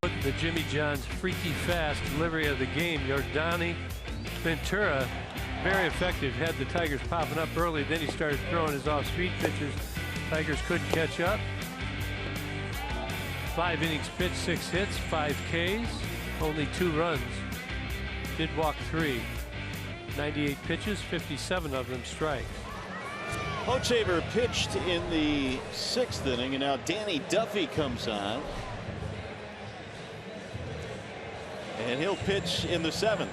The Jimmy John's freaky fast delivery of the game. Yordani Ventura, very effective, had the Tigers popping up early. Then he started throwing his off-speed pitches. Tigers couldn't catch up. 5 innings pitched, 6 hits, 5 Ks, only 2 runs. Did walk 3. 98 pitches, 57 of them strikes. Hochevar pitched in the 6th inning, and now Danny Duffy comes on. And he'll pitch in the 7th.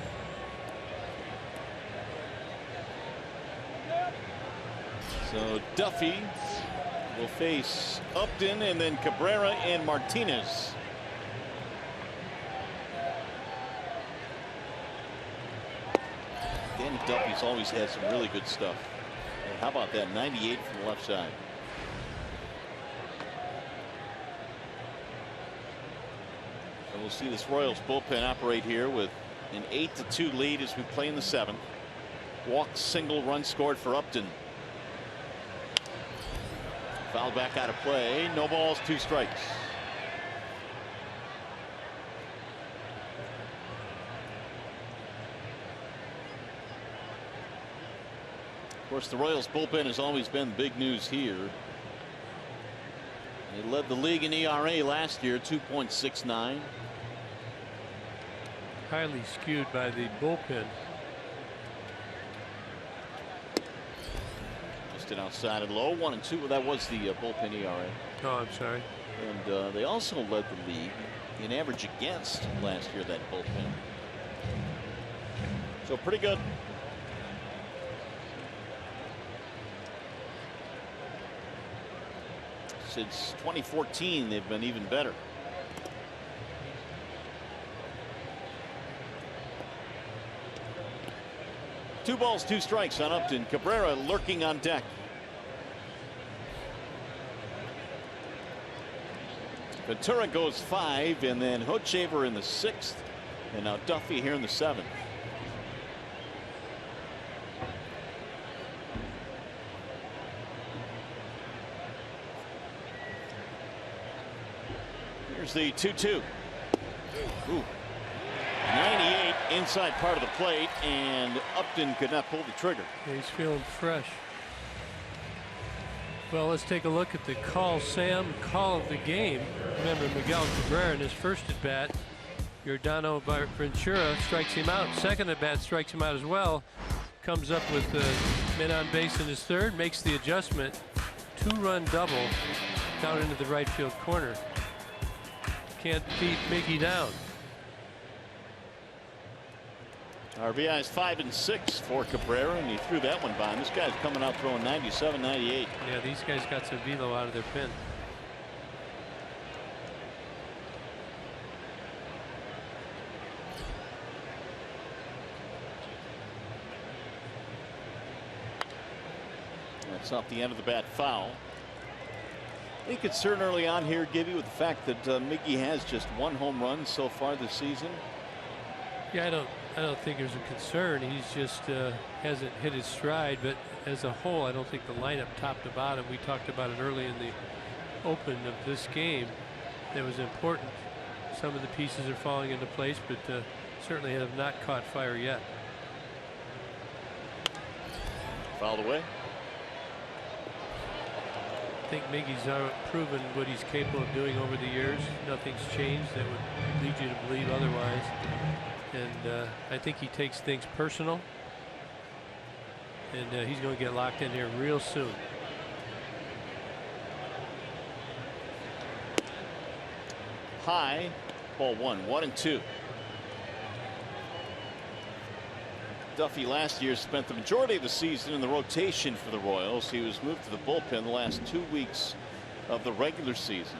So Duffy will face Upton and then Cabrera and Martinez. Danny Duffy's always had some really good stuff. And how about that 98 from the left side? And we'll see this Royals bullpen operate here with an 8-2 lead as we play in the 7th. Walk, single, run scored for Upton. Fouled back out of play. No balls, 2 strikes. Of course, the Royals bullpen has always been big news here. They led the league in ERA last year, 2.69. Highly skewed by the bullpen. Just an outside and low, 1-2. Well, that was the bullpen ERA. Oh, I'm sorry. And they also led the league in average against last year, that bullpen. So pretty good. Since 2014, they've been even better. Two balls, 2 strikes on Upton. Cabrera lurking on deck. Ventura goes 5, and then Hochevar in the 6th, and now Duffy here in the 7th. Here's the 2-2. Ooh. 98 inside part of the plate, and Upton could not pull the trigger. Yeah, he's feeling fresh. Well, let's take a look at the call, Sam. Call of the game. Remember, Miguel Cabrera in his first at bat. Yordano Ventura strikes him out. Second at bat strikes him out as well. Comes up with men on base in his 3rd, makes the adjustment. 2-run double down into the right field corner. Can't beat Miggy down. RBI is 5 and 6 for Cabrera, and he threw that one by him. This guy's coming out throwing 97, 98. Yeah, these guys got some velo out of their pen. That's off the end of the bat, foul. Any concern early on here, Gibby, with the fact that Miggy has just 1 home run so far this season? Yeah, I don't think there's a concern. He's just hasn't hit his stride, but as a whole, I don't think the lineup top to bottom. We talked about it early in the open of this game. That was important. Some of the pieces are falling into place, but certainly have not caught fire yet. Fouled away. I think Miggy's proven what he's capable of doing over the years. Nothing's changed that would lead you to believe otherwise. And I think he takes things personal. And he's going to get locked in here real soon. High, ball 1, 1-2. Duffy last year spent the majority of the season in the rotation for the Royals. He was moved to the bullpen the last 2 weeks of the regular season.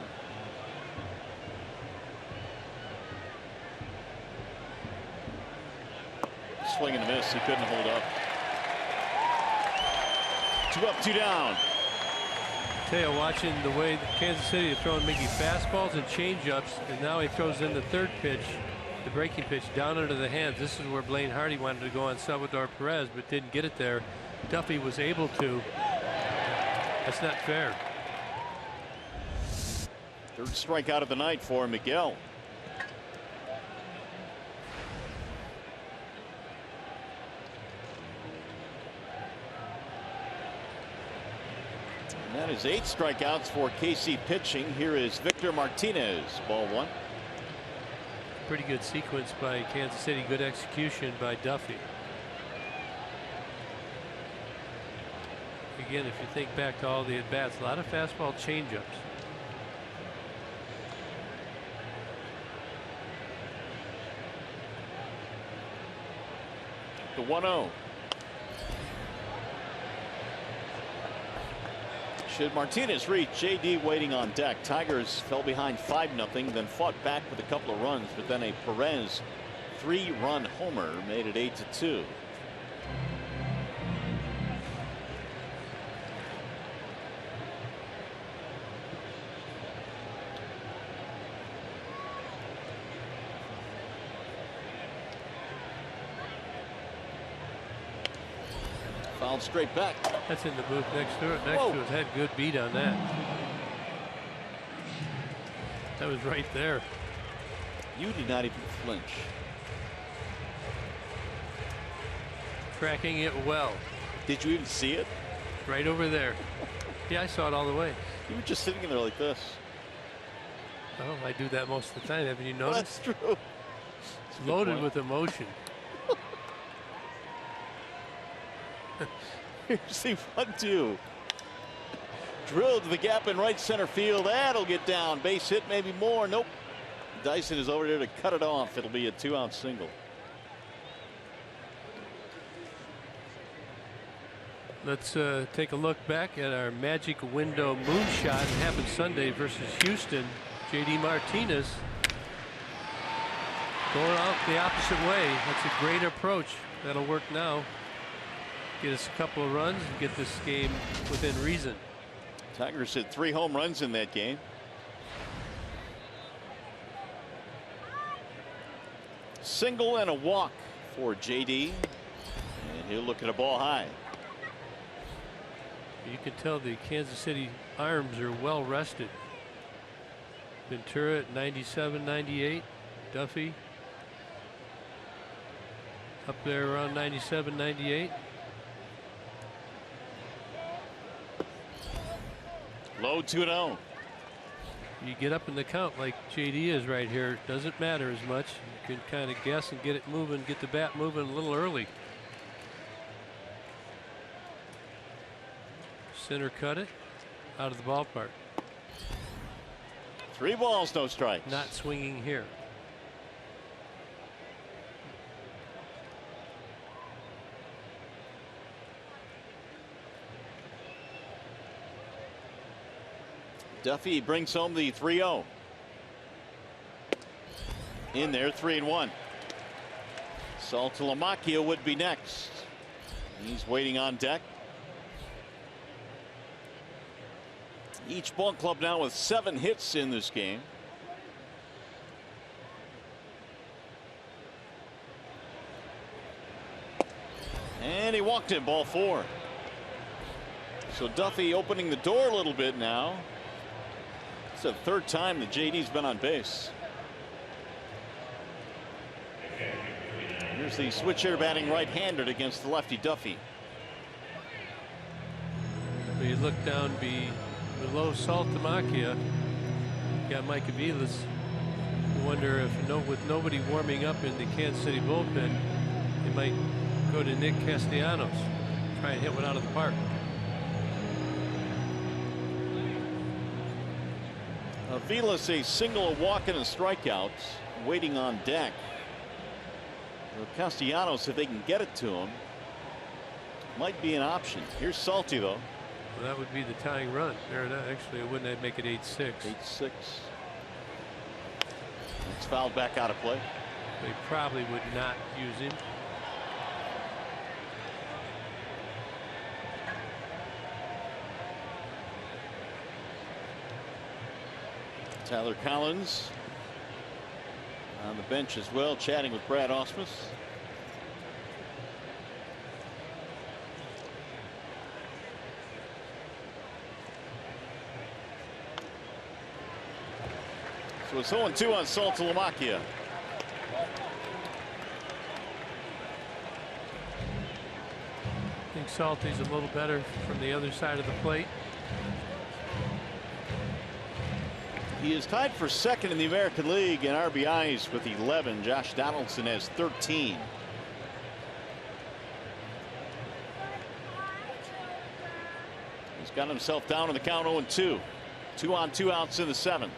Swing and a miss. He couldn't hold up. 2 up, 2 down. Tell you, watching the way that Kansas City is throwing Miggy fastballs and changeups, and now he throws in the 3rd pitch, the breaking pitch, down under the hands. This is where Blaine Hardy wanted to go on Salvador Perez, but didn't get it there. Duffy was able to. That's not fair. 3rd strikeout of the night for Miguel. And that is 8 strikeouts for KC pitching. Here is Victor Martinez, ball 1. Pretty good sequence by Kansas City. Good execution by Duffy. Again, if you think back to all the at-bats, a lot of fastball changeups. The 1-0. Should Martinez reach, JD waiting on deck. Tigers fell behind 5-0, then fought back with a couple of runs, but then a Perez 3-run homer made it 8-2. Fouled straight back. That's in the booth next to it. Next to it. Had good beat on that. That was right there. You did not even flinch. Tracking it well. Did you even see it? Right over there. Yeah, I saw it all the way. You were just sitting in there like this. Oh, I do that most of the time. Haven't you noticed? That's true. It's loaded with emotion. Here's the 1-2. Drilled to the gap in right center field. That'll get down. Base hit, maybe more. Nope. Dyson is over there to cut it off. It'll be a 2-out single. Let's take a look back at our magic window moonshot. It happened Sunday versus Houston. JD Martinez going out the opposite way. That's a great approach. That'll work now. Get us a couple of runs and get this game within reason. Tigers hit 3 home runs in that game. Single and a walk for JD. And he'll look at a ball high. You can tell the Kansas City arms are well rested. Ventura at 97, 98. Duffy up there around 97, 98. Low 2-0. You get up in the count like JD is right here. It doesn't matter as much. You can kind of guess and get it moving, get the bat moving a little early. Center cut it out of the ballpark. 3 balls, no strikes. Not swinging here. Duffy brings home the 3-0. In there, 3-1. Saltalamacchia would be next. He's waiting on deck. Each ball club now with 7 hits in this game. And he walked in, ball 4. So Duffy opening the door a little bit now. It's the 3rd time that JD's been on base. Here's the switch hitter batting right-handed against the lefty Duffy. You look down below Saltalamacchia. You got Mike Aviles. You wonder if with nobody warming up in the Kansas City bullpen, they might go to Nick Castellanos, try and hit one out of the park. Aviles a single, a walk, and a strikeout, waiting on deck. Castellanos, if they can get it to him, might be an option. Here's Salty, though. Well, that would be the tying run. Actually, it wouldn't make it 8-6. 8-6. It's fouled back out of play. They probably would not use him. Tyler Collins on the bench as well, chatting with Brad Ausmus. So it's 0-2 on Saltalamacchia. I think Salty's a little better from the other side of the plate. He is tied for second in the American League in RBIs with 11. Josh Donaldson has 13. He's got himself down in the count 0-2. 2 on 2 outs in the 7th.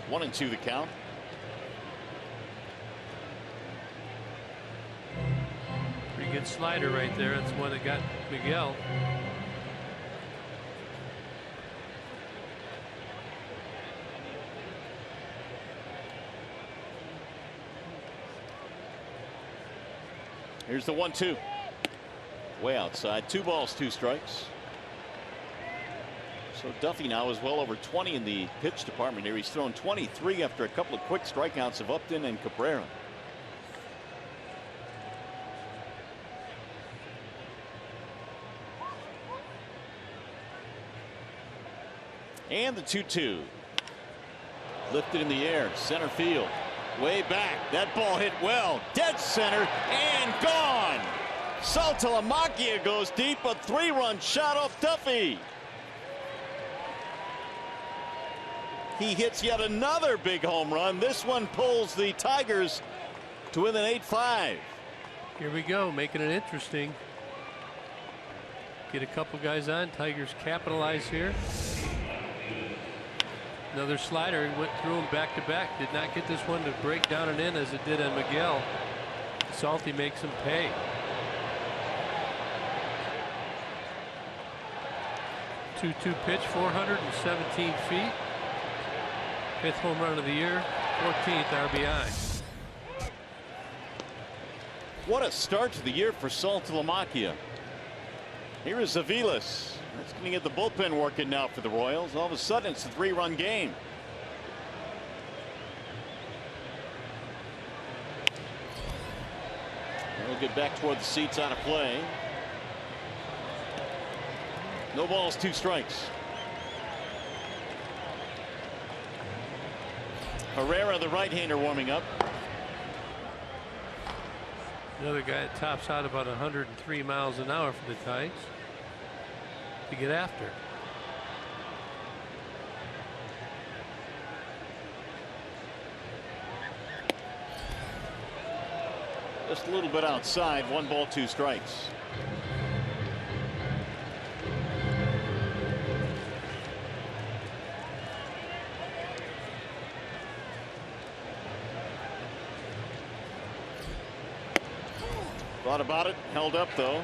One and 2 the count. Pretty good slider right there. That's one that got Miguel. Here's the 1-2. Way outside. 2 balls, 2 strikes. So Duffy now is well over 20 in the pitch department here. He's thrown 23 after a couple of quick strikeouts of Upton and Cabrera. And the 2-2. Lifted in the air, center field. Way back. That ball hit well. Dead center and gone. Saltalamacchia goes deep. A 3-run shot off Duffy. He hits yet another big home run. This one pulls the Tigers to within 8-5. Here we go, making it interesting. Get a couple guys on. Tigers capitalize here. Another slider. He went through them back to back. Did not get this one to break down and in as it did on Miguel. Salty makes him pay. 2-2 pitch, 417 feet. 5th home run of the year, 14th RBI. What a start to the year for Saltalamacchia. Here is Aviles. That's going to get the bullpen working now for the Royals. All of a sudden, it's a 3-run game. We'll get back toward the seats out of play. No balls, 2 strikes. Herrera, the right-hander, warming up. Another guy that tops out about 103 miles an hour for the Tigers to get after. Just a little bit outside. 1 ball, 2 strikes. Thought about it, held up though.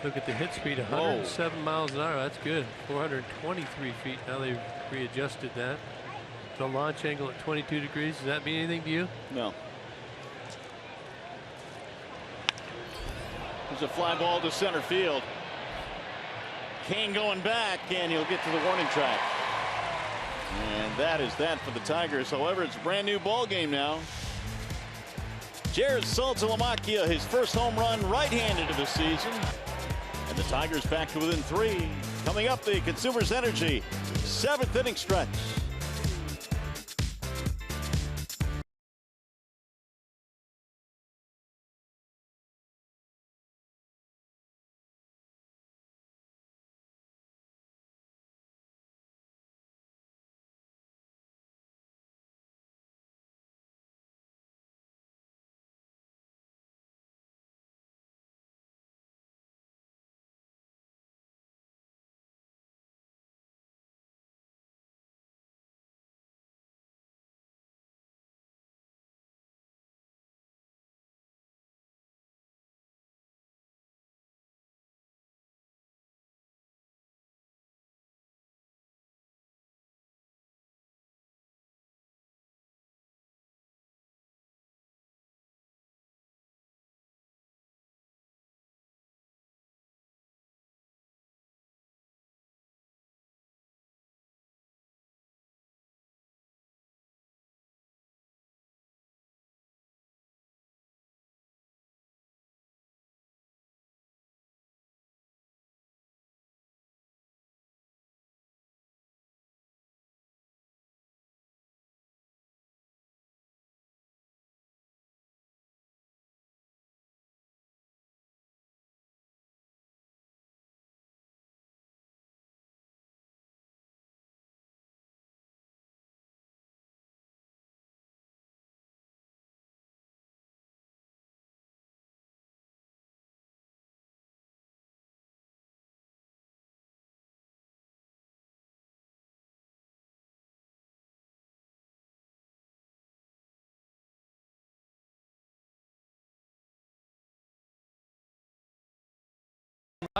Look at the hit speed, 107 miles an hour. That's good. 423 feet. Now they've readjusted that. The launch angle at 22 degrees. Does that mean anything to you? No. There's a fly ball to center field. Kane going back, and he'll get to the warning track. And that is that for the Tigers. However, it's a brand new ball game now. Jared Saltalamacchia, his first home run right-handed of the season. And the Tigers back to within 3. Coming up, the Consumers Energy 7th inning stretch.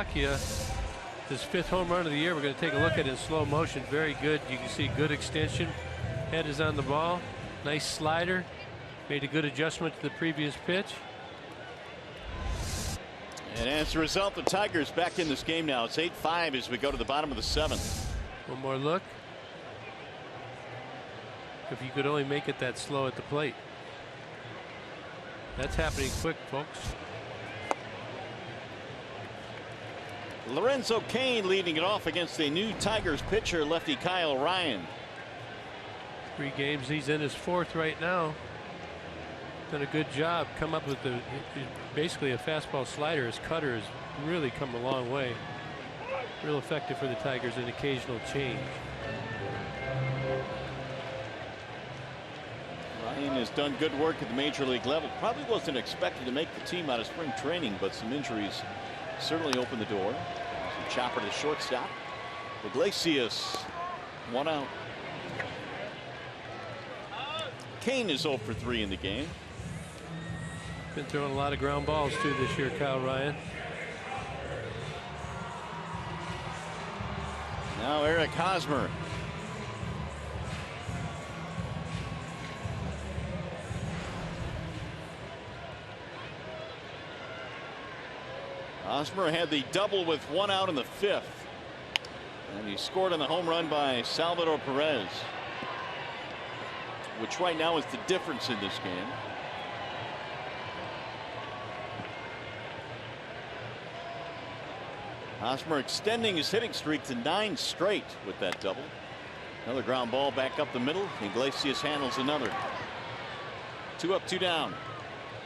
His 5th home run of the year. We're going to take a look at it in slow motion. Very good. You can see good extension. Head is on the ball. Nice slider. Made a good adjustment to the previous pitch. And as a result, the Tigers back in this game now. It's 8-5 as we go to the bottom of the 7th. One more look. If you could only make it that slow at the plate. That's happening quick, folks. Lorenzo Cain leading it off against a new Tigers pitcher, lefty Kyle Ryan. 3 games. He's in his 4th right now. Done a good job. Come up with basically a fastball slider. His cutter has really come a long way. Real effective for the Tigers. An occasional change. Ryan has done good work at the major league level. Probably wasn't expected to make the team out of spring training, but some injuries certainly opened the door. Some chopper to shortstop. Iglesias, 1 out. Cain is 0 for 3 in the game. Been throwing a lot of ground balls too this year, Kyle Ryan. Now Eric Hosmer. Hosmer had the double with 1 out in the 5th. And he scored on the home run by Salvador Perez, which right now is the difference in this game. Hosmer extending his hitting streak to 9 straight with that double. Another ground ball back up the middle. Iglesias handles another. 2 up, 2 down.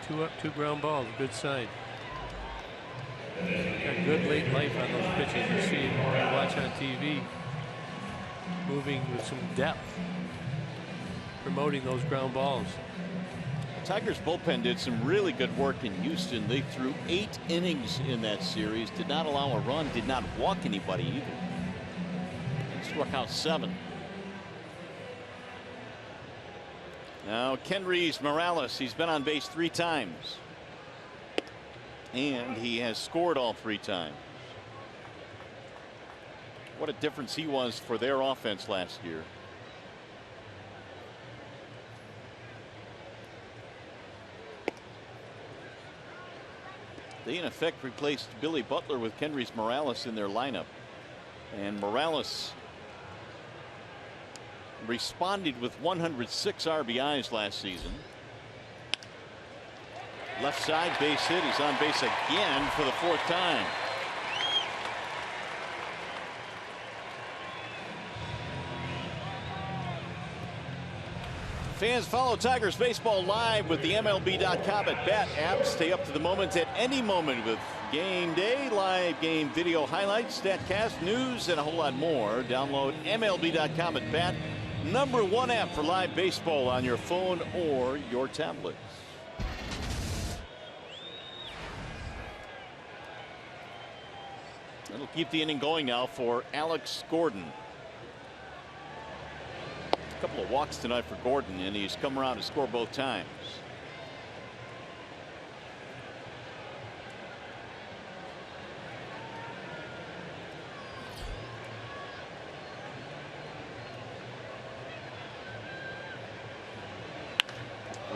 2 up, 2 ground balls. Good sign. Got good late life on those pitches. You see it when you watch on TV. Moving with some depth. Promoting those ground balls. Tigers bullpen did some really good work in Houston. They threw 8 innings in that series. Did not allow a run. Did not walk anybody either. Struck out 7. Now Kendrys Morales. He's been on base 3 times. And he has scored all 3 times. What a difference he was for their offense last year. They in effect replaced Billy Butler with Kendrys Morales in their lineup. And Morales responded with 106 RBIs last season. Left side base hit. He's on base again for the 4th time. Fans, follow Tigers baseball live with the MLB.com at bat app. Stay up to the moment at any moment with game day, live game video highlights, StatCast, news, and a whole lot more. Download MLB.com at bat, #1 app for live baseball on your phone or your tablet. That'll keep the inning going now for Alex Gordon. A couple of walks tonight for Gordon, and he's come around to score both times.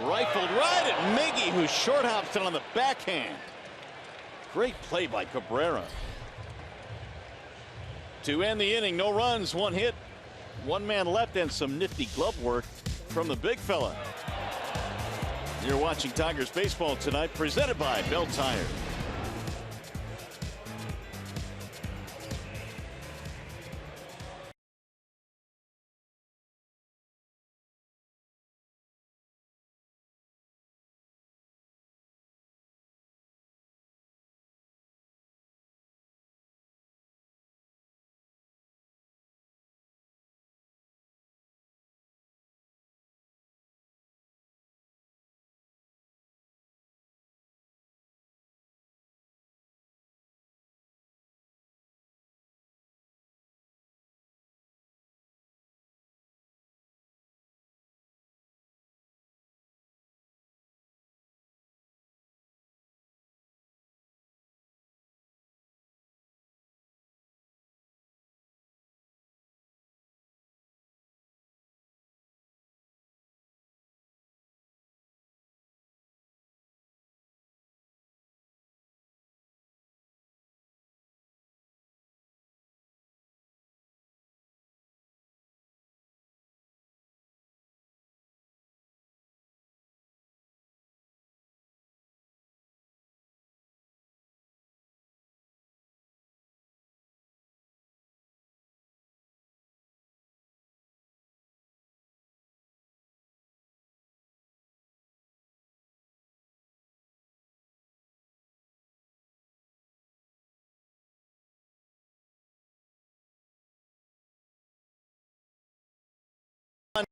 Rifled right at Miggy, who short hops it on the backhand. Great play by Cabrera. To end the inning, no runs, 1 hit. 1 man left, and some nifty glove work from the big fella. You're watching Tigers baseball tonight, presented by Bell Tire.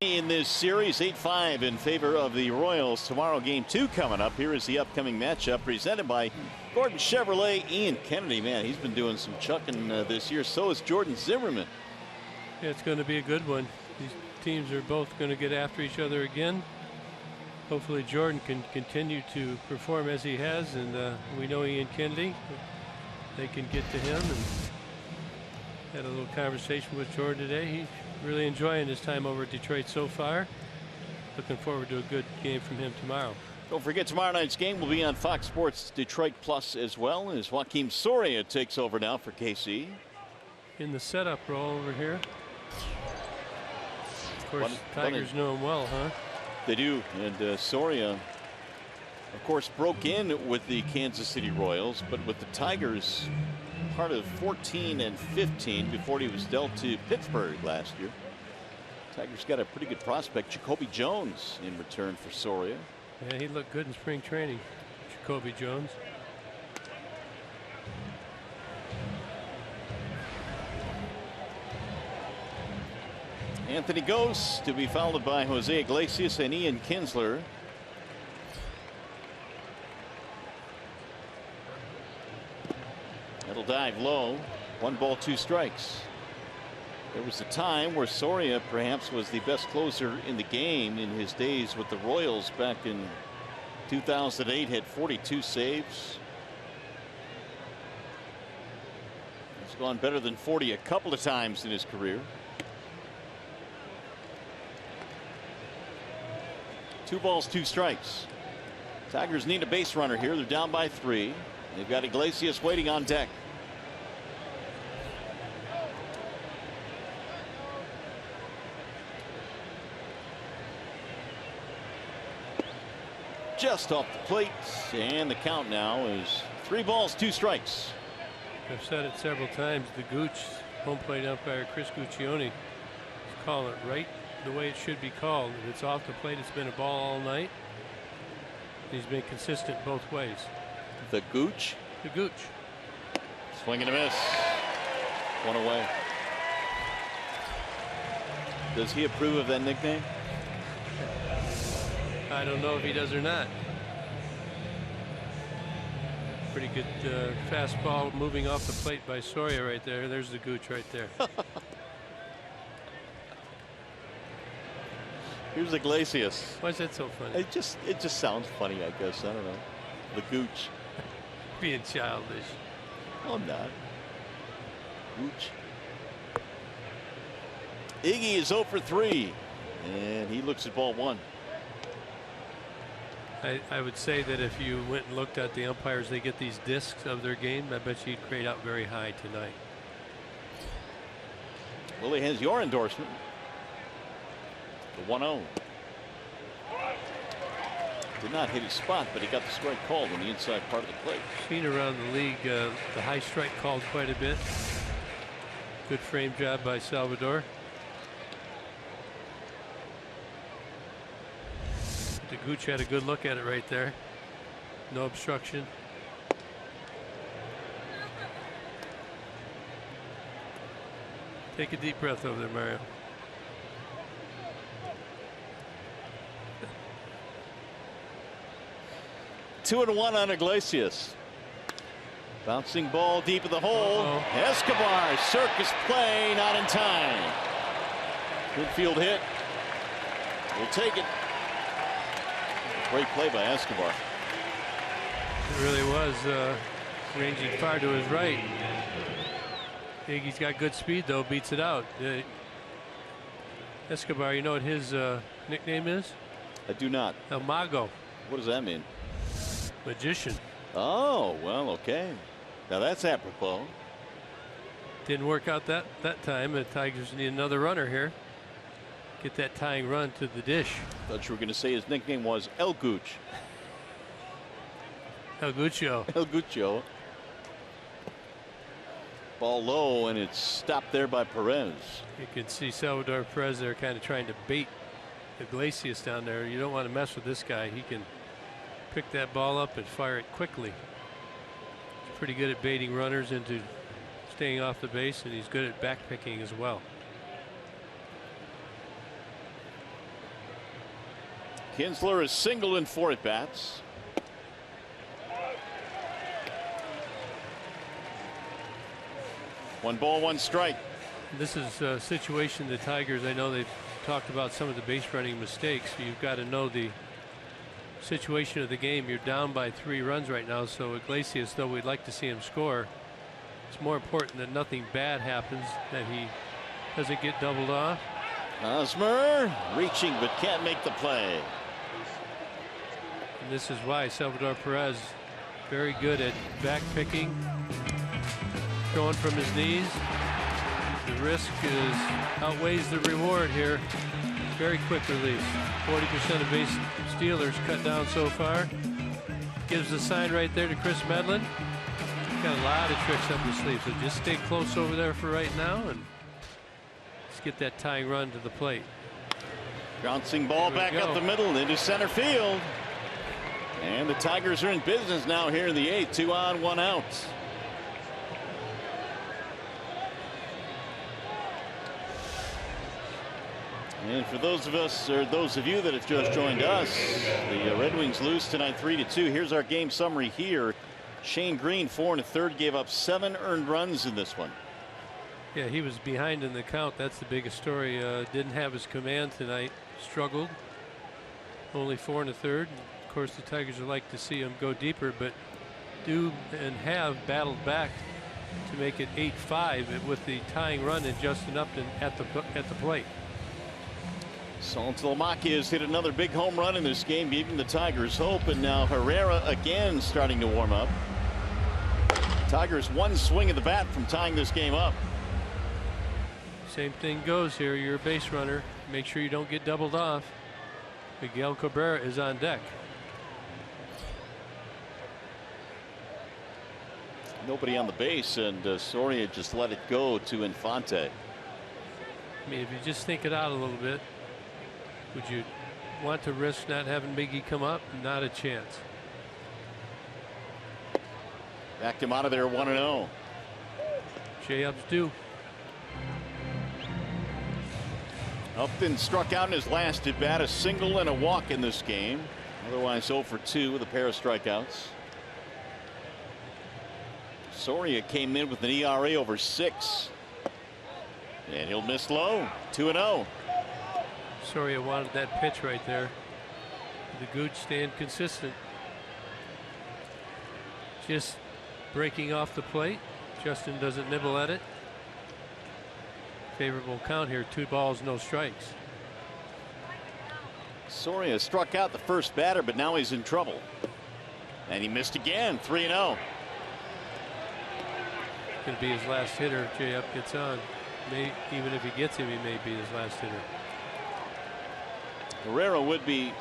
In this series, 8-5 in favor of the Royals. Tomorrow, game 2 coming up. Here is the upcoming matchup presented by Gordon Chevrolet. Ian Kennedy, man, he's been doing some chucking this year. So is Jordan Zimmerman. Yeah, it's going to be a good one. These teams are both going to get after each other again. Hopefully Jordan can continue to perform as he has, and we know Ian Kennedy. They can get to him, and had a little conversation with Jordan today. He's really enjoying his time over at Detroit so far. Looking forward to a good game from him tomorrow. Don't forget, tomorrow night's game will be on Fox Sports Detroit Plus as well, as Joakim Soria takes over now for KC. In the setup role over here. Of course, Tigers know him well, huh? They do, and Soria, of course, broke in with the Kansas City Royals, but with the Tigers part of 14 and 15 before he was dealt to Pittsburgh last year. Tigers got a pretty good prospect, Jacoby Jones, in return for Soria. Yeah, he looked good in spring training, Jacoby Jones. Anthony Gose to be followed by Jose Iglesias and Ian Kinsler. That'll dive low. 1 ball, 2 strikes. There was a time where Soria perhaps was the best closer in the game in his days with the Royals back in 2008. Had 42 saves. He's gone better than 40 a couple of times in his career. 2 balls, 2 strikes. Tigers need a base runner here. They're down by 3. They've got Iglesias waiting on deck. Just off the plate, and the count now is 3 balls, 2 strikes. I've said it several times. The Gooch, home plate umpire Chris Guccione, is calling it right the way it should be called. If it's off the plate, it's been a ball all night. He's been consistent both ways. The Gooch. The Gooch. Swing and a miss. 1 away. Does he approve of that nickname? I don't know if he does or not. Pretty good fastball moving off the plate by Soria right there. There's the Gooch right there. Here's Iglesias. Why is that so funny? It just sounds funny, I guess. I don't know. The Gooch. Being childish. No, I'm not. Gooch. Iggy is 0 for 3, and he looks at ball 1. I would say that if you went and looked at the umpires, they get these discs of their game. I bet you'd grade out very high tonight. Well, he has your endorsement. The 1-0. Did not hit his spot, but he got the strike called on the inside part of the plate. Seen around the league the high strike called quite a bit. Good frame job by Salvador. The Gooch had a good look at it right there. No obstruction. Take a deep breath over there, Mario. Two and one on Iglesias. Bouncing ball deep in the hole. Escobar, circus play, not in time. Good field hit. We'll take it. Great play by Escobar. It really was ranging far to his right. Iggy's got good speed though, beats it out. Escobar, you know what his nickname is? I do not. El Mago. What does that mean? Magician. Oh, well, okay. Now that's apropos. Didn't work out that time. The Tigers need another runner here. Get that tying run to the dish. Thought you were going to say his nickname was El Gooch. El Guccio. El Guccio. Ball low, and it's stopped there by Perez. You can see Salvador Perez there kind of trying to bait Iglesias down there. You don't want to mess with this guy. He can pick that ball up and fire it quickly. He's pretty good at baiting runners into staying off the base, and he's good at back picking as well. Kinsler is single in 4 at-bats. One ball, one strike. This is a situation the Tigers, I know they've talked about some of the base running mistakes. You've got to know the situation of the game. You're down by 3 runs right now, so Iglesias, though we'd like to see him score, it's more important that nothing bad happens, that he doesn't get doubled off. Hosmer reaching but can't make the play. And this is why Salvador Perez very good at back picking, throwing from his knees. The risk outweighs the reward here. Very quick release. 40% of base stealers cut down so far. Gives the sign right there to Chris Medlin. Got a lot of tricks up his sleeve, so just stay close over there for right now and let's get that tying run to the plate. Bouncing ball back up the middle into center field. And the Tigers are in business now here in the 8th. 2 on, 1 out. And for those of us, or those of you that have just joined us, the Red Wings lose tonight 3-2. Here's our game summary here. Shane Green, 4 1/3, gave up 7 earned runs in this one. Yeah, he was behind in the count. That's the biggest story. Didn't have his command tonight. Struggled. Only 4 1/3. Of course, the Tigers would like to see him go deeper, but do and have battled back to make it 8-5 with the tying run and Justin Upton at the plate. Saltalamacchia has hit another big home run in this game, giving the Tigers hope, and now Herrera again starting to warm up. Tigers 1 swing of the bat from tying this game up. Same thing goes here. You're a base runner. Make sure you don't get doubled off. Miguel Cabrera is on deck. Nobody on the base, and Soria just let it go to Infante. I mean, if you just think it out a little bit, would you want to risk not having Miggy come up? Not a chance. Backed him out of there 1-0. J-ups do. Upton struck out in his last at bat, a single and a walk in this game. Otherwise 0 for 2 with a pair of strikeouts. Soria came in with an ERA over 6. And he'll miss low. 2-0. Soria wanted that pitch right there. The Gooch staying consistent. Just breaking off the plate. Justin doesn't nibble at it. Favorable count here. 2 balls, no strikes. Soria struck out the first batter, but now he's in trouble. And he missed again. 3-0. Going to be his last hitter. J-Up gets on. Even if he gets him, he may be his last hitter. Herrera would be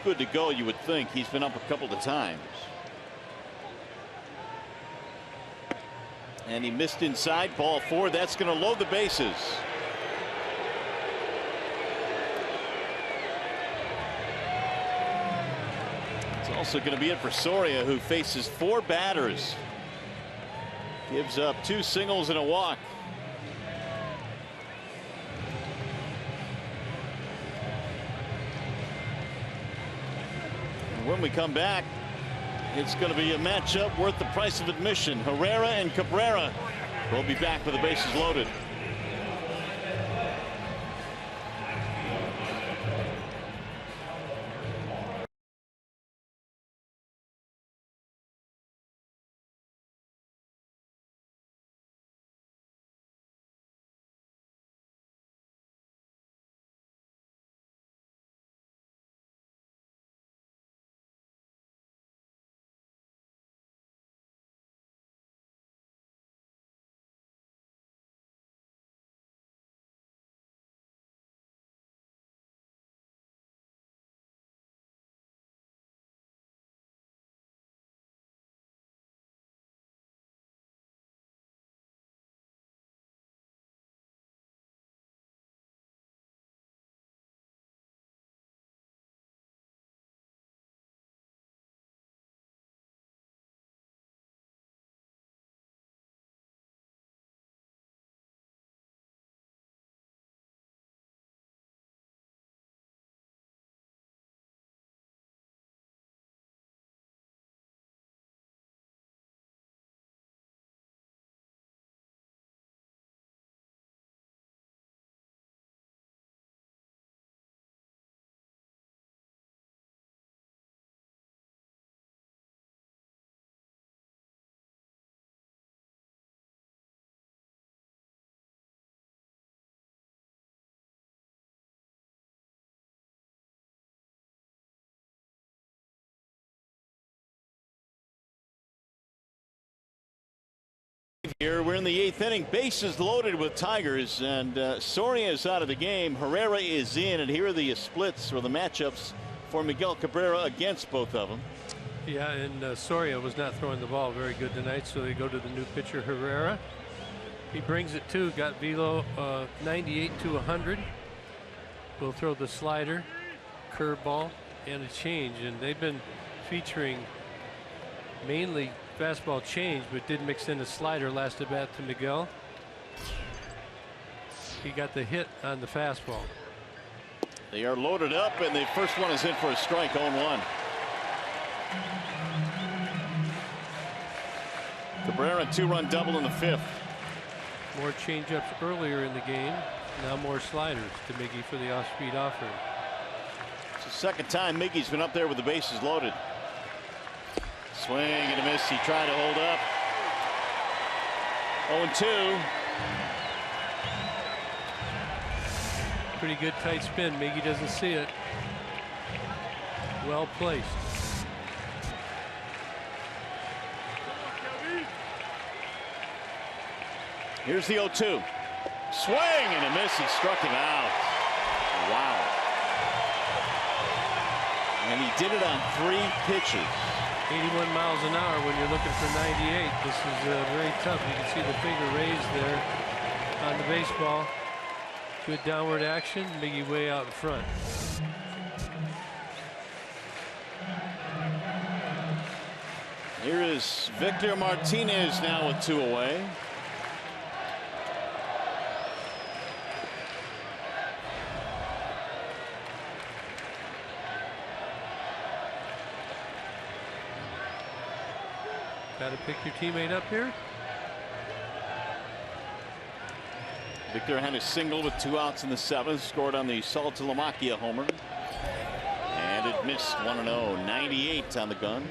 good to go, you would think. He's been up a couple of times. And he missed inside. Ball 4. That's going to load the bases. It's also going to be it for Soria, who faces 4 batters. Gives up 2 singles and a walk. When we come back, it's going to be a matchup worth the price of admission. Herrera and Cabrera will be back with the bases loaded. Here we're in the 8th inning, bases loaded with Tigers, and Soria is out of the game. Herrera is in, and here are the splits or the matchups for Miguel Cabrera against both of them. Yeah, and Soria was not throwing the ball very good tonight, so they go to the new pitcher Herrera. He brings it too, got velo 98 to 100. Will throw the slider, curveball, and a change, and they've been featuring mainly fastball change, but did mix in the slider last at bat to Miguel. He got the hit on the fastball. They are loaded up, and the first one is in for a strike, 0-1. Cabrera, 2-run double in the 5th. More changeups earlier in the game. Now more sliders to Miggy for the off-speed offering. It's the second time Miggy's been up there with the bases loaded. Swing and a miss. He tried to hold up. 0-2. Pretty good tight spin. Miggy doesn't see it. Well placed. Here's the 0-2. Swing and a miss. He struck him out. Wow. And he did it on 3 pitches. 81 miles an hour when you're looking for 98. This is very tough. You can see the finger raised there on the baseball. Good downward action. Miggy way out in front. Here is Victor Martinez now with 2 away. Got to pick your teammate up here. Victor had a single with 2 outs in the 7th, scored on the Saltalamacchia homer. And it missed 1-0, 98 on the gun.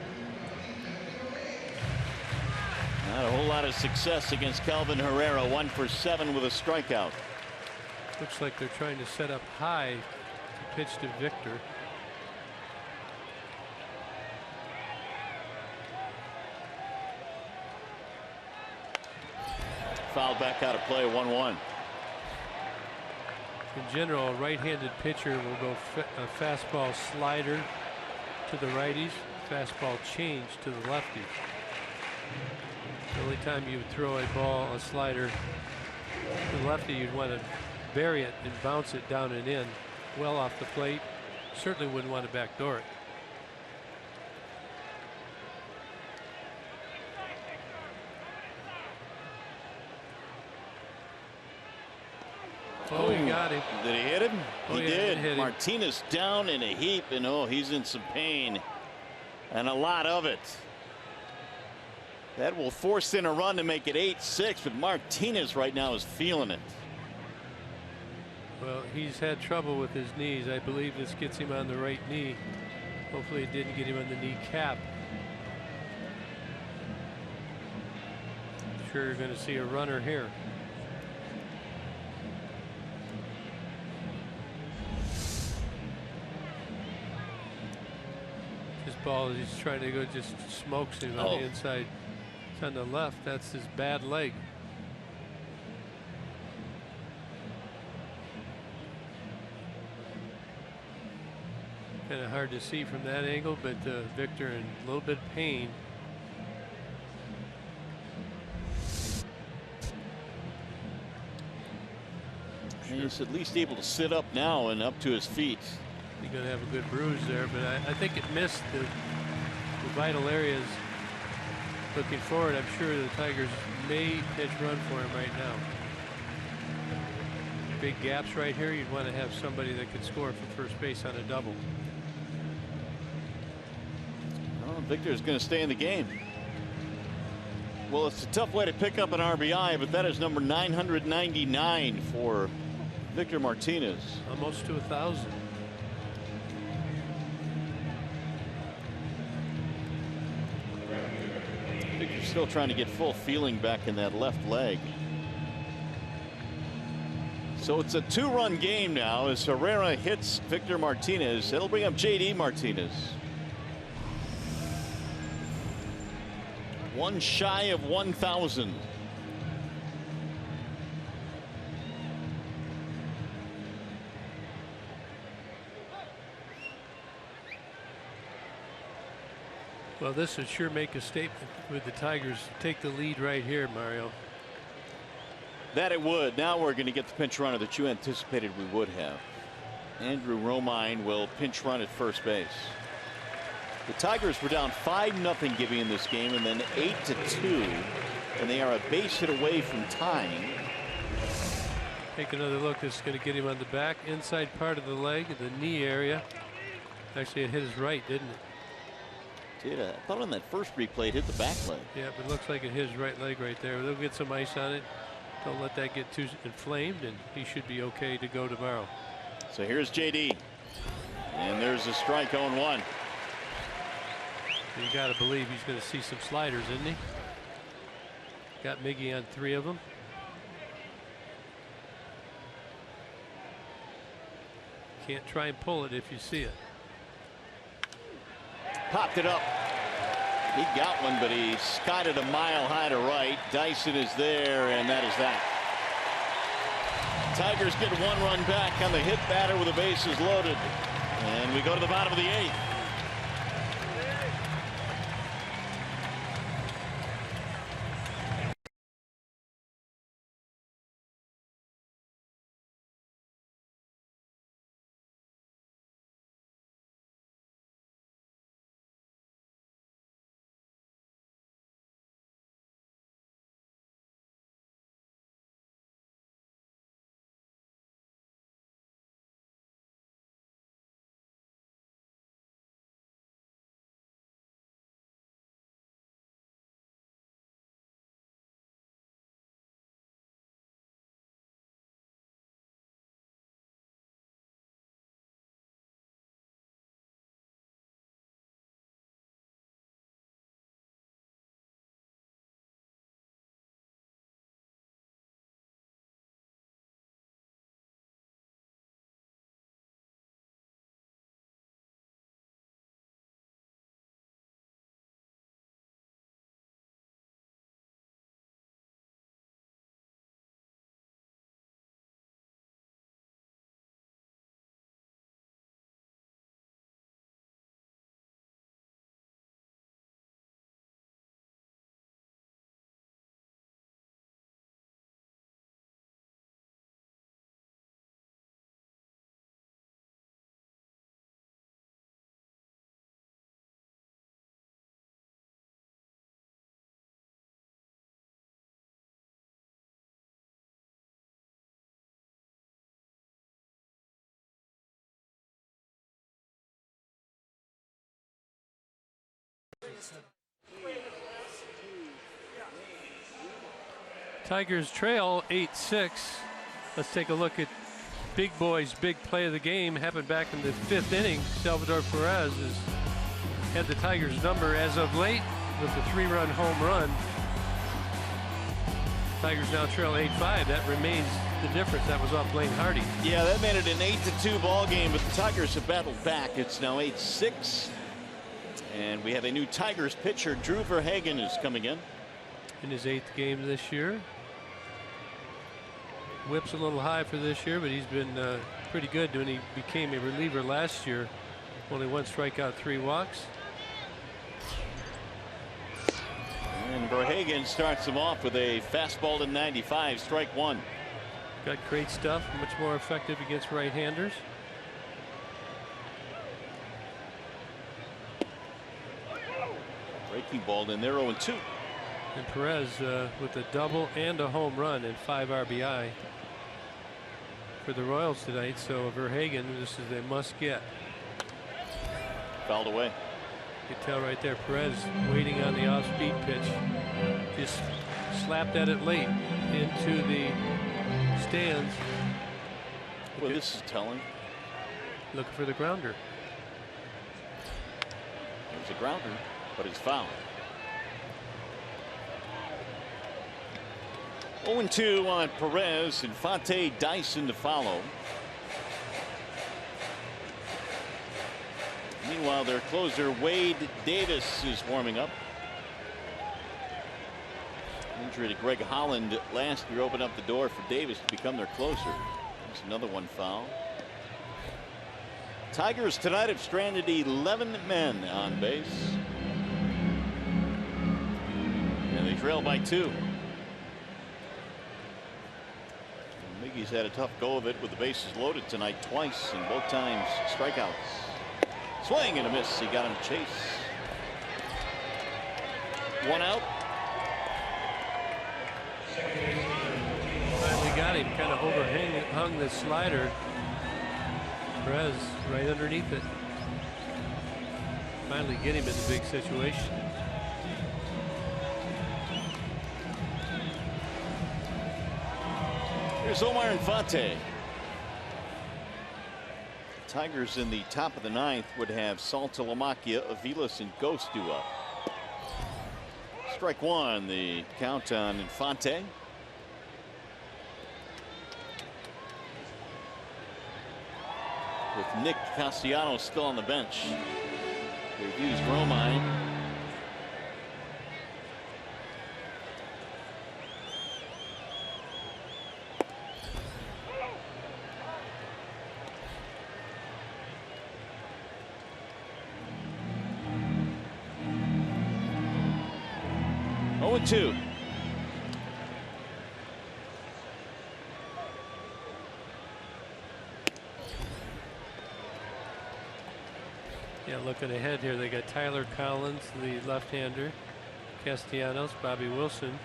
Not a whole lot of success against Kelvin Herrera, 1 for 7 with a strikeout. Looks like they're trying to set up high to pitch to Victor. Fouled back out of play, 1-1. In general, a right-handed pitcher will go a fastball slider to the righties, fastball change to the lefties. The only time you would throw a slider to the lefty, you'd want to bury it and bounce it down and in, well off the plate. Certainly wouldn't want to backdoor it. Oh, he got him. Did he hit him? Oh, He yeah, did. he hit him. Martinez down in a heap, and oh, he's in some pain. And a lot of it. That will force in a run to make it 8-6, but Martinez right now is feeling it. Well, he's had trouble with his knees. I believe this gets him on the right knee. Hopefully it didn't get him on the kneecap. Sure, you're going to see a runner here. This ball, he's trying to go, just smokes him on the inside. It's on the left. That's his bad leg. Kind of hard to see from that angle, but Victor in a little bit of pain. He's at least able to sit up now and up to his feet. He's going to have a good bruise there, but I think it missed the vital areas. Looking forward, I'm sure the Tigers may pitch run for him right now. Big gaps right here. You'd want to have somebody that could score from first base on a double. Well, Victor's going to stay in the game. Well, it's a tough way to pick up an RBI, but that is number 999 for Victor Martinez. Almost to 1,000. Victor's still trying to get full feeling back in that left leg. So it's a 2-run game now as Herrera hits Victor Martinez. It'll bring up JD Martinez. One shy of 1,000. Well, this would sure make a statement with the Tigers take the lead right here, Mario. That it would. Now we're going to get the pinch runner that you anticipated we would have. Andrew Romine will pinch run at first base. The Tigers were down 5-0 giving in this game, and then 8-2, and they are a base hit away from tying. Take another look. This is going to get him on the back inside part of the leg, the knee area. Actually, it hit his right, didn't it? I thought on that first replay it hit the back leg. Yeah, but it looks like it hit his right leg right there. They'll get some ice on it. Don't let that get too inflamed, and he should be okay to go tomorrow. So here's JD, and there's a strike. 0-1. You got to believe he's going to see some sliders, isn't he? Got Miggy on 3 of them. Can't try and pull it if you see it. Popped it up. He got one, but he skied it a mile high to right. Dyson is there, and that is that. Tigers get 1 run back on the hit batter with the bases loaded. And we go to the bottom of the 8th. Tigers trail 8-6. Let's take a look at Big Boy's big play of the game. Happened back in the 5th inning. Salvador Perez has had the Tigers number as of late with the 3-run home run. Tigers now trail 8-5. That remains the difference. That was off Blaine Hardy. Yeah, that made it an 8-2 ball game, but the Tigers have battled back. It's now 8-6. And we have a new Tigers pitcher. Drew Verhagen is coming in his 8th game this year. Whip's a little high for this year, but he's been pretty good when he became a reliever last year. Only 1 strikeout, 3 walks. And Verhagen starts him off with a fastball to 95, strike 1. Got great stuff, much more effective against right-handers. Breaking ball in there, 0-2. And Perez with a double and a home run and 5 RBI for the Royals tonight. So Verhagen, this is a must get. Fouled away. You can tell right there, Perez waiting on the off-speed pitch. Just slapped at it late into the stands. Well, this is telling. Looking for the grounder. There's a grounder, but it's fouled. 0-2 on Perez. Infante, Dyson to follow. Meanwhile, their closer Wade Davis is warming up. Injury to Greg Holland last year opened up the door for Davis to become their closer. There's another one foul. Tigers tonight have stranded 11 men on base. They trail by 2. Miggy's had a tough go of it with the bases loaded tonight twice, and both times strikeouts. Swing and a miss. He got him chase. 1 out. Finally got him. Kind of hung the slider. Perez right underneath it. Finally get him in the big situation. Here's Omar Infante. Tigers in the top of the 9th would have Saltalamacchia, Aviles, and Ghost due up. Strike 1, the count on Infante. With Nick Castellanos still on the bench. They've used Romine. Oh, 2. Yeah, looking ahead here, they got Tyler Collins, the left-hander, Castellanos, Bobby Wilson.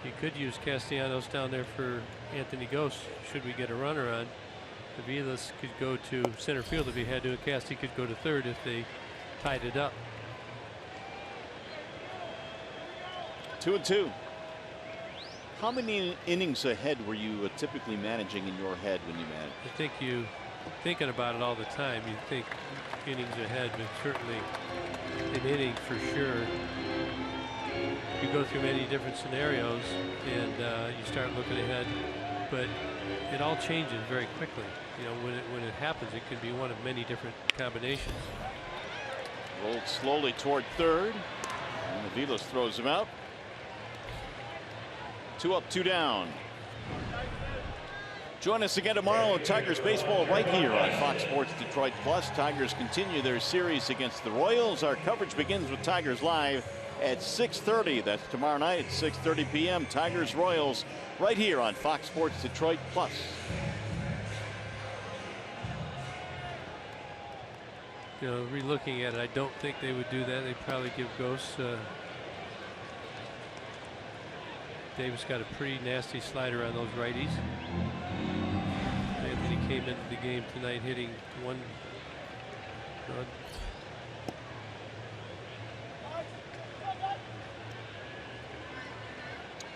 You could use Castellanos down there for Anthony Ghost should we get a runner on. Aviles could go to center field if he had to. Casty could go to third if they tied it up. 2-2. How many innings ahead were you typically managing in your head when you managed? I think you thinking about it all the time. You think innings ahead, but certainly an inning for sure. You go through many different scenarios and you start looking ahead, but it all changes very quickly. You know, when it happens, it could be one of many different combinations. Rolled slowly toward third, and Aviles throws him out. 2 up, 2 down. Join us again tomorrow on Tigers baseball right here on Fox Sports Detroit Plus. Tigers continue their series against the Royals. Our coverage begins with Tigers Live at 6:30. That's tomorrow night at 6:30 p.m. Tigers Royals right here on Fox Sports Detroit Plus. You know, re-looking at it, I don't think they would do that. They'd probably give Ghost. Davis got a pretty nasty slider on those righties. Anthony came into the game tonight hitting 1.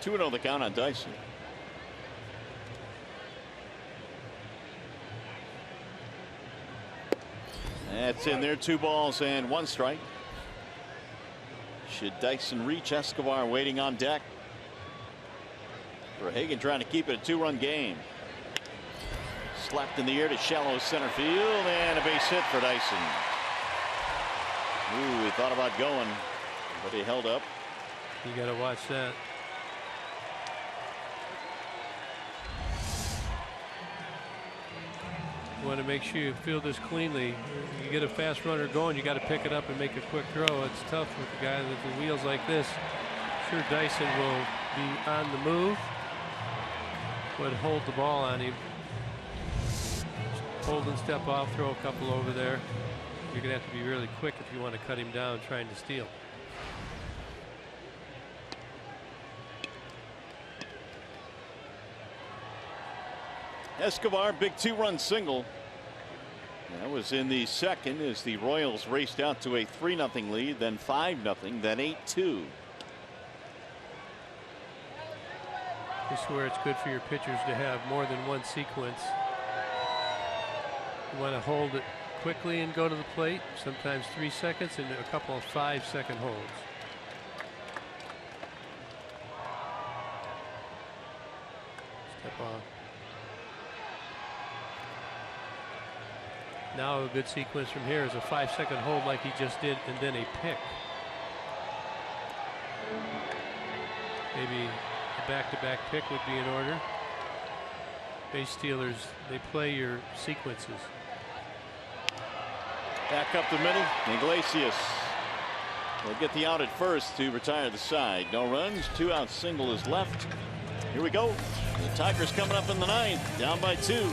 2-0 the count on Dyson. That's in there. 2 balls and 1 strike. Should Dyson reach? Escobar waiting on deck. Verhagen trying to keep it a 2-run game. Slapped in the air to shallow center field, and a base hit for Dyson. Ooh, he thought about going, but he held up. You got to watch that. You want to make sure you field this cleanly. You get a fast runner going, you got to pick it up and make a quick throw. It's tough with a guy with the wheels like this. Sure, Dyson will be on the move, but hold the ball on him. Hold and step off, throw a couple over there. You're going to have to be really quick if you want to cut him down trying to steal. Escobar, big 2-run single. That was in the second as the Royals raced out to a 3-0 lead, then 5-0, then 8-2. This is where it's good for your pitchers to have more than one sequence. You want to hold it quickly and go to the plate, sometimes 3 seconds and a couple of 5-second holds. Step off. Now a good sequence from here is a 5-second hold like he just did, and then a pick. Maybe a back-to-back pick would be in order. Base stealers, they play your sequences. Back up the middle, Iglesias We'll get the out at first to retire the side. No runs, 2 outs, single is left. Here we go. The Tigers coming up in the 9th, down by 2.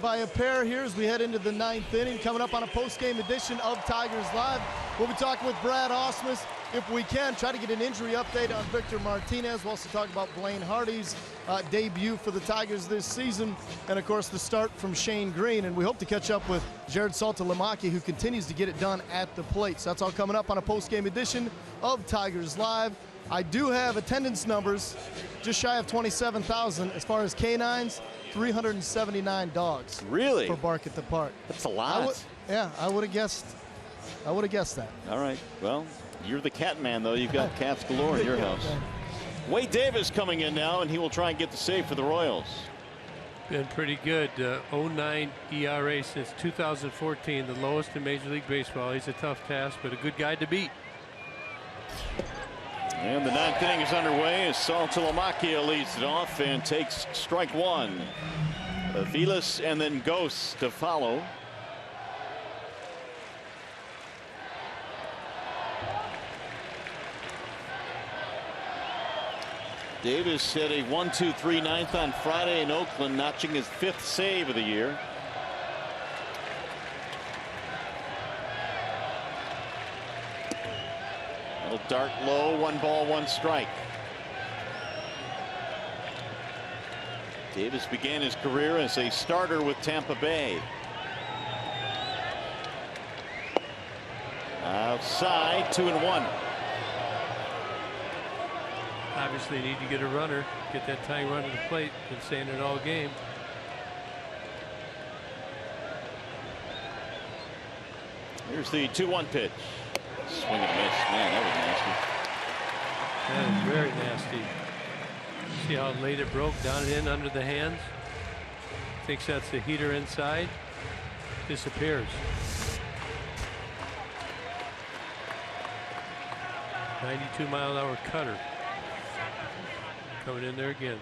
By a pair here as we head into the 9th inning. Coming up on a post-game edition of Tigers Live, we'll be talking with Brad Ausmus. If we can, try to get an injury update on Victor Martinez. We'll also talk about Blaine Hardy's debut for the Tigers this season, and of course the start from Shane Green. And we hope to catch up with Jared Saltalamacchia, who continues to get it done at the plate. So that's all coming up on a post-game edition of Tigers Live. I do have attendance numbers just shy of 27,000 as far as canines. 379 dogs. Really? For Bark at the Park. That's a lot. I would have guessed. I would have guessed that. All right. Well, you're the cat man, though. You've got cats galore in your house. Wade Davis coming in now, and he will try and get the save for the Royals. Been pretty good. 0.9 ERA since 2014, the lowest in Major League Baseball. He's a tough task, but a good guy to beat. And the 9th inning is underway as Saltalamacchia leads it off and takes strike 1. Vilas and then Ghost to follow. Davis hit a 1-2-3 9th on Friday in Oakland, notching his 5th save of the year. Dart low, 1 ball, 1 strike. Davis began his career as a starter with Tampa Bay. Outside, 2-1. Obviously need to get a runner, get that tying run to the plate. Been saying it all game. Here's the 2-1 pitch. Swing and a miss. Man, that was nasty. That is very nasty. See how late it broke down and in under the hands. Thinks that's the heater inside. Disappears. 92-mile-an-hour cutter. Coming in there again.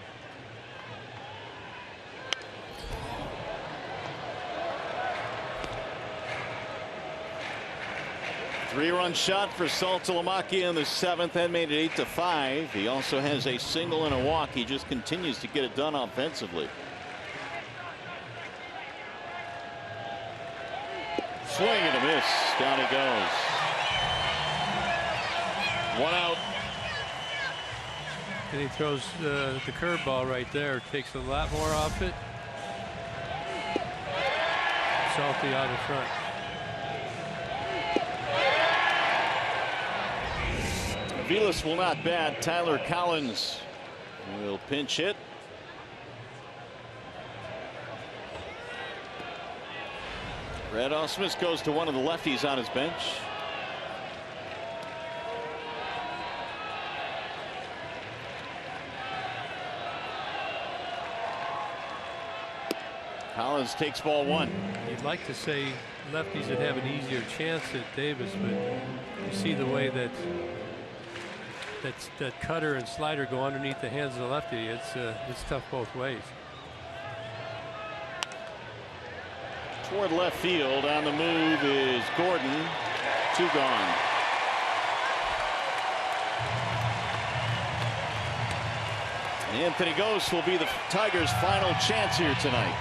Three-run shot for Saltalamacchia in the 7th. That made it 8-5. He also has a single and a walk. He just continues to get it done offensively. Swing and a miss. Down he goes. 1 out. And he throws the curveball right there. Takes a lot more off it. Salty out in front. Vilas will not bat. Tyler Collins will pinch hit. Brad Ausmus goes to one of the lefties on his bench. Collins takes ball one. You'd like to say lefties would have an easier chance at Davis, but you see the way that cutter and slider go underneath the hands of the lefty. It's tough both ways. Toward left field. On the move is Gordon. 2 gone. Anthony Ghost will be the Tigers' final chance here tonight.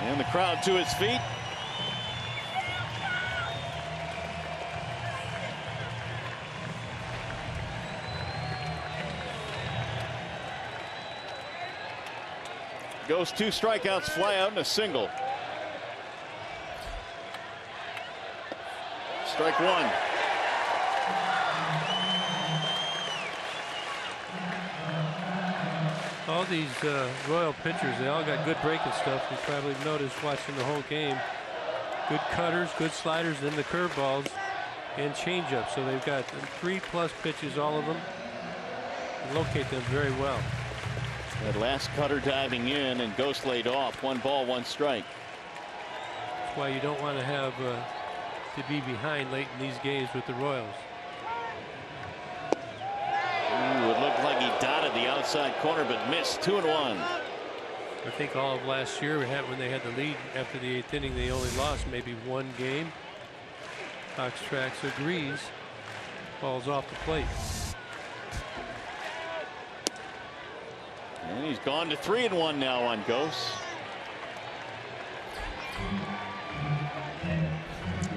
And the crowd to its feet. Ghost 2 strikeouts, fly out, and a single. Strike 1. All these Royal pitchers, they all got good breaking stuff. You probably noticed watching the whole game. Good cutters, good sliders, then the curveballs and changeups. So they've got 3+ pitches, all of them. And locate them very well. That last cutter diving in, and Ghost laid off. 1 ball, 1 strike. That's why you don't want to have to be behind late in these games with the Royals. Ooh, it looked like he dotted the outside corner, but missed. 2-1. I think all of last year when they had the lead after the 8th inning, they only lost maybe 1 game. Fox Tracks agrees. Falls off the plate. And he's gone to 3-1 now on Ghost.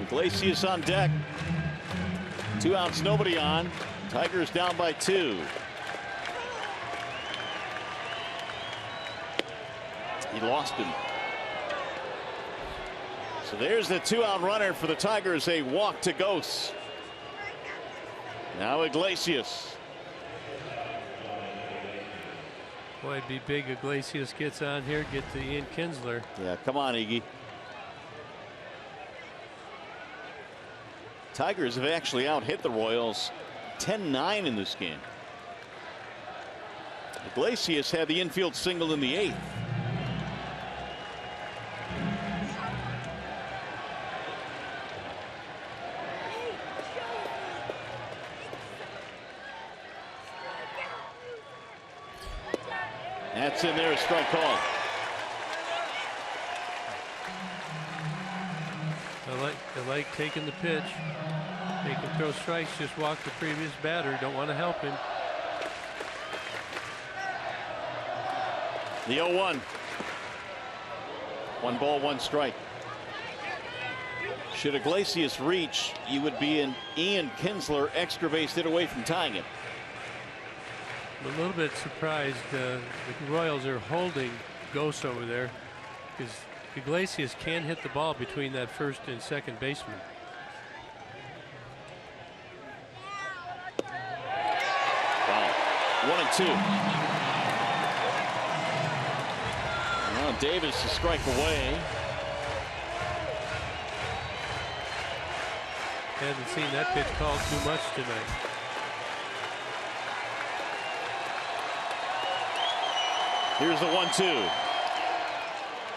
Iglesias on deck. 2 outs, nobody on. Tigers down by 2. He lost him. So there's the 2-out runner for the Tigers. A walk to Ghost. Now Iglesias. Boy, it'd be big. Iglesias gets on here, get to Ian Kinsler. Yeah, come on, Iggy. Tigers have actually out-hit the Royals 10-9 in this game. Iglesias had the infield single in the 8th. That's in there, a strike call. I like taking the pitch. They can throw strikes, just walk the previous batter. Don't want to help him. The 0-1. 1 ball, 1 strike. Should Iglesias reach, you would be an Ian Kinsler extra base hit away from tying him. I'm a little bit surprised the Royals are holding Ghost over there, because Iglesias can hit the ball between that first and second baseman. Wow. 1-2. Now Davis to strike away. Haven't seen that pitch called too much tonight. Here's the 1-2.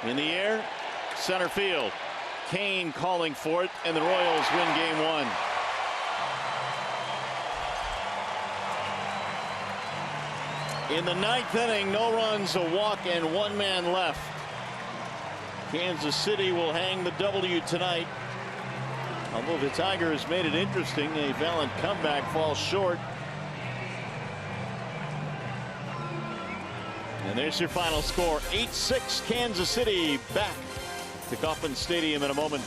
In the air, center field. Kane calling for it, and the Royals win game 1. In the 9th inning, no runs, a walk, and 1 man left. Kansas City will hang the W tonight. Although the Tigers made it interesting, a valiant comeback falls short. And there's your final score. 8-6 Kansas City. Back to Kauffman Stadium in a moment.